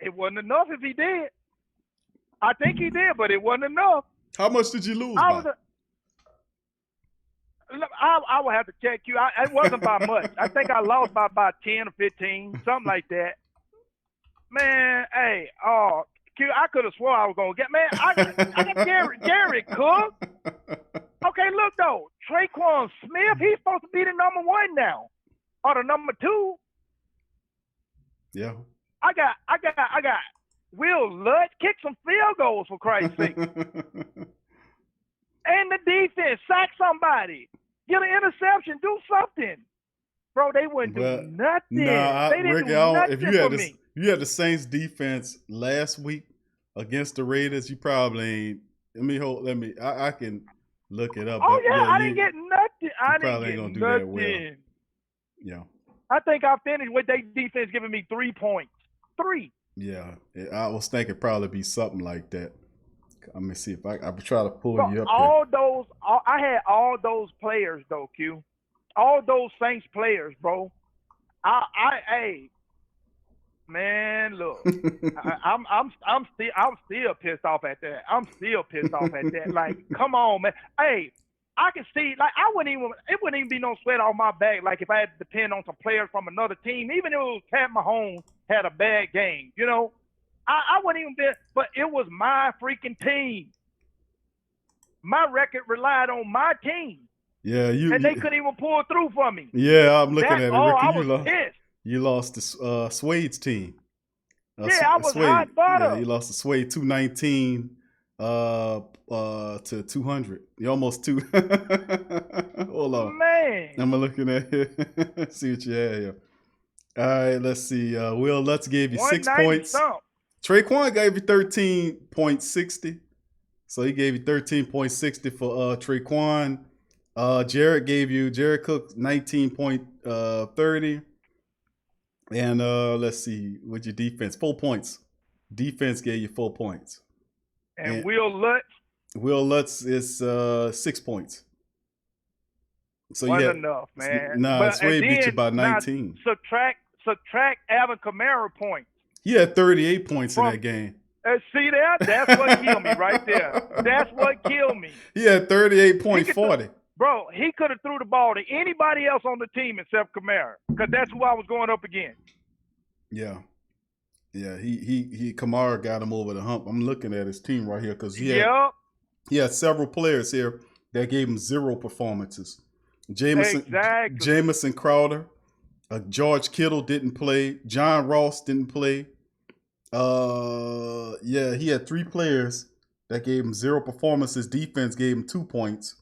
It wasn't enough if he did. I think he did, but it wasn't enough. How much did you lose by? I would have to check you. It wasn't by much. I think I lost by about 10 or 15, something like that. Man, hey, I could have swore I was going to get, man, I got Jerry Cook. Okay, look, though, Traquan Smith, he's supposed to be the number 1 now, or the number 2. Yeah. I got Will Lutt kick some field goals for Christ's sake. And the defense, sack somebody. Get an interception, do something. Bro, they wouldn't do nothing. Nah, they didn't Rick, do nothing if you had the Saints defense last week, against the Raiders, you probably ain't. I can look it up. Oh but yeah, I didn't get nothing. I probably didn't ain't get gonna do nothing. that well. Yeah. I think I finished with their defense giving me 3 points. 3. Yeah. I was thinking probably be something like that. Let me see if I try to pull you up I had all those players though, Q. All those Saints players, bro. Hey, man, look, I'm still pissed off at that. I'm still pissed off at that. Like, come on, man. Hey, I can see, like, it wouldn't even be no sweat off my back. Like, if I had to depend on some players from another team, even if it was Pat Mahomes had a bad game, you know, I wouldn't even be. But it was my freaking team. My record relied on my team. Yeah, and they couldn't even pull through for me. Yeah, I'm looking at it. Ricky, I was pissed. You lost to Swade's team. I was hot butter. Yeah, you lost to Swade 219 to 200. You almost two. Hold on. Man. I'm looking at it. See what you have here. All right, let's see. Will Lutz gave you 6 points. Traquan gave you 13.60. So he gave you 13.60 for Traquan. Jared Cook 19.30. And let's see, what's your defense? 4 points. Defense gave you 4 points. And Will Lutz is 6 points. So wasn't enough, man. Nah, Sway beat you by 19. Subtract Alvin Kamara points. He had 38 points in that game. See that? That's what killed me right there. That's what killed me. He had 38.40. Bro, he could have threw the ball to anybody else on the team except Kamara, because that's who I was going up against. Yeah. Yeah, Kamara got him over the hump. I'm looking at his team right here because he had several players here that gave him 0 performances. Jamison Crowder, George Kittle didn't play. John Ross didn't play. He had 3 players that gave him 0 performances. Defense gave him 2 points.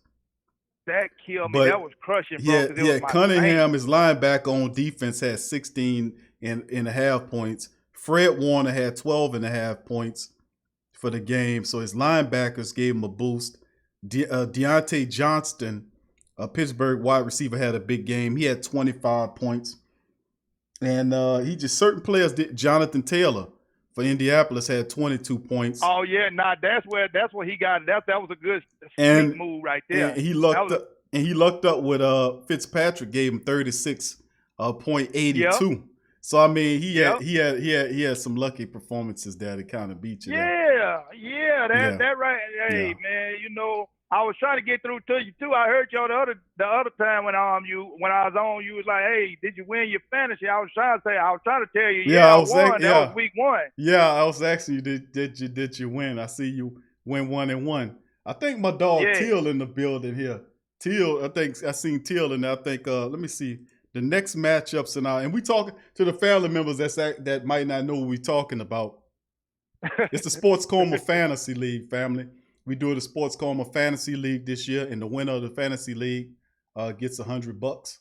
That killed me. That was crushing, bro. Cunningham, his linebacker on defense, had 16.5 points. Fred Warner had 12.5 points for the game. So his linebackers gave him a boost. Deontay Johnston, a Pittsburgh wide receiver, had a big game. He had 25 points. And certain players did. Jonathan Taylor for Indianapolis had 22 points. Oh yeah, that's where he got it. That was a good sneak move right there. And he lucked up with Fitzpatrick, gave him 36.82. So I mean, he had some lucky performances there to kind of beat you. That right. Hey man, you know, I was trying to get through to you too. I heard y'all the other time when I was on, you was like, "Hey, did you win your fantasy?" I was trying to tell you, I won. That was week 1. Yeah, I was asking you, did you win? I see you win 1-1. I think my dog Teal in the building here. Teal, I think I seen Teal in there. I think let me see the next matchups and we talking to the family members that might not know what we're talking about. It's the Sports Coma Fantasy League, family. We do the Sports Coma Fantasy League this year, and the winner of the Fantasy League gets $100.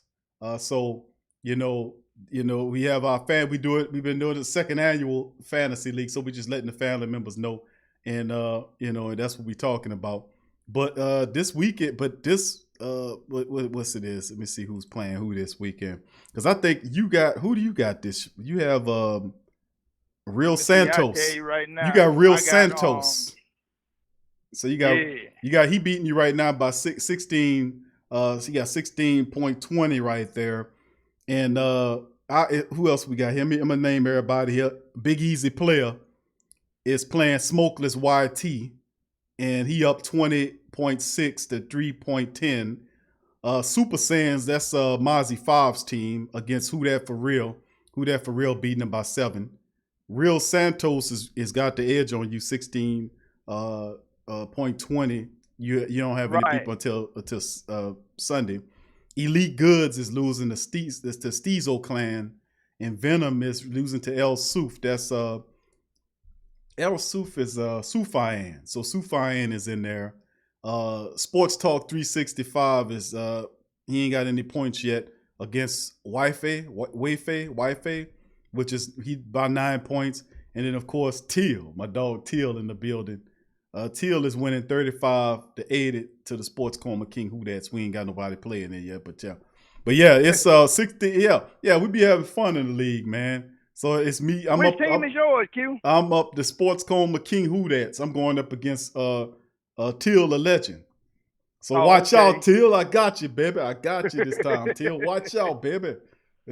So we have our fan. We do it. We've been doing the 2nd annual Fantasy League, so we're just letting the family members know, and and that's what we're talking about. But this weekend, what's it is? Let me see who's playing who this weekend, because I think who do you got this? You have Real Santos. I tell you right now, you got Real Santos. So you got he beating you right now by 16. So you got 16.20 right there. And who else we got here? I'm gonna name everybody here. Big Easy Player is playing Smokeless YT, and he up 20.6 to 3.10. Super Sands, that's Mozzie 5's team against Who That For Real. Who That For Real beating him by 7. Real Santos is got the edge on you, 16.20. You don't have any people until Sunday. Elite Goods is losing to Steezo Clan, and Venom is losing to El Suf. That's El Suf is Sufian. So Sufian is in there. Sports Talk 365 is he ain't got any points yet against Wi-Fi, which is he by 9 points. And then, of course, Teal, my dog Teal in the building. Teal is winning 35-8 to the Sports Coma King Who That's. We ain't got nobody playing it yet, but yeah. But yeah, it's 60. Yeah, we be having fun in the league, man. So it's me. Which team is yours, Q? I'm up the Sports Coma King Who That's. I'm going up against Teal the Legend. So watch out, Teal. I got you, baby. I got you this time, Teal. Watch out, baby.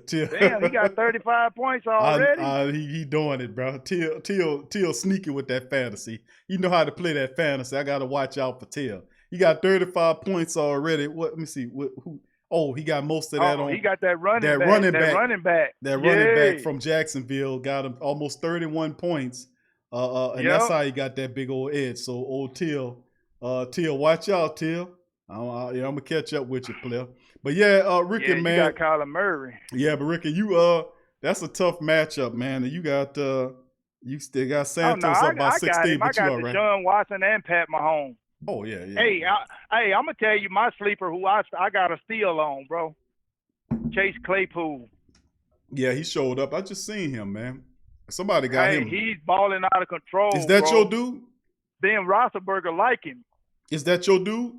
Damn, he got 35 points already. He doing it, bro. Teal sneaky with that fantasy. You know how to play that fantasy. I got to watch out for Teal. He got 35 points already. Let me see. Who? Oh, he got most of that on. He got that running back. That running back from Jacksonville got him almost 31 points. And that's how he got that big old edge. So old Teal, watch out, Teal. I'm gonna catch up with you, player. But yeah, Ricky, man. You got Kyler Murray. Yeah, but Ricky, you that's a tough matchup, man. You got you still got Santos up by 16, but you all right. Deshaun Watson and Pat Mahomes. Oh yeah. Hey, I'm gonna tell you my sleeper who I got a steal on, bro. Chase Claypool. Yeah, he showed up. I just seen him, man. Somebody got him. He's balling out of control. Is that your dude? Ben Roethlisberger like him. Is that your dude?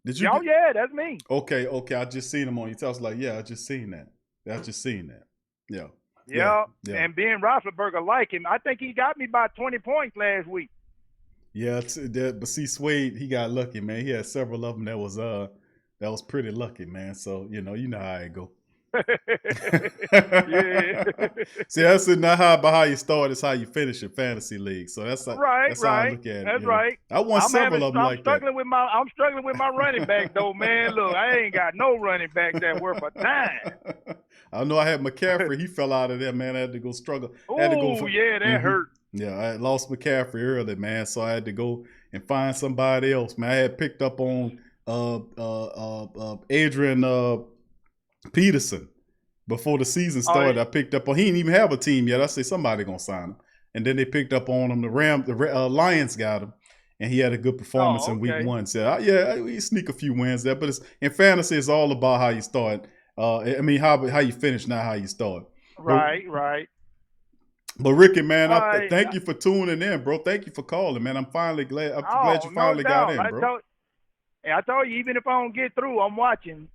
Did you? Oh yeah, that's me. Okay. I just seen him on your. I was like, yeah, I just seen that. Yeah. Yeah. And Ben Roethlisberger like him. I think he got me by 20 points last week. Yeah, but see, Swade, he got lucky, man. He had several of them that was pretty lucky, man. So you know how it go. Yeah. See, that's not how you start; it's how you finish your fantasy league. So that's right. How I look at it. That's right. I won several of them like that. I'm struggling with my running back though, man. Look, I ain't got no running back that worth a dime. I know I had McCaffrey. He fell out of there, man. I had to go struggle. That hurt. Yeah, I had lost McCaffrey early, man. So I had to go and find somebody else, man. I had picked up on Adrian Peterson before the season started. I picked up on. He didn't even have a team yet. I say somebody gonna sign him, and then they picked up on him. The Lions got him, and he had a good performance in week 1. So we sneak a few wins there. But in fantasy, it's all about how you start. How you finish, not how you start. Right. But Ricky, man, thank you for tuning in, bro. Thank you for calling, man. I'm finally glad. I'm glad you finally got in, bro. I told you, even if I don't get through, I'm watching.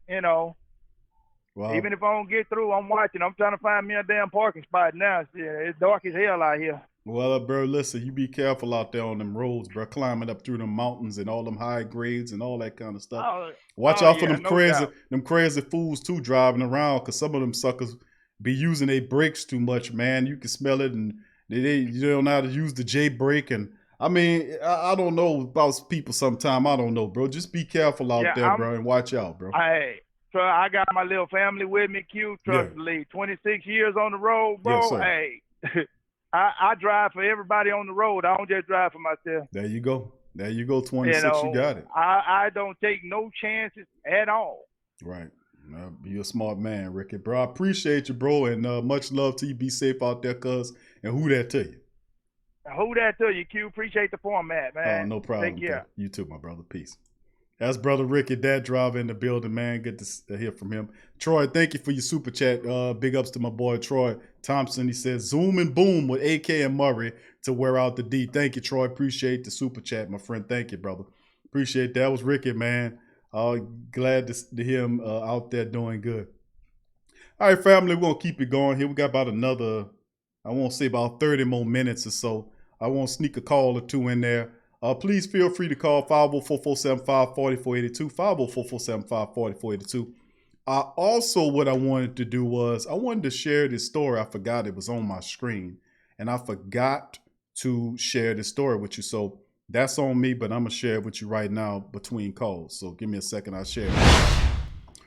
Wow. Even if I don't get through, I'm watching. I'm trying to find me a damn parking spot now. It's dark as hell out here. Well, bro, listen, you be careful out there on them roads, bro. Climbing up through them mountains and all them high grades and all that kind of stuff. Watch out for them crazy fools too driving around, because some of them suckers be using their brakes too much, man. You can smell it, and you don't know how to use the J brake. And I mean, I don't know about people sometimes. I don't know, bro. Just be careful out there, bro, and watch out, bro. So I got my little family with me, Q. Trust me, 26 years on the road, bro. Yes, I drive for everybody on the road. I don't just drive for myself. There you go. 26, you got it. I don't take no chances at all. Right. You're a smart man, Ricky, bro. I appreciate you, bro, and much love to you. Be safe out there, cuz. And who that to you? Who that to you, Q? Appreciate the format, man. Oh, no problem. Take care. You too, my brother. Peace. That's Brother Ricky, Dad Driver in the building, man. Good to hear from him. Troy, thank you for your super chat. Big ups to my boy, Troy Thompson. He says, zoom and boom with AK and Murray to wear out the D. Thank you, Troy. Appreciate the super chat, my friend. Thank you, brother. Appreciate that. That was Ricky, man. Glad to hear him out there doing good. All right, family, we're going to keep it going here. We got about another, I won't say about 30 more minutes or so. I won't sneak a call or two in there. Please feel free to call 504-475-4482, 504-475-4482. Also, what I wanted to do was I wanted to share this story. I forgot it was on my screen, and I forgot to share this story with you. So that's on me, but I'm going to share it with you right now between calls. So give me a second. I'll share it.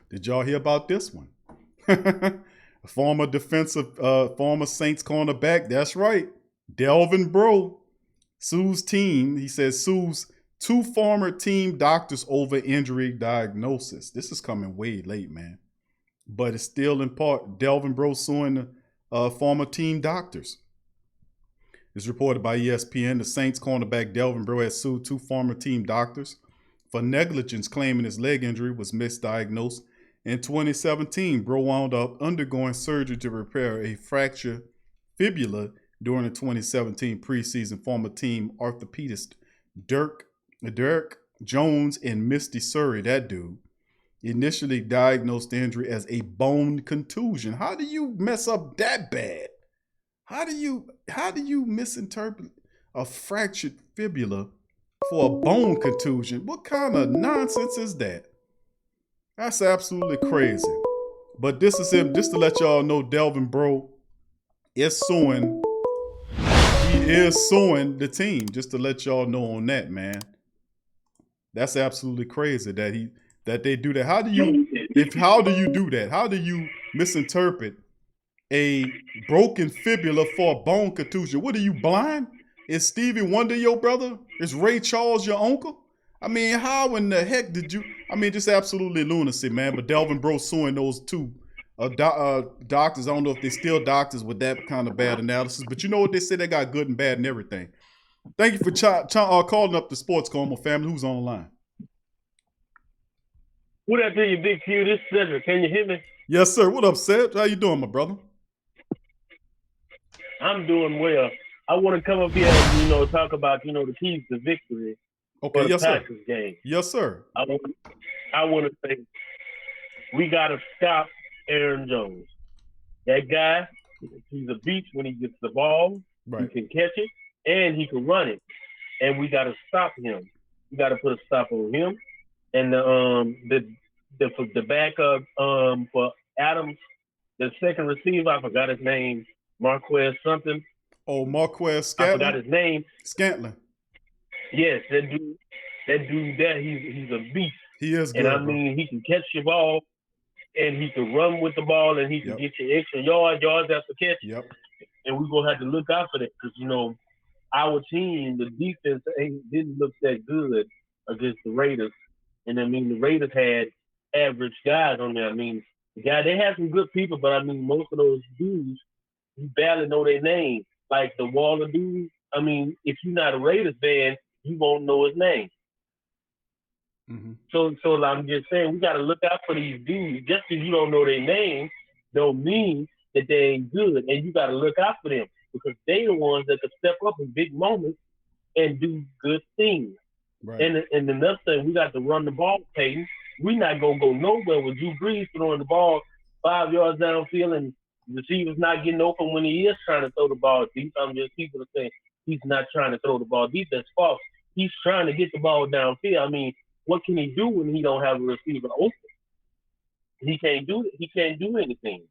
Did y'all hear about this one? Former Saints cornerback. That's right. Delvin Breaux. Sue's team, he says, sues 2 former team doctors over injury diagnosis. This is coming way late, man. But it's still in part. Delvin Breaux suing the former team doctors. It's reported by ESPN. The Saints cornerback Delvin Breaux has sued 2 former team doctors for negligence, claiming his leg injury was misdiagnosed. In 2017, Breaux wound up undergoing surgery to repair a fractured fibula during the 2017 preseason. Former team orthopedist Derek Jones in Misty, Surrey, that dude, initially diagnosed the injury as a bone contusion. How do you mess up that bad? How do you misinterpret a fractured fibula for a bone contusion? What kind of nonsense is that? That's absolutely crazy. But this is him, just to let y'all know, Delvin Bro is suing. He is suing the team, just to let y'all know on that, man. That's absolutely crazy that they do that. How do you do that? How do you misinterpret a broken fibula for a bone contusion? What are you, blind? Is Stevie Wonder your brother? Is Ray Charles your uncle? I mean, how in the heck did you? I mean, just absolutely lunacy, man. But Delvin Bro suing those two doctors. I don't know if they're still doctors with that kind of bad analysis, but you know what they say? They got good and bad and everything. Thank you for calling up the Sports Coma family. Who's on the line? What up to you, Big Q? This is Cedric. Can you hear me? Yes, sir. What up, Ced? How you doing, my brother? I'm doing well. I want to come up here and, talk about, the keys to victory for the Packers game. Yes, sir. I want to say we got to stop Aaron Jones. That guy, he's a beast when he gets the ball. Right. He can catch it, and he can run it. And we got to stop him. We got to put a stop on him. And the backup for Adams, the second receiver, I forgot his name, Marquez something. Oh, Marquez Scantlin. I forgot his name. Scantlin. Yes, that dude, he's a beast. He is good. And I mean, he can catch your ball, and he can run with the ball, and he can get you extra yards after catch. Yep. And we're gonna have to look out for that because our team, the defense didn't look that good against the Raiders. And I mean, the Raiders had average guys on there. I mean, they had some good people, but I mean, most of those dudes, you barely know their name. Like the Waller dude, I mean, if you're not a Raiders fan, you won't know his name. Mm-hmm. So I'm just saying, we got to look out for these dudes. Just because you don't know their name, don't mean that they ain't good. And you got to look out for them because they the ones that can step up in big moments and do good things. Right. And another thing, we got to run the ball, Peyton. We're not going to go nowhere with Drew Brees throwing the ball 5 yards downfield and the receiver's not getting open when he is trying to throw the ball deep. I'm just people are saying he's not trying to throw the ball deep. That's false. He's trying to get the ball downfield. I mean, what can he do when he don't have a receiver open? He can't do it. He can't do anything.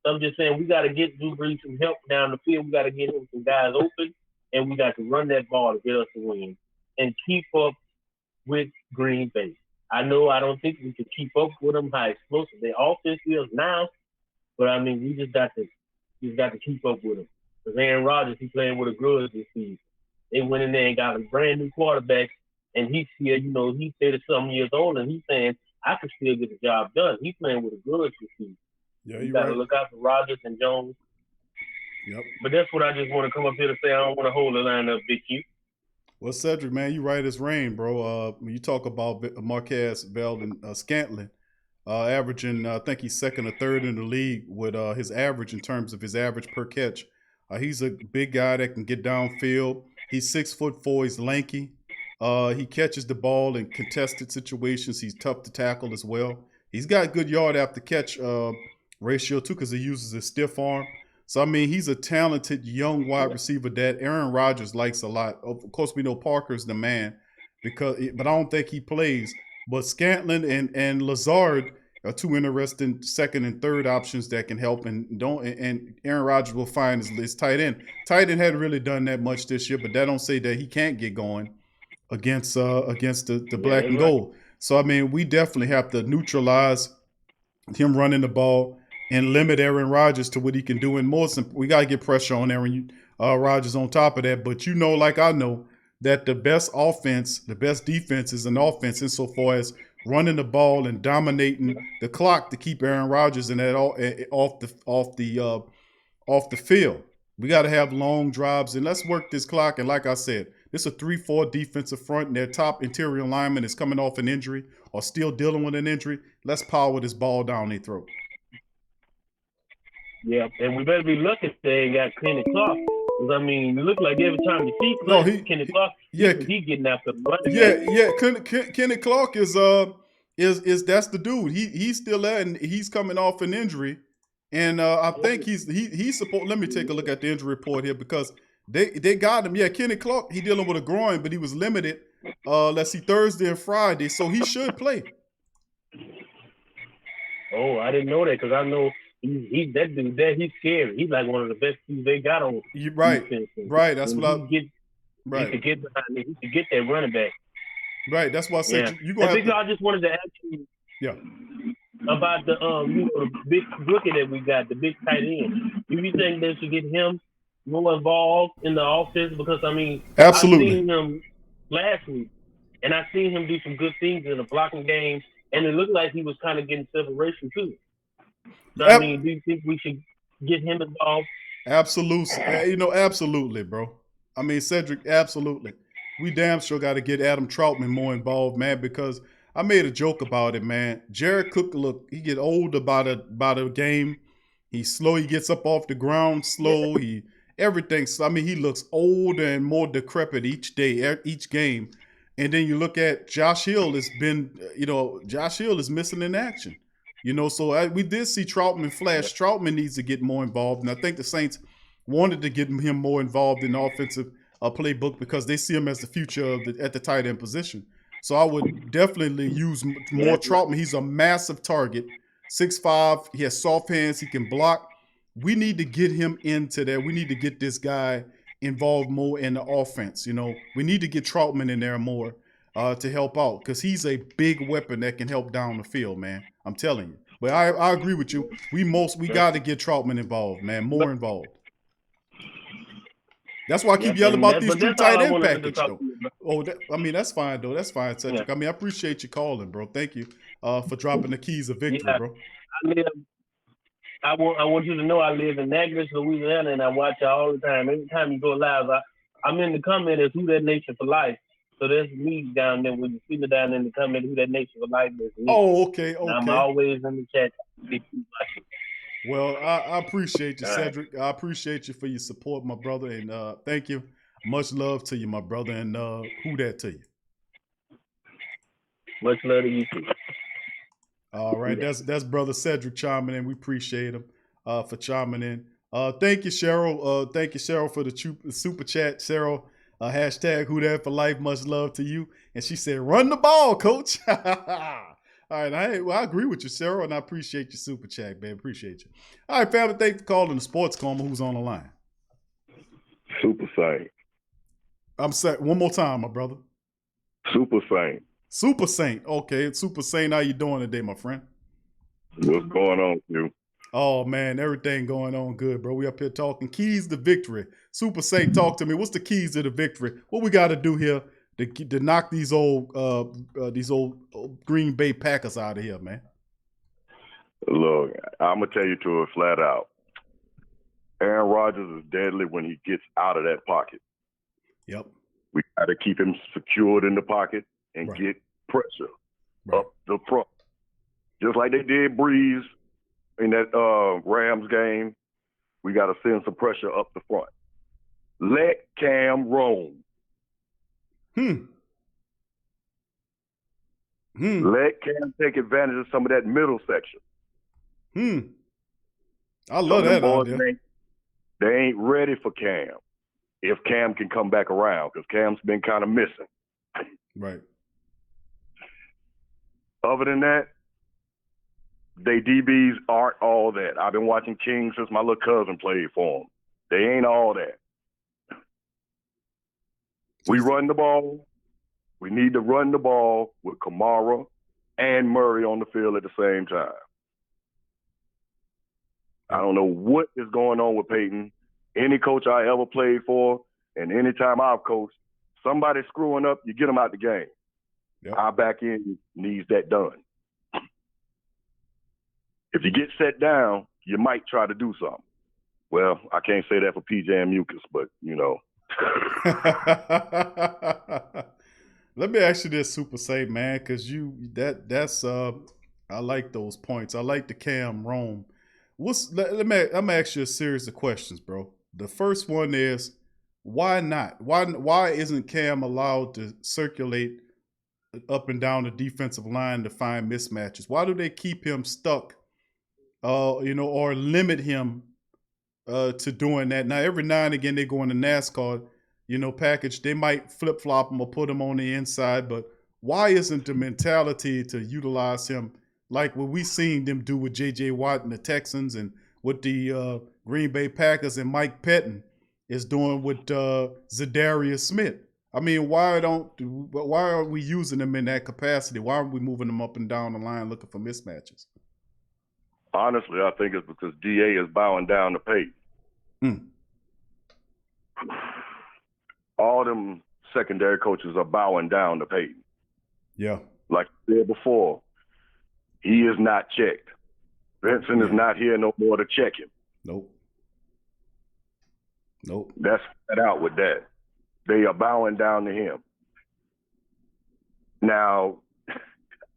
So I'm just saying we got to get Drew Brees some help down the field. We got to get him some guys open, and we got to run that ball to get us a win and keep up with Green Bay. I don't think we can keep up with them, how explosive their offense is now, but I mean, we just got to keep up with them. Because Aaron Rodgers, he's playing with a grudge this season. They went in there and got a brand new quarterback, and he's still, he's 30-something years old, and he's saying, I can still get the job done. He's playing with a grudge this season. Yeah, you got to look out for Rodgers and Jones. Yep. But that's what I just want to come up here to say. I don't want to hold the line up, Big Q. Well, Cedric, man, you right as rain, bro. When you talk about Marquez Scantlin, averaging, I think he's second or third in the league with his average in terms of his average per catch. He's a big guy that can get downfield. He's 6'4". He's lanky. He catches the ball in contested situations. He's tough to tackle as well. He's got good yard after catch ratio too because he uses his stiff arm. So, I mean, he's a talented young wide receiver that Aaron Rodgers likes a lot. Of course, we know Parker's the man, but I don't think he plays. But Scantlin and Lazard are two interesting second and third options that can help. And Aaron Rodgers will find his tight end. Tight end hadn't really done that much this year, but that don't say that he can't get going against the black and gold. So, I mean, we definitely have to neutralize him running the ball and limit Aaron Rodgers to what he can do. And more, we got to get pressure on Aaron Rodgers on top of that. But like I know, that the best offense, the best defense is an offense insofar as running the ball and dominating the clock to keep Aaron Rodgers in that off the field. We got to have long drives and let's work this clock. And like I said, it's a 3-4 defensive front and their top interior lineman is coming off an injury or still dealing with an injury. Let's power this ball down their throat. Yeah, and we better be lucky they ain't got Kenny Clark 'Cause, I mean, it looks like every time you see Kenny Clark, he getting after the running back. Kenny Clark is that's the dude. He's still there, and he's coming off an injury, and I think he's supposed. Let me take a look at the injury report here because they got him. Yeah, Kenny Clark, he dealing with a groin, but he was limited. Let's see, Thursday and Friday, so he should play. Oh, I didn't know that because I know he's that dude. He's scary. He's like one of the best dudes they got on. Right. That's what he could get behind it. He could get that running back. Right. That's why I said you gonna. I just wanted to ask you. Yeah. About the the big rookie that we got, the big tight end. Do you think they should get him more involved in the offense? Because I mean, absolutely. I seen him last week, and I seen him do some good things in the blocking game, and it looked like he was kind of getting separation too. So I mean, do you think we should get him involved? Absolutely. Absolutely, bro. I mean, Cedric, absolutely. We damn sure got to get Adam Troutman more involved, man, because I made a joke about it, man. Jared Cook, look, he get old about a game. He's slow. He gets up off the ground slow. Everything. So, I mean, he looks older and more decrepit each day, each game. And then you look at Josh Hill has been, Josh Hill is missing in action. So we did see Troutman flash. Troutman needs to get more involved. And I think the Saints wanted to get him more involved in the offensive playbook because they see him as the future at the tight end position. So I would definitely use more Troutman. He's a massive target, 6'5". He has soft hands. He can block. We need to get him into there. We need to get this guy involved more in the offense. We need to get Troutman in there more to help out because he's a big weapon that can help down the field, man. I'm telling you. But I agree with you. We got to get Troutman involved, man. More involved. That's why I keep yelling about these two tight end package, though. That's fine, though. That's fine, Cedric. I mean, I appreciate you calling, bro. Thank you for dropping the keys of victory, bro. I want you to know I live in Natchez, Louisiana, and I watch you all the time. Every time you go live, I'm in the comment as Who That Nation for Life. So there's me down there. When you see me down there in the comment, Who That Nation for Life is me. Oh, okay. And I'm always in the chat. Well, I appreciate you, Cedric. I appreciate you for your support, my brother, and thank you. Much love to you, my brother, and who that to you? Much love to you too. All right, that's brother Cedric chiming in. We appreciate him for chiming in. Thank you, Cheryl. Thank you, Cheryl, for the super chat. Cheryl, hashtag who that for life. Much love to you. And she said, "Run the ball, coach." All right, I agree with you, Sarah, and I appreciate your super chat, man. Appreciate you. All right, family, thanks for calling the Sports Coma. Who's on the line? Super Saint. I'm set. One more time, my brother. Super Saint. Super Saint. Okay, Super Saint, how you doing today, my friend? What's going on with you? Oh, man, everything going on good, bro. We up here talking keys to victory. Super Saint, talk to me. What's the keys to the victory? What we got to do here to knock these old Green Bay Packers out of here, man? Look, I'm gonna tell you to it flat out. Aaron Rodgers is deadly when he gets out of that pocket. Yep. We got to keep him secured in the pocket and get pressure up the front, just like they did Breeze in that Rams game. We got to send some pressure up the front. Let Cam roam. Let Cam take advantage of some of that middle section. I love that idea. They ain't ready for Cam if Cam can come back around because Cam's been kind of missing. Right. Other than that, they DBs aren't all that. I've been watching King since my little cousin played for them. They ain't all that. We run the ball. We need to run the ball with Kamara and Murray on the field at the same time. I don't know what is going on with Peyton. Any coach I ever played for, and any time I've coached, somebody screwing up, you get them out the game. Yep. Our back end needs that done. If you get set down, you might try to do something. Well, I can't say that for PJ and Mucus, but, you know. Let me ask you this, Super Saint, man, because that's I like those points. I like the Cam Rome. I'm gonna ask you a series of questions, bro. The first one is, why not? Why isn't Cam allowed to circulate up and down the defensive line to find mismatches? Why do they keep him stuck, or limit him to doing that? Now, every now and again, they go in the NASCAR, package. They might flip-flop him or put him on the inside, but why isn't the mentality to utilize him like what we seen them do with J.J. Watt and the Texans, and what the Green Bay Packers and Mike Pettin is doing with Zadarius Smith? I mean, why are we using them in that capacity? Why aren't we moving them up and down the line looking for mismatches? Honestly, I think it's because DA is bowing down to Peyton. All them secondary coaches are bowing down to Peyton. Yeah. Like I said before, he is not checked. Vincent is not here no more to check him. Nope. That's flat out with that. They are bowing down to him. Now,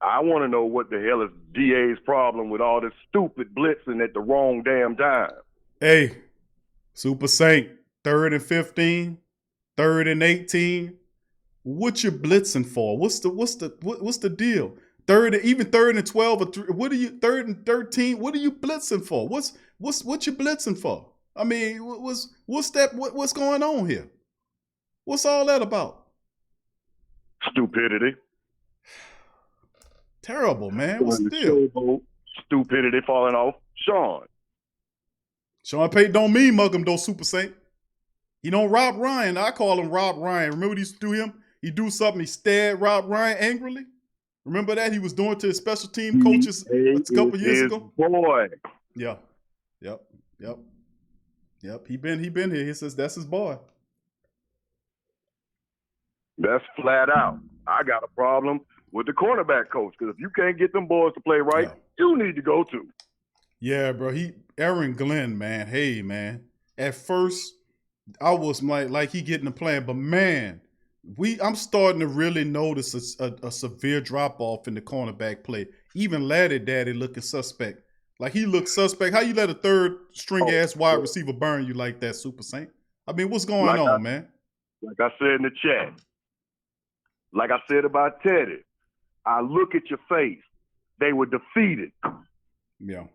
I want to know what the hell is DA's problem with all this stupid blitzing at the wrong damn time. Hey, Super Saint, 3rd and 15, 3rd and 18. What you blitzing for? What's the deal? Even 3rd and 12 or 3, what are you 3rd and 13? What are you blitzing for? What you blitzing for? I mean, what's going on here? What's all that about? Stupidity. Terrible, man. What's the deal? Stupidity falling off Sean Payton don't mean mug him though, Super Saint. He don't Rob Ryan. I call him Rob Ryan. Remember what he used to do him? He do something, he stared Rob Ryan angrily. Remember that? He was doing to his special team coaches a couple years ago? Boy. Yeah. Yep. He been here. He says that's his boy. That's flat out. I got a problem with the cornerback coach, because if you can't get them boys to play right, you need to go too. Yeah, bro. Aaron Glenn, man. Hey, man. At first, I was like he getting the plan, but man, I'm starting to really notice a severe drop off in the cornerback play. Even Laddie Daddy looking suspect. Like he looks suspect. How you let a third string ass wide receiver burn you like that, Super Saint? I mean, what's going on, man? Like I said in the chat, like I said about Teddy, I look at your face. They were defeated. Yeah.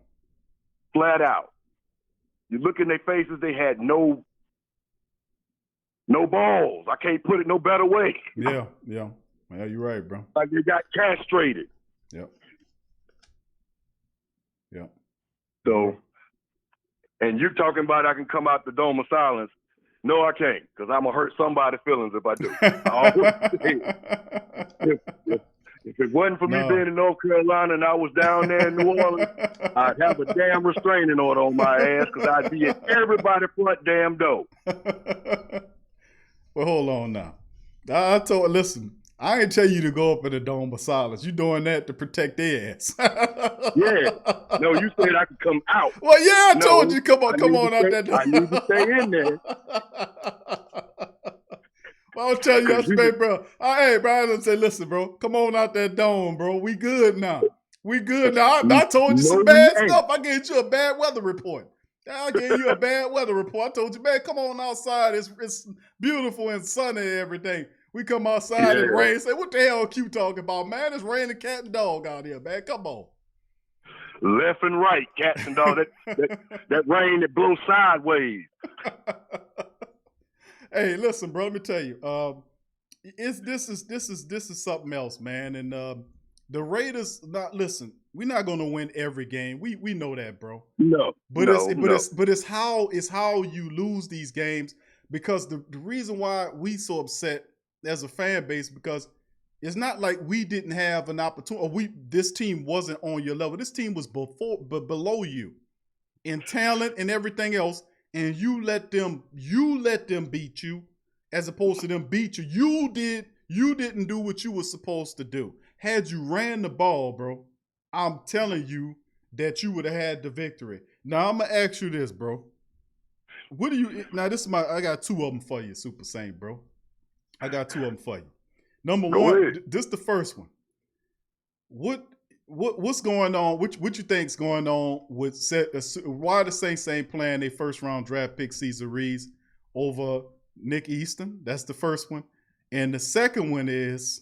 Flat out. You look in their faces, they had no balls. I can't put it no better way. Yeah. Yeah, you're right, bro. Like they got castrated. Yep. So, and you're talking about I can come out the dome of silence. No, I can't, because I'm going to hurt somebody's feelings if I do. If it wasn't for me being in North Carolina and I was down there in New Orleans, I'd have a damn restraining order on my ass, because I'd be at everybody's front damn door. Well, hold on now. Listen, I ain't tell you to go up in the dome of silence. You doing that to protect their ass. Yeah. No, you said I could come out. Well, yeah, I told you come on out that door. I need to stay in there. Well, I'll tell you, bro. Hey, Brian, say, listen, bro, come on out that dome, bro. We good now. I told you some bad stuff. I gave you a bad weather report. I told you, man, come on outside. It's beautiful and sunny and everything. We come outside and rain. Say, what the hell Q talking about, man? It's raining cat and dog out here, man. Come on. Left and right, cats and dog. That rain that blows sideways. Hey, listen, bro. Let me tell you. This is something else, man. And the Raiders. Listen. We're not going to win every game. We know that, bro. No. It's how you lose these games, because the reason why we so upset as a fan base, because it's not like we didn't have an opportunity, or this team wasn't on your level. This team was below you in talent and everything else, and you let them beat you as opposed to them beat you. You didn't do what you were supposed to do. Had you ran the ball, bro, I'm telling you that you would have had the victory. Now I'm gonna ask you this, bro. I got two of them for you, Super Saint, bro. I got two of them for you. Number one, this the first one. what's going on? What you think's going on with why the Saints ain't playing their first round draft pick Cesar Reeves over Nick Easton? That's the first one. And the second one is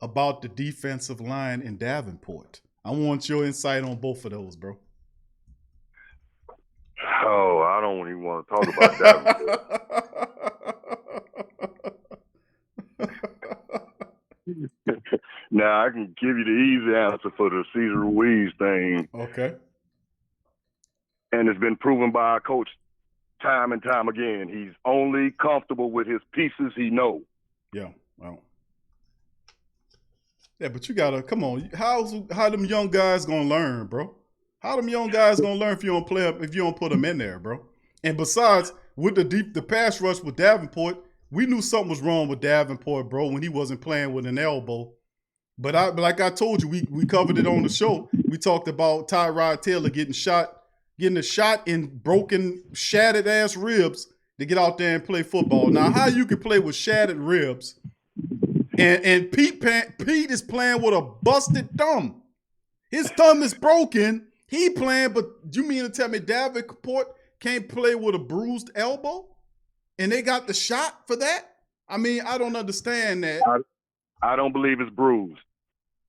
about the defensive line in Davenport. I want your insight on both of those, bro. Oh, I don't even want to talk about Davenport. Now, I can give you the easy answer for the Cesar Ruiz thing. Okay. And it's been proven by our coach time and time again. He's only comfortable with his pieces he knows. Yeah, well. Yeah, but you gotta come on. How them young guys gonna learn, bro? How them young guys gonna learn if you don't play if you don't put them in there, bro? And besides, with the pass rush with Davenport, we knew something was wrong with Davenport, bro, when he wasn't playing with an elbow. But like I told you, we covered it on the show. We talked about Tyrod Taylor getting a shot in broken, shattered ass ribs to get out there and play football. Now, how you can play with shattered ribs? And Pete is playing with a busted thumb. His thumb is broken. He playing, but you mean to tell me Davenport can't play with a bruised elbow? And they got the shot for that? I mean, I don't understand that. I don't believe it's bruised.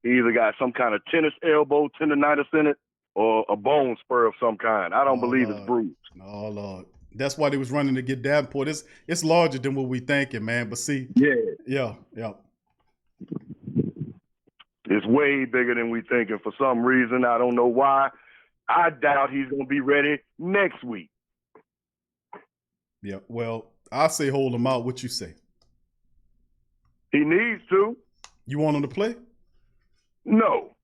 He either got some kind of tennis elbow tendonitis in it or a bone spur of some kind. I don't believe it's bruised. Oh, Lord. That's why they was running to get Davenport. It's larger than what we thinking, man. But see. Yeah. It's way bigger than we thinking for some reason. I don't know why. I doubt he's going to be ready next week. Yeah, well, I say hold him out. What you say? He needs to. You want him to play? No.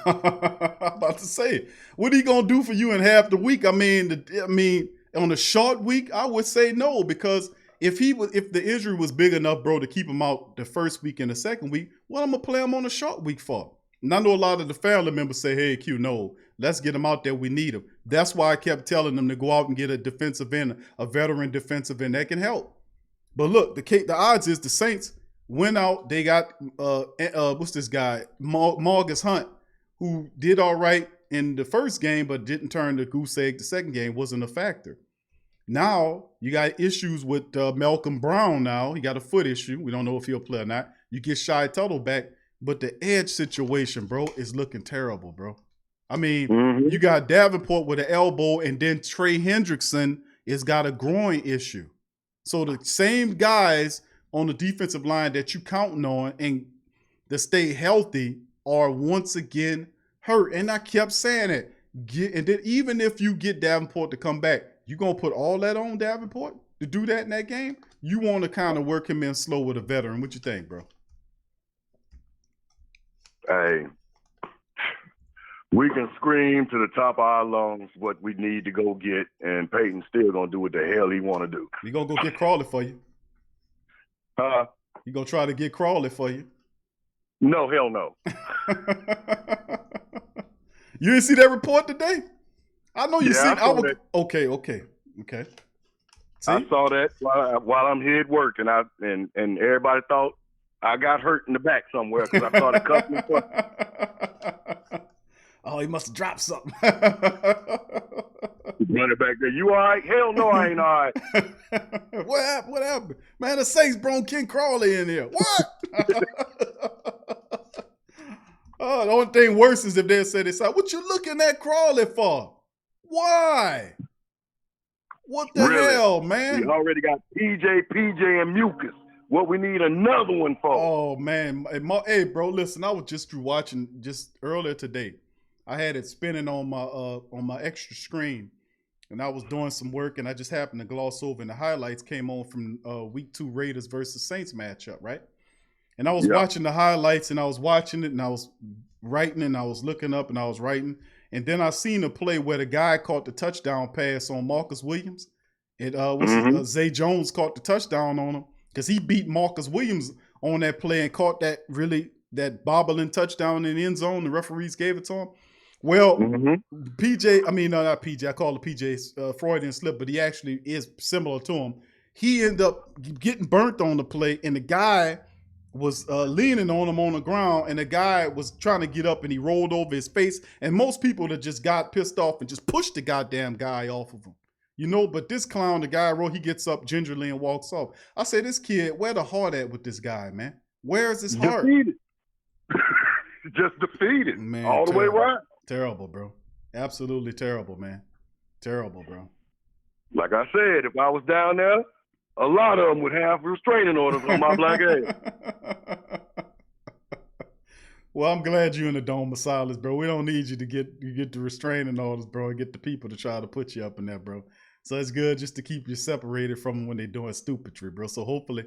I'm about to say it. What are he gonna do for you in half the week? I mean, on a short week, I would say no, because if the injury was big enough, bro, to keep him out the first week and the second week, what I'm gonna play him on a short week for? And I know a lot of the family members say, "Hey, Q, no, let's get him out there. We need him." That's why I kept telling them to go out and get a defensive end, a veteran defensive end that can help. But look, the odds is the Saints went out. They got what's this guy, Margus Hunt, who did all right in the first game, but didn't turn the goose egg. The second game wasn't a factor. Now you got issues with Malcolm Brown. Now he got a foot issue. We don't know if he'll play or not. You get Shy Tuttle back, but the edge situation, bro, is looking terrible, bro. I mean, you got Davenport with an elbow, and then Trey Hendrickson has got a groin issue. So the same guys on the defensive line that you counting on and to stay healthy are once again hurt. And I kept saying it. And then even if you get Davenport to come back, you going to put all that on Davenport to do that in that game? You want to kind of work him in slow with a veteran. What you think, bro? Hey, we can scream to the top of our lungs what we need to go get, and Peyton's still going to do what the hell he want to do. He going to go get Crawley for you. He going to try to get Crawley for you. No, hell no. You didn't see that report today? I know you seen it. Okay. See? I saw that while I'm here at work, and everybody thought I got hurt in the back somewhere because I started cussing. Oh, he must have dropped something. Running back there, you all right? Hell no, I ain't all right. What happened? Man, the Saints brought Ken Crawley in here. What? Oh, the only thing worse is if they said this. What you looking at Crawley for? Why? What the hell, man? We already got PJ, and Mucus. What we need another one for? Oh, man. Hey, bro, listen, I was just watching just earlier today. I had it spinning on my extra screen, and I was doing some work, and I just happened to gloss over, and the highlights came on from Week 2 Raiders versus Saints matchup, right? And I was watching the highlights, and I was watching it, and I was writing, and I was looking up, and I was writing. And then I seen a play where the guy caught the touchdown pass on Marcus Williams. And Zay Jones caught the touchdown on him because he beat Marcus Williams on that play and caught that bobbling touchdown in the end zone. The referees gave it to him. Well, PJ, I mean, no, not PJ. I call it PJ's Freudian slip, but he actually is similar to him. He ended up getting burnt on the play, and the guy was leaning on him on the ground, and the guy was trying to get up, and he rolled over his face. And most people that just got pissed off and just pushed the goddamn guy off of him. You know, but this clown, the guy, he gets up gingerly and walks off. I say, this kid, where the heart at with this guy, man? Where is his heart? Defeated. Just defeated. Man, all the way around. Terrible, bro. Absolutely terrible, man. Terrible, bro. Like I said, if I was down there, a lot of them would have restraining orders on my black ass. Well, I'm glad you're in the Dome of Silence, bro. We don't need you to get the restraining orders, bro, and get the people to try to put you up in there, bro. So it's good just to keep you separated from them when they're doing stupidry, bro. So hopefully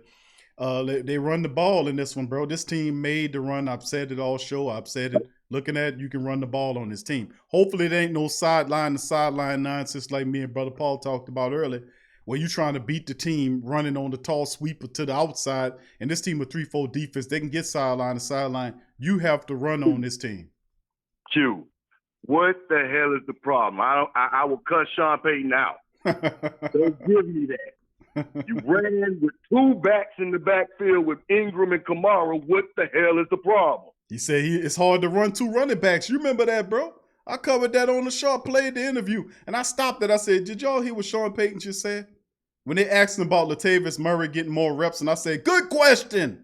they run the ball in this one, bro. This team made the run. I've said it all show. I've said it. Looking at you can run the ball on this team. Hopefully there ain't no sideline to sideline nonsense like me and Brother Paul talked about earlier, where you trying to beat the team running on the tall sweeper to the outside. And this team with 3-4 defense, they can get sideline to sideline. You have to run on this team. Q, what the hell is the problem? I will cut Sean Payton out. Don't give me that. You ran with two backs in the backfield with Ingram and Kamara. What the hell is the problem? He said it's hard to run two running backs. You remember that, bro? I covered that on the show. I played the interview. And I stopped it. I said, did y'all hear what Sean Payton just said? When they asked him about Latavius Murray getting more reps, and I said, good question.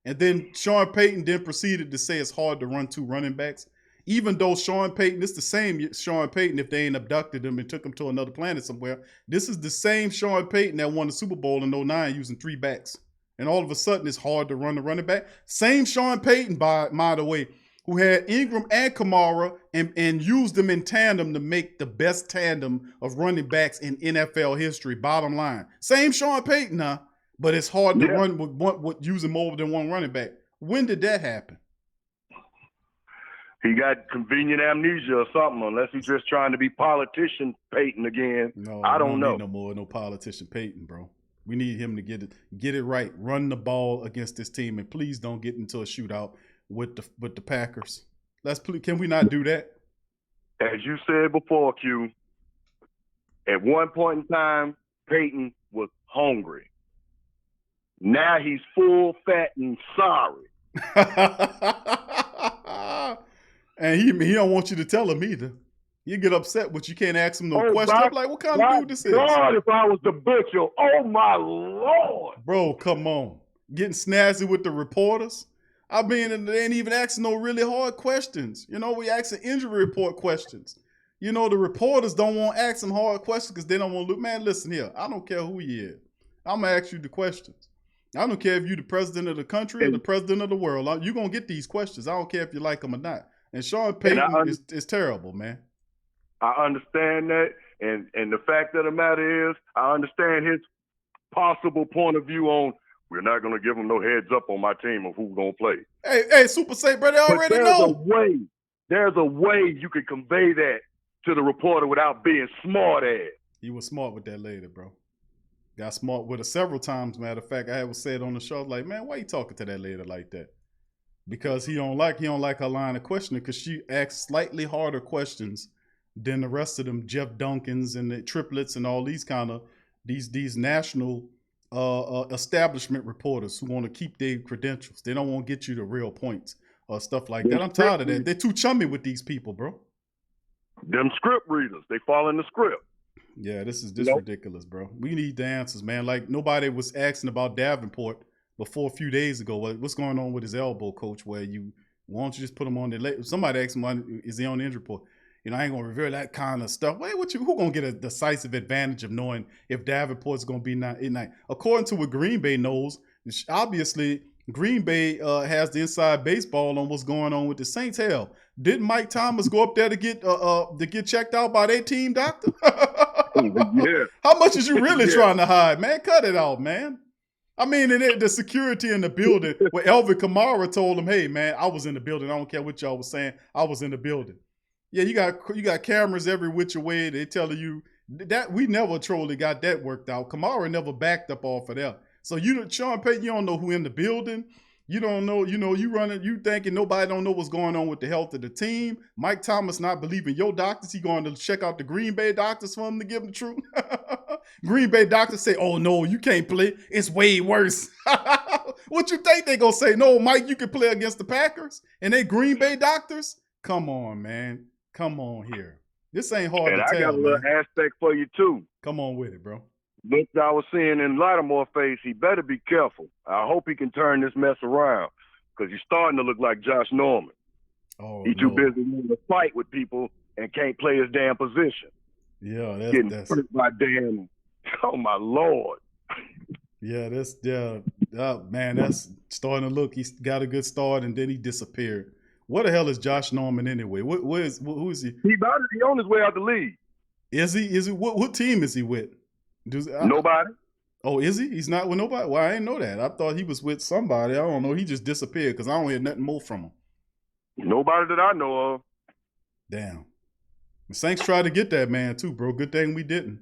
And then Sean Payton then proceeded to say it's hard to run two running backs. Even though Sean Payton, it's the same Sean Payton if they ain't abducted him and took him to another planet somewhere. This is the same Sean Payton that won the Super Bowl in 09 using three backs. And all of a sudden, it's hard to run the running back. Same Sean Payton, by the way, who had Ingram and Kamara and used them in tandem to make the best tandem of running backs in NFL history, bottom line. Same Sean Payton, huh? But it's hard to run with using more than one running back. When did that happen? He got convenient amnesia or something, unless he's just trying to be politician Payton again. No, I don't know. No politician Payton, bro. We need him to get it right. Run the ball against this team, and please don't get into a shootout with the Packers. Can we not do that? As you said before, Q, at one point in time, Peyton was hungry. Now he's full, fat, and sorry. And he don't want you to tell him either. You get upset, but you can't ask him no question. I'm like, what kind of dude this is? God, if I was the butcher, oh my Lord. Bro, come on. Getting snazzy with the reporters. I mean, they ain't even asking no really hard questions. You know, we asking injury report questions. You know, the reporters don't want to ask some hard questions because they don't want to look. Man, listen here. I don't care who you is. I'm going to ask you the questions. I don't care if you're the president of the country or the president of the world. You're going to get these questions. I don't care if you like them or not. And Sean Payton is terrible, man. I understand that. And the fact of the matter is, I understand his possible point of view on, we're not going to give him no heads up on my team of who's going to play. Hey, Super Safe, bro, they already know. There's a way you can convey that to the reporter without being smart ass. He was smart with that later, bro. Got smart with her several times, matter of fact. I was said on the show, I was like, man, why you talking to that lady like that? Because he don't like her line of questioning because she asks slightly harder questions than the rest of them Jeff Duncans and the triplets and all these kind of these national establishment reporters who want to keep their credentials. They don't want to get you the real points or stuff like that. I'm tired of that. They're too chummy with these people, bro. Them script readers, they fall in the script. Yeah, this is ridiculous, bro. We need the answers, man. Like nobody was asking about Davenport before a few days ago. What's going on with his elbow, coach? Why don't you just put him on the somebody asked him, is he on the injury report? You know, I ain't gonna reveal that kind of stuff. Wait, who gonna get a decisive advantage of knowing if Davenport's gonna be night? According to what Green Bay knows, obviously Green Bay has the inside baseball on what's going on with the Saints. Hell, didn't Mike Thomas go up there to get checked out by their team doctor? Yeah. How much is you really trying to hide, man? Cut it out, man. I mean, the security in the building where Elvin Kamara told him, hey, man, I was in the building. I don't care what y'all was saying. I was in the building. Yeah, you got cameras every which way. They telling you that we never truly got that worked out. Kamara never backed up off of that. So Sean Payton, you don't know who in the building. You don't know, you thinking nobody don't know what's going on with the health of the team. Mike Thomas not believing your doctors. He going to check out the Green Bay doctors for him to give him the truth. Green Bay doctors say, oh no, you can't play. It's way worse. What you think they gonna say? No, Mike, you can play against the Packers and they Green Bay doctors? Come on, man. Come on here. This ain't hard And to I tell, got a little man. aspect for you too. Come on with it, bro. Look, I was seeing in Lattimore's face, he better be careful. I hope he can turn this mess around because he's starting to look like Josh Norman. Oh, He's too busy wanting to fight with people and can't play his damn position. Yeah, Getting hurt by damn, oh my Lord. Man, that's starting to look. He's got a good start and then he disappeared. What the hell is Josh Norman anyway? Who is he? He on his way out the league. Is he? What team is he with? Nobody. Oh, is he? He's not with nobody? Well, I didn't know that. I thought he was with somebody. I don't know. He just disappeared because I don't hear nothing more from him. Nobody that I know of. Damn. The Saints tried to get that man too, bro. Good thing we didn't.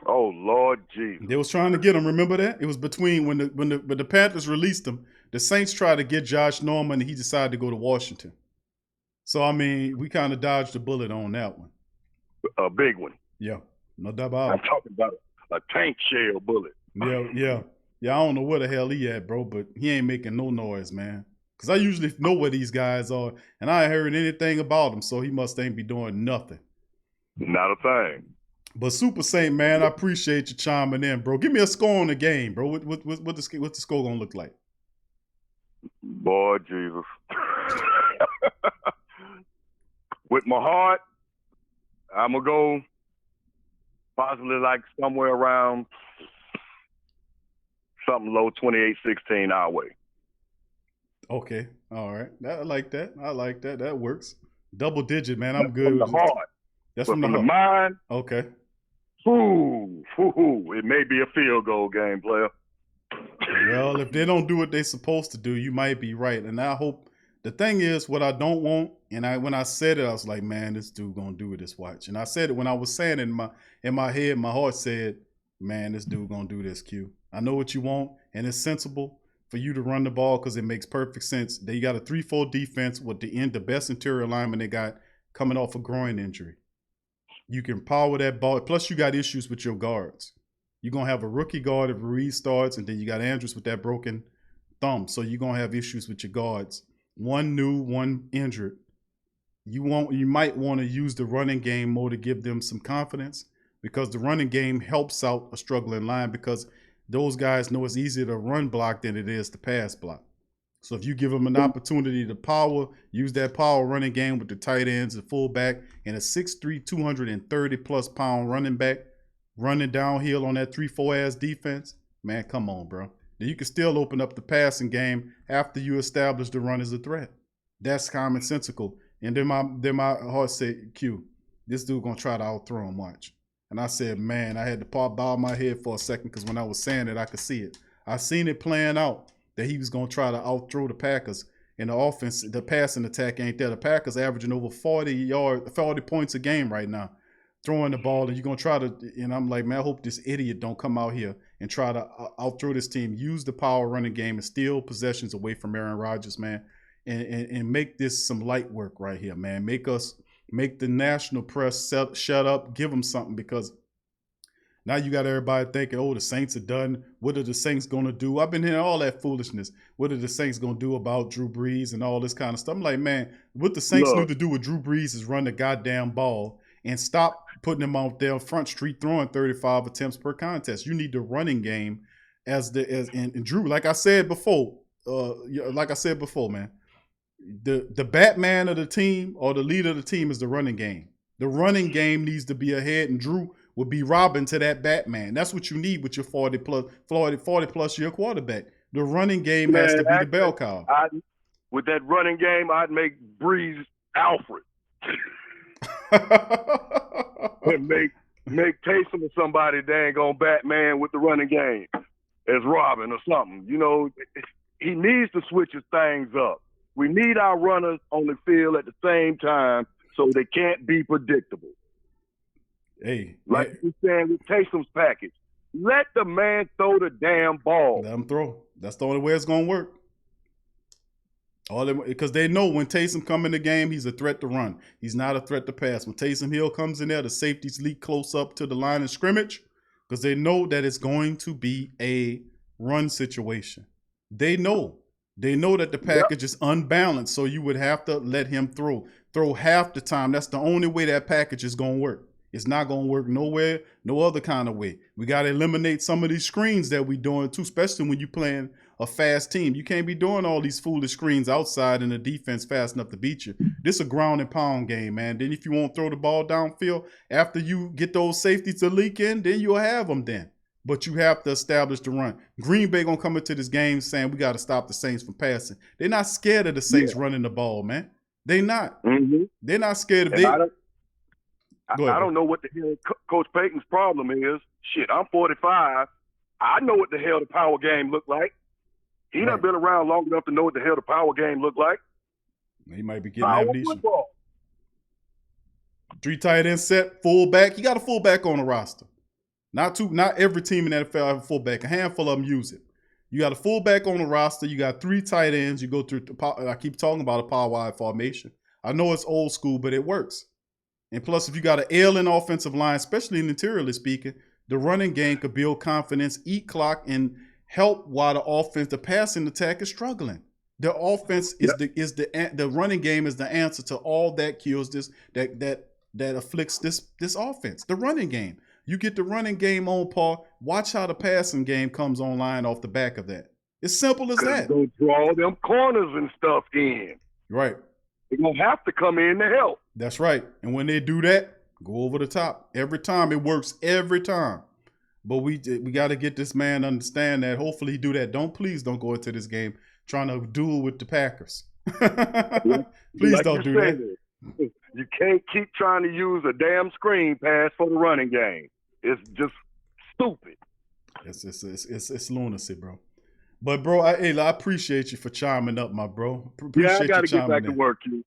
Oh Lord Jesus. They was trying to get him. Remember that? It was between when the Panthers released him. The Saints tried to get Josh Norman, and he decided to go to Washington. So I mean, we kind of dodged a bullet on that one. A big one. Yeah, no doubt about it. I'm talking about a tank shell bullet. Yeah. I don't know where the hell he at, bro, but he ain't making no noise, man. Because I usually know where these guys are, and I ain't heard anything about him, so he must ain't be doing nothing. Not a thing. But Super Saint, man, I appreciate you chiming in, bro. Give me a score on the game, bro. What's the score gonna look like? Boy, Jesus. With my heart, I'm going to go possibly like somewhere around something low 28-16 our way. Okay. All right. I like that. That works. Double digit, man. I'm good. From the heart. That's but from the heart. mind. Okay. It may be a field goal game, player. Well, if they don't do what they're supposed to do, you might be right. And I hope the thing is what I don't want. And when I said it, I was like, man, this dude gonna do it this watch. And I said it when I was saying it in my head, my heart said, man, this dude gonna do this, Q. I know what you want, and it's sensible for you to run the ball because it makes perfect sense. They got a 3-4 defense with the best interior lineman they got coming off a groin injury. You can power that ball. Plus, you got issues with your guards. You're going to have a rookie guard if Ruiz starts, and then you got Andrews with that broken thumb. So you're going to have issues with your guards. One new, one injured. You might want to use the running game more to give them some confidence because the running game helps out a struggling line because those guys know it's easier to run block than it is to pass block. So if you give them an opportunity to use that power running game with the tight ends, the fullback, and a 6'3", 230-plus pound running back running downhill on that 3-4 ass defense, man, come on, bro. Then you can still open up the passing game after you establish the run as a threat. That's commonsensical. And then my heart said, Q, this dude gonna try to outthrow him, watch. And I said, man, I had to bow my head for a second because when I was saying it, I could see it. I seen it playing out that he was going to try to outthrow the Packers. In the offense, the passing attack ain't there. The Packers averaging over 40 points a game right now, throwing the ball, and you're going to try to, and I'm like, man, I hope this idiot don't come out here and try to outthrow this team, use the power running game and steal possessions away from Aaron Rodgers, man, and make this some light work right here, man. Make the national press shut up, give them something because now you got everybody thinking, oh, the Saints are done. What are the Saints going to do? I've been hearing all that foolishness. What are the Saints going to do about Drew Brees and all this kind of stuff? I'm like, man, what the Saints need to do with Drew Brees is run the goddamn ball and stop putting him out there on Front Street throwing 35 attempts per contest. You need the running game and Drew, like I said before, man, the Batman of the team or the leader of the team is the running game. The running game needs to be ahead, and Drew will be Robin to that Batman. That's what you need with your 40-plus year quarterback. The running game has to be the bell cow. With that running game, I'd make Breeze Alfred. And make Taysom or somebody dang on Batman with the running game as Robin or something. You know, he needs to switch his things up. We need our runners on the field at the same time so they can't be predictable. Hey, like you saying with Taysom's package, let the man throw the damn ball. Let him throw. That's the only way it's gonna work. Because they know when Taysom come in the game, he's a threat to run. He's not a threat to pass. When Taysom Hill comes in there, the safeties leak close up to the line of scrimmage because they know that it's going to be a run situation. They know. They know that the package is unbalanced, so you would have to let him throw half the time. That's the only way that package is going to work. It's not going to work nowhere, no other kind of way. We got to eliminate some of these screens that we doing too, especially when you're playing a fast team. You can't be doing all these foolish screens outside and the defense fast enough to beat you. This is a ground and pound game, man. Then if you won't throw the ball downfield, after you get those safeties to leak in, then you'll have them then. But you have to establish the run. Green Bay going to come into this game saying we got to stop the Saints from passing. They're not scared of the Saints running the ball, man. They not. They're not scared of it. I don't know what the hell Coach Payton's problem is. Shit, I'm 45. I know what the hell the power game looked like. He done been around long enough to know what the hell the power game looked like. He might be getting amnesia. 3 tight end set, fullback. You got a fullback on the roster. Not every team in the NFL have a fullback. A handful of them use it. You got a fullback on the roster. You got 3 tight ends. You go through. I keep talking about a power wide formation. I know it's old school, but it works. And plus, if you got an ailing offensive line, especially in interiorly speaking, the running game could build confidence, eat clock, and help while the passing attack is struggling. The offense is the running game is the answer to all that kills this that afflicts this offense. The running game. You get the running game on, Paul. Watch how the passing game comes online off the back of that. It's simple as that. They'll draw them corners and stuff in. Right. They're going to have to come in to help. That's right. And when they do that, go over the top. Every time. It works every time. But we got to get this man to understand that. Hopefully he do that. Please don't go into this game trying to duel with the Packers. Please don't do that. You can't keep trying to use a damn screen pass for the running game. It's just stupid. It's lunacy, bro. But bro, I appreciate you for chiming up, my bro. Appreciate I gotta get back to work, you.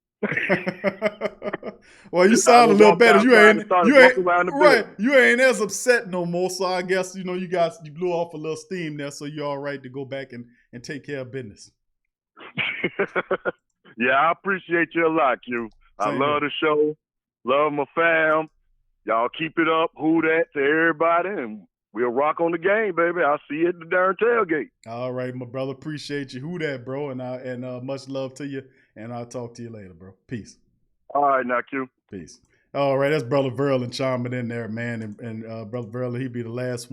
Well, you sound a little better. You ain't as upset no more. So I guess you blew off a little steam there, so you're all right to go back and take care of business. Yeah, I appreciate you a lot, Q. I love the show. Love my fam. Y'all keep it up. Who that to everybody, and we'll rock on the game, baby. I'll see you at the darn tailgate. All right, my brother. Appreciate you. Who that, bro? And much love to you. And I'll talk to you later, bro. Peace. All right, now, Q. Peace. All right, that's Brother Verlin chiming in there, man. And Brother Verlin, he'd be the last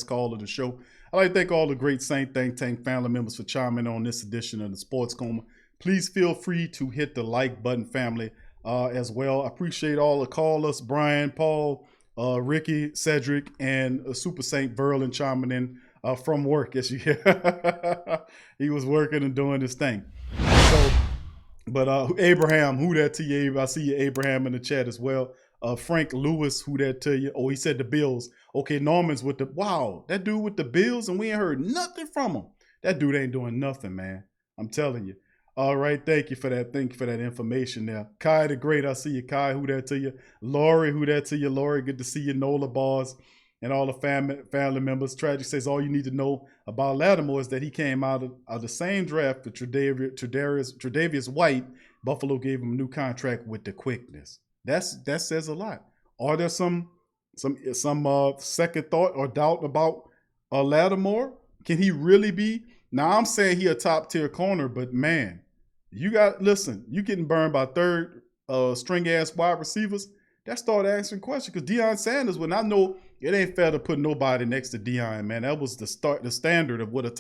call of the show. I'd like to thank all the great Saint Think Tank family members for chiming on this edition of the Sports Coma. Please feel free to hit the like button, family, as well. I appreciate all the callers, Brian, Paul, Ricky, Cedric, and Super Saint Verlin chiming in from work. As you hear. He was working and doing his thing. But Abraham, who that to you? I see you, Abraham, in the chat as well. Frank Lewis, who that to you? Oh, he said the Bills. Okay, Norman's with that dude with the Bills, and we ain't heard nothing from him. That dude ain't doing nothing, man. I'm telling you. All right, thank you for that. Thank you for that information there. Kai the Great, I see you. Kai, who that to you? Lori, who that to you? Lori, good to see you. Nola Bars and all the family members. Tragic says all you need to know about Lattimore is that he came out of the same draft for Tre'Davious White. Buffalo gave him a new contract with the quickness. That says a lot. Are there some second thought or doubt about Lattimore? Can he really be? Now I'm saying he a top tier corner, but man, you getting burned by third string ass wide receivers. That started asking questions because Deion Sanders, when I know it ain't fair to put nobody next to Deion, man. That was the standard of what a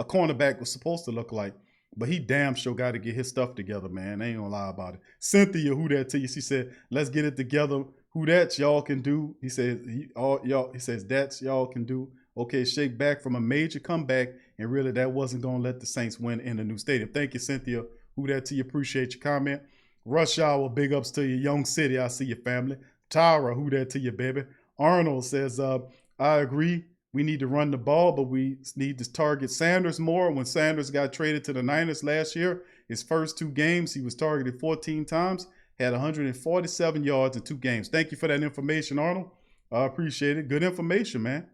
cornerback was supposed to look like. But he damn sure got to get his stuff together, man. I ain't gonna lie about it. Cynthia, who that to you? She said, "Let's get it together. Who that y'all can do?" He says, He says that's y'all can do. Okay, shake back from a major comeback, and really that wasn't gonna let the Saints win in a new stadium. Thank you, Cynthia. Who that to you? Appreciate your comment. Rush Hour, big ups to you. Young City, I see your family. Tara, who that to you, baby? Arnold says, I agree. We need to run the ball, but we need to target Sanders more. When Sanders got traded to the Niners last year, his first 2 games, he was targeted 14 times, had 147 yards in 2 games. Thank you for that information, Arnold. I appreciate it. Good information, man.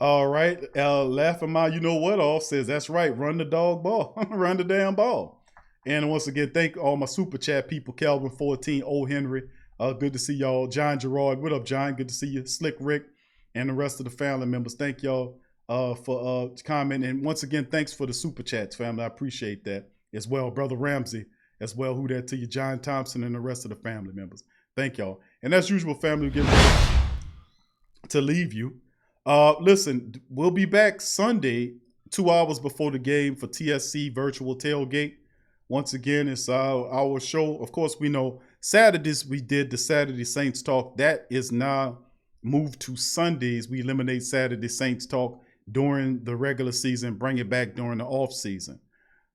All right. Laughing my you know what off says, that's right. Run the dog ball. Run the damn ball. And once again, thank all my super chat people. Kelvin 14, O. Henry. Good to see y'all. John Gerard. What up, John? Good to see you. Slick Rick and the rest of the family members. Thank y'all for comment. And once again, thanks for the super chats, family. I appreciate that as well. Brother Ramsey as well. Who that to you, John Thompson, and the rest of the family members. Thank y'all. And as usual, family, we get ready to leave you. Listen, we'll be back Sunday, 2 hours before the game for TSC Virtual Tailgate. Once again, it's our show. Of course, we know Saturdays we did the Saturday Saints Talk. That is now moved to Sundays. We eliminate Saturday Saints Talk during the regular season, bring it back during the off season.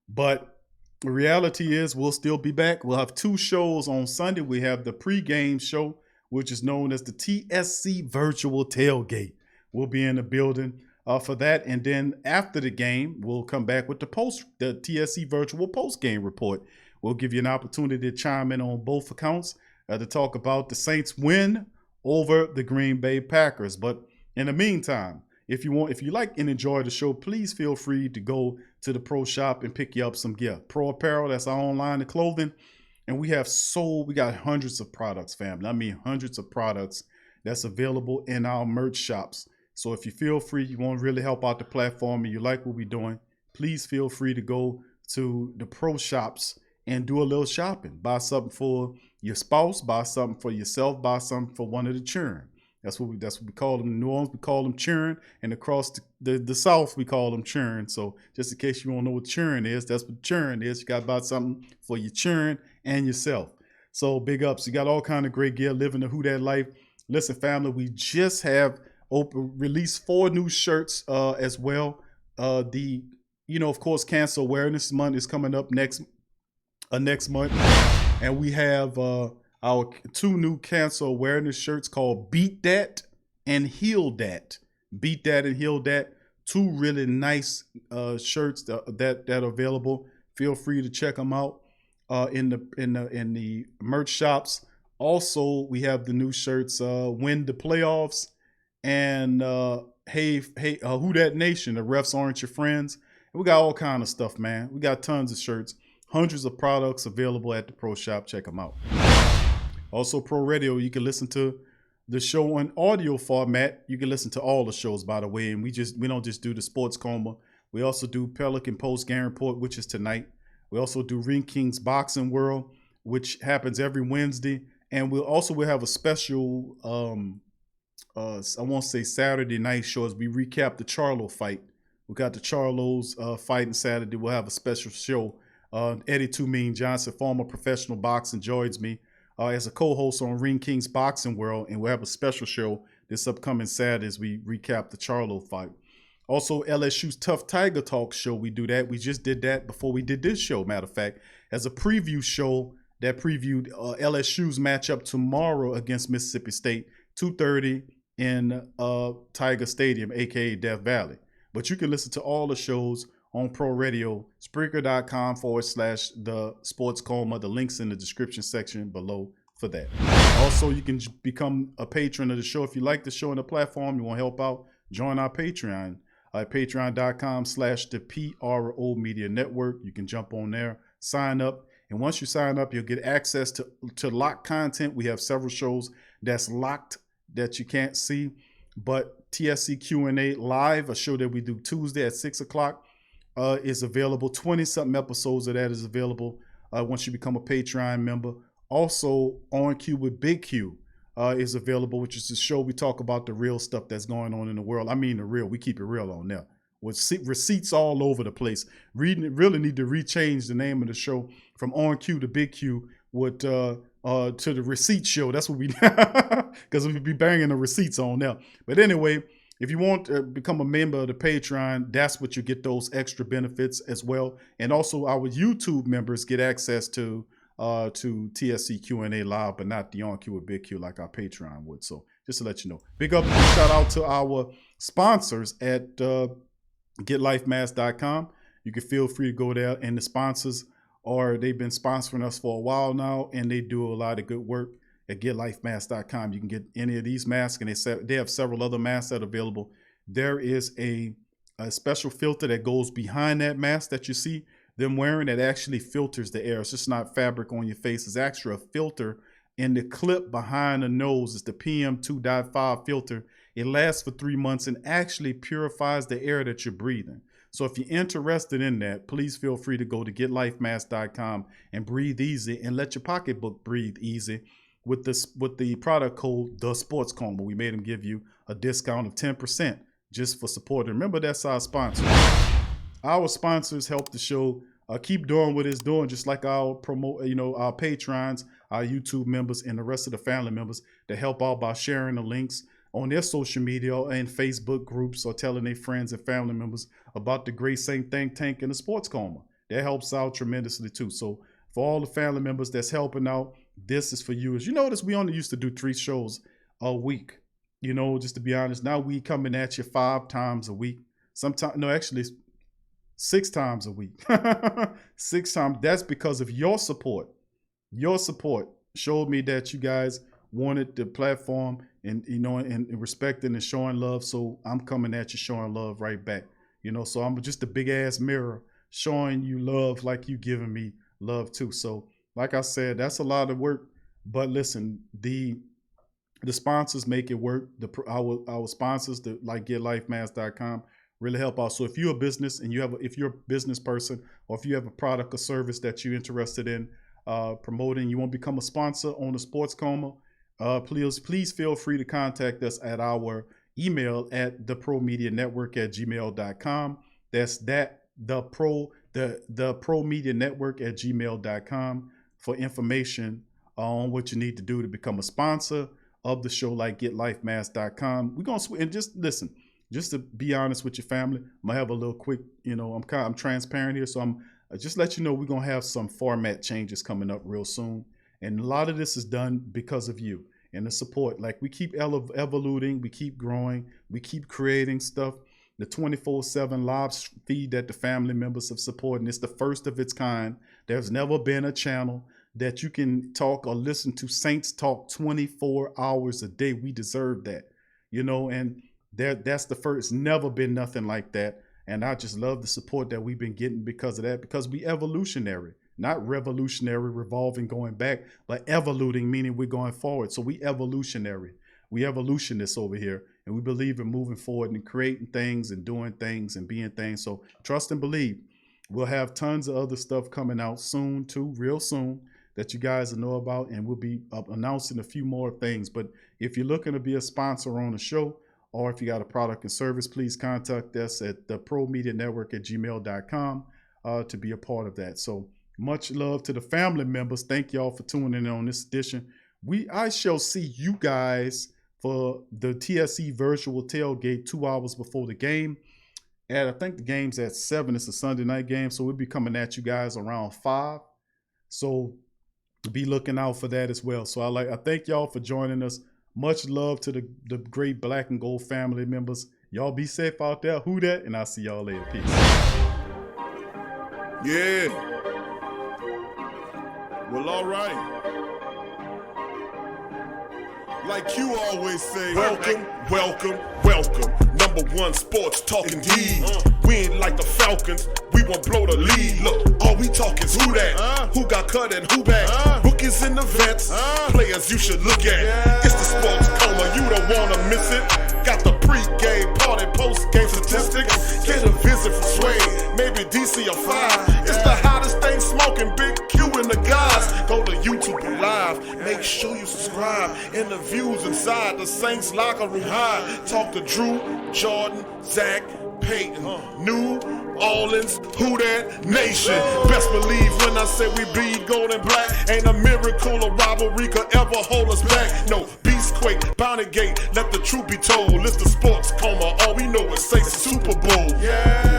But the reality is we'll still be back. We'll have 2 shows on Sunday. We have the pregame show, which is known as the TSC Virtual Tailgate. We'll be in the building for that. And then after the game, we'll come back with the TSC Virtual Post-Game Report. We'll give you an opportunity to chime in on both accounts to talk about the Saints' win over the Green Bay Packers. But in the meantime, if you like and enjoy the show, please feel free to go to the Pro Shop and pick you up some gear. Pro Apparel, that's our own line of clothing. And we got hundreds of products, family. I mean, hundreds of products that's available in our merch shops. So if you feel free, you want to really help out the platform and you like what we're doing, please feel free to go to the Pro Shops and do a little shopping. Buy something for your spouse, buy something for yourself, buy something for one of the children. That's what we call them in New Orleans. We call them churn, and across the South we call them churn. So just in case you don't know what churn is, that's what churn is. You got to buy something for your churn and yourself. So big ups. You got all kind of great gear, living the Who That life. Listen, family, we just have released 4 new shirts as well. Of course, Cancer Awareness Month is coming up next month, and we have our 2 new cancer awareness shirts called Beat That and Heal That. Beat That and Heal That. 2 really nice shirts that are available. Feel free to check them out in the merch shops. Also, we have the new shirts Win the Playoffs and Hey Who That Nation. The refs aren't your friends. And we got all kind of stuff, man. We got tons of shirts. Hundreds of products available at the Pro Shop. Check them out. Also, Pro Radio, you can listen to the show in audio format. You can listen to all the shows, by the way. And we don't just do the Sports Coma. We also do Pelican Post Game Report, which is tonight. We also do Ring King's Boxing World, which happens every Wednesday. And we'll have a special, I won't say Saturday night show as we recap the Charlo fight. We got the Charlos fighting Saturday. We'll have a special show. Eddie Too Mean Johnson, former professional boxer, joins me as a co-host on Ring King's Boxing World, and we'll have a special show this upcoming Saturday as we recap the Charlo fight. Also, LSU's Tough Tiger Talk show, we do that. We just did that before we did this show, matter of fact, as a preview show that previewed LSU's matchup tomorrow against Mississippi State, 2:30 in Tiger Stadium, a.k.a. Death Valley. But you can listen to all the shows on Pro Radio, Spreaker.com/the Sports Coma. The link's in the description section below for that. Also, you can become a patron of the show. If you like the show and the platform, you want to help out, join our Patreon at patreon.com/the PRO Media Network. You can jump on there, sign up. And once you sign up, you'll get access to locked content. We have several shows that's locked that you can't see. But TSC Q&A Live, a show that we do Tuesday at 6 o'clock, is available. 20-something episodes of that is available once you become a Patreon member. Also, On Cue with Big Q is available, which is the show we talk about the real stuff that's going on in the world. I mean the real. We keep it real on there. With receipts all over the place. Really need to rechange the name of the show from On Cue to Big Q with to the Receipt Show. That's what we because we'll be banging the receipts on there. But anyway, if you want to become a member of the Patreon, that's what you get, those extra benefits as well. And also our YouTube members get access to TSC Q&A Live, but not the On Cue with Big Q like our Patreon would. So just to let you know. Big up, shout out to our sponsors at GetLifeMask.com. You can feel free to go there, and the sponsors they've been sponsoring us for a while now, and they do a lot of good work at GetLifeMask.com. You can get any of these masks, and they have several other masks that are available. There is a special filter that goes behind that mask that you see them wearing that actually filters the air. It's just not fabric on your face. It's actually a filter in the clip behind the nose. It's the PM2.5 filter, It lasts for 3 months and actually purifies the air that you're breathing. So if you're interested in that, please feel free to go to getlifemask.com and breathe easy and let your pocketbook breathe easy with the product code The Sports Coma. We made them give you a discount of 10% just for support. And remember, that's our sponsor. Our sponsors help the show keep doing what it's doing, just like our our patrons, our YouTube members, and the rest of the family members that help out by sharing the links on their social media and Facebook groups, or telling their friends and family members about the Great Saint Think Tank and the Sports Coma. That helps out tremendously too. So for all the family members that's helping out, this is for you. As you notice, we only used to do 3 shows a week. Just to be honest, now we coming at you 5 times a week. Sometimes, no, actually 6 times a week. 6 times. That's because of your support. Your support showed me that you guys wanted the platform and respecting and showing love. So I'm coming at you showing love right back. So I'm just a big ass mirror showing you love like you giving me love too. So like I said, that's a lot of work. But listen, the sponsors make it work. Our sponsors, like GetLifeMask.com, really help out. So if you're a business and if you're a business person, or if you have a product or service that you're interested in promoting, you want to become a sponsor on the Sports Coma, please feel free to contact us at our email at thepromedianetwork@gmail.com. That's the promedianetwork@gmail.com for information on what you need to do to become a sponsor of the show, like GetLifeMask.com. We're going to and just listen. Just to be honest with your family, I'm gonna have a little quick, I'm transparent here, so I'm just let you know we're gonna have some format changes coming up real soon, and a lot of this is done because of you and the support. Like, we keep evoluting, we keep growing, we keep creating stuff. The 24/7 live feed that the family members have supported, it's the first of its kind. There's never been a channel that you can talk or listen to Saints talk 24 hours a day. We deserve that, and that's the first. Never been nothing like that. And I just love the support that we've been getting because of that, because we evolutionary, not revolutionary, revolving, going back, but evoluting, meaning we're going forward. So we evolutionary. We evolutionists over here, and we believe in moving forward and creating things and doing things and being things. So trust and believe. We'll have tons of other stuff coming out soon too, real soon, that you guys will know about, and we'll be announcing a few more things. But if you're looking to be a sponsor on the show, or if you got a product and service, please contact us at thepromedianetwork@gmail.com to be a part of that. So much love to the family members. Thank y'all for tuning in on this edition. I shall see you guys for the TSE virtual tailgate 2 hours before the game. And I think the game's at 7. It's a Sunday night game, so we'll be coming at you guys around 5. So be looking out for that as well. So I thank y'all for joining us. Much love to the great Black and Gold family members. Y'all be safe out there. Who dat? And I'll see y'all later. Peace. Yeah. Well, all right. Like you always say, welcome, welcome, welcome. #1 sports talking D. We ain't like the Falcons. We won't blow the lead. Look, all we talk is who that, who got cut and who back. Rookies and the vets, players you should look at. It's the Sports Coma, you don't wanna miss it. Got the pre-game party, post-game statistics. Get a visit from Sway, maybe DC or 5. It's the hottest thing smoking, Big Q and the guys. Go to YouTube Live, make sure you subscribe. Interviews inside the Saints locker room high. Talk to Drew, Jordan, Zach, Peyton, New Orleans, who that nation? Best believe when I say we bleed gold and black. Ain't a miracle or rivalry could ever hold us back. No, Beastquake, Bounty Gate, let the truth be told. It's the Sports Coma, all we know is say Super Bowl. Yeah.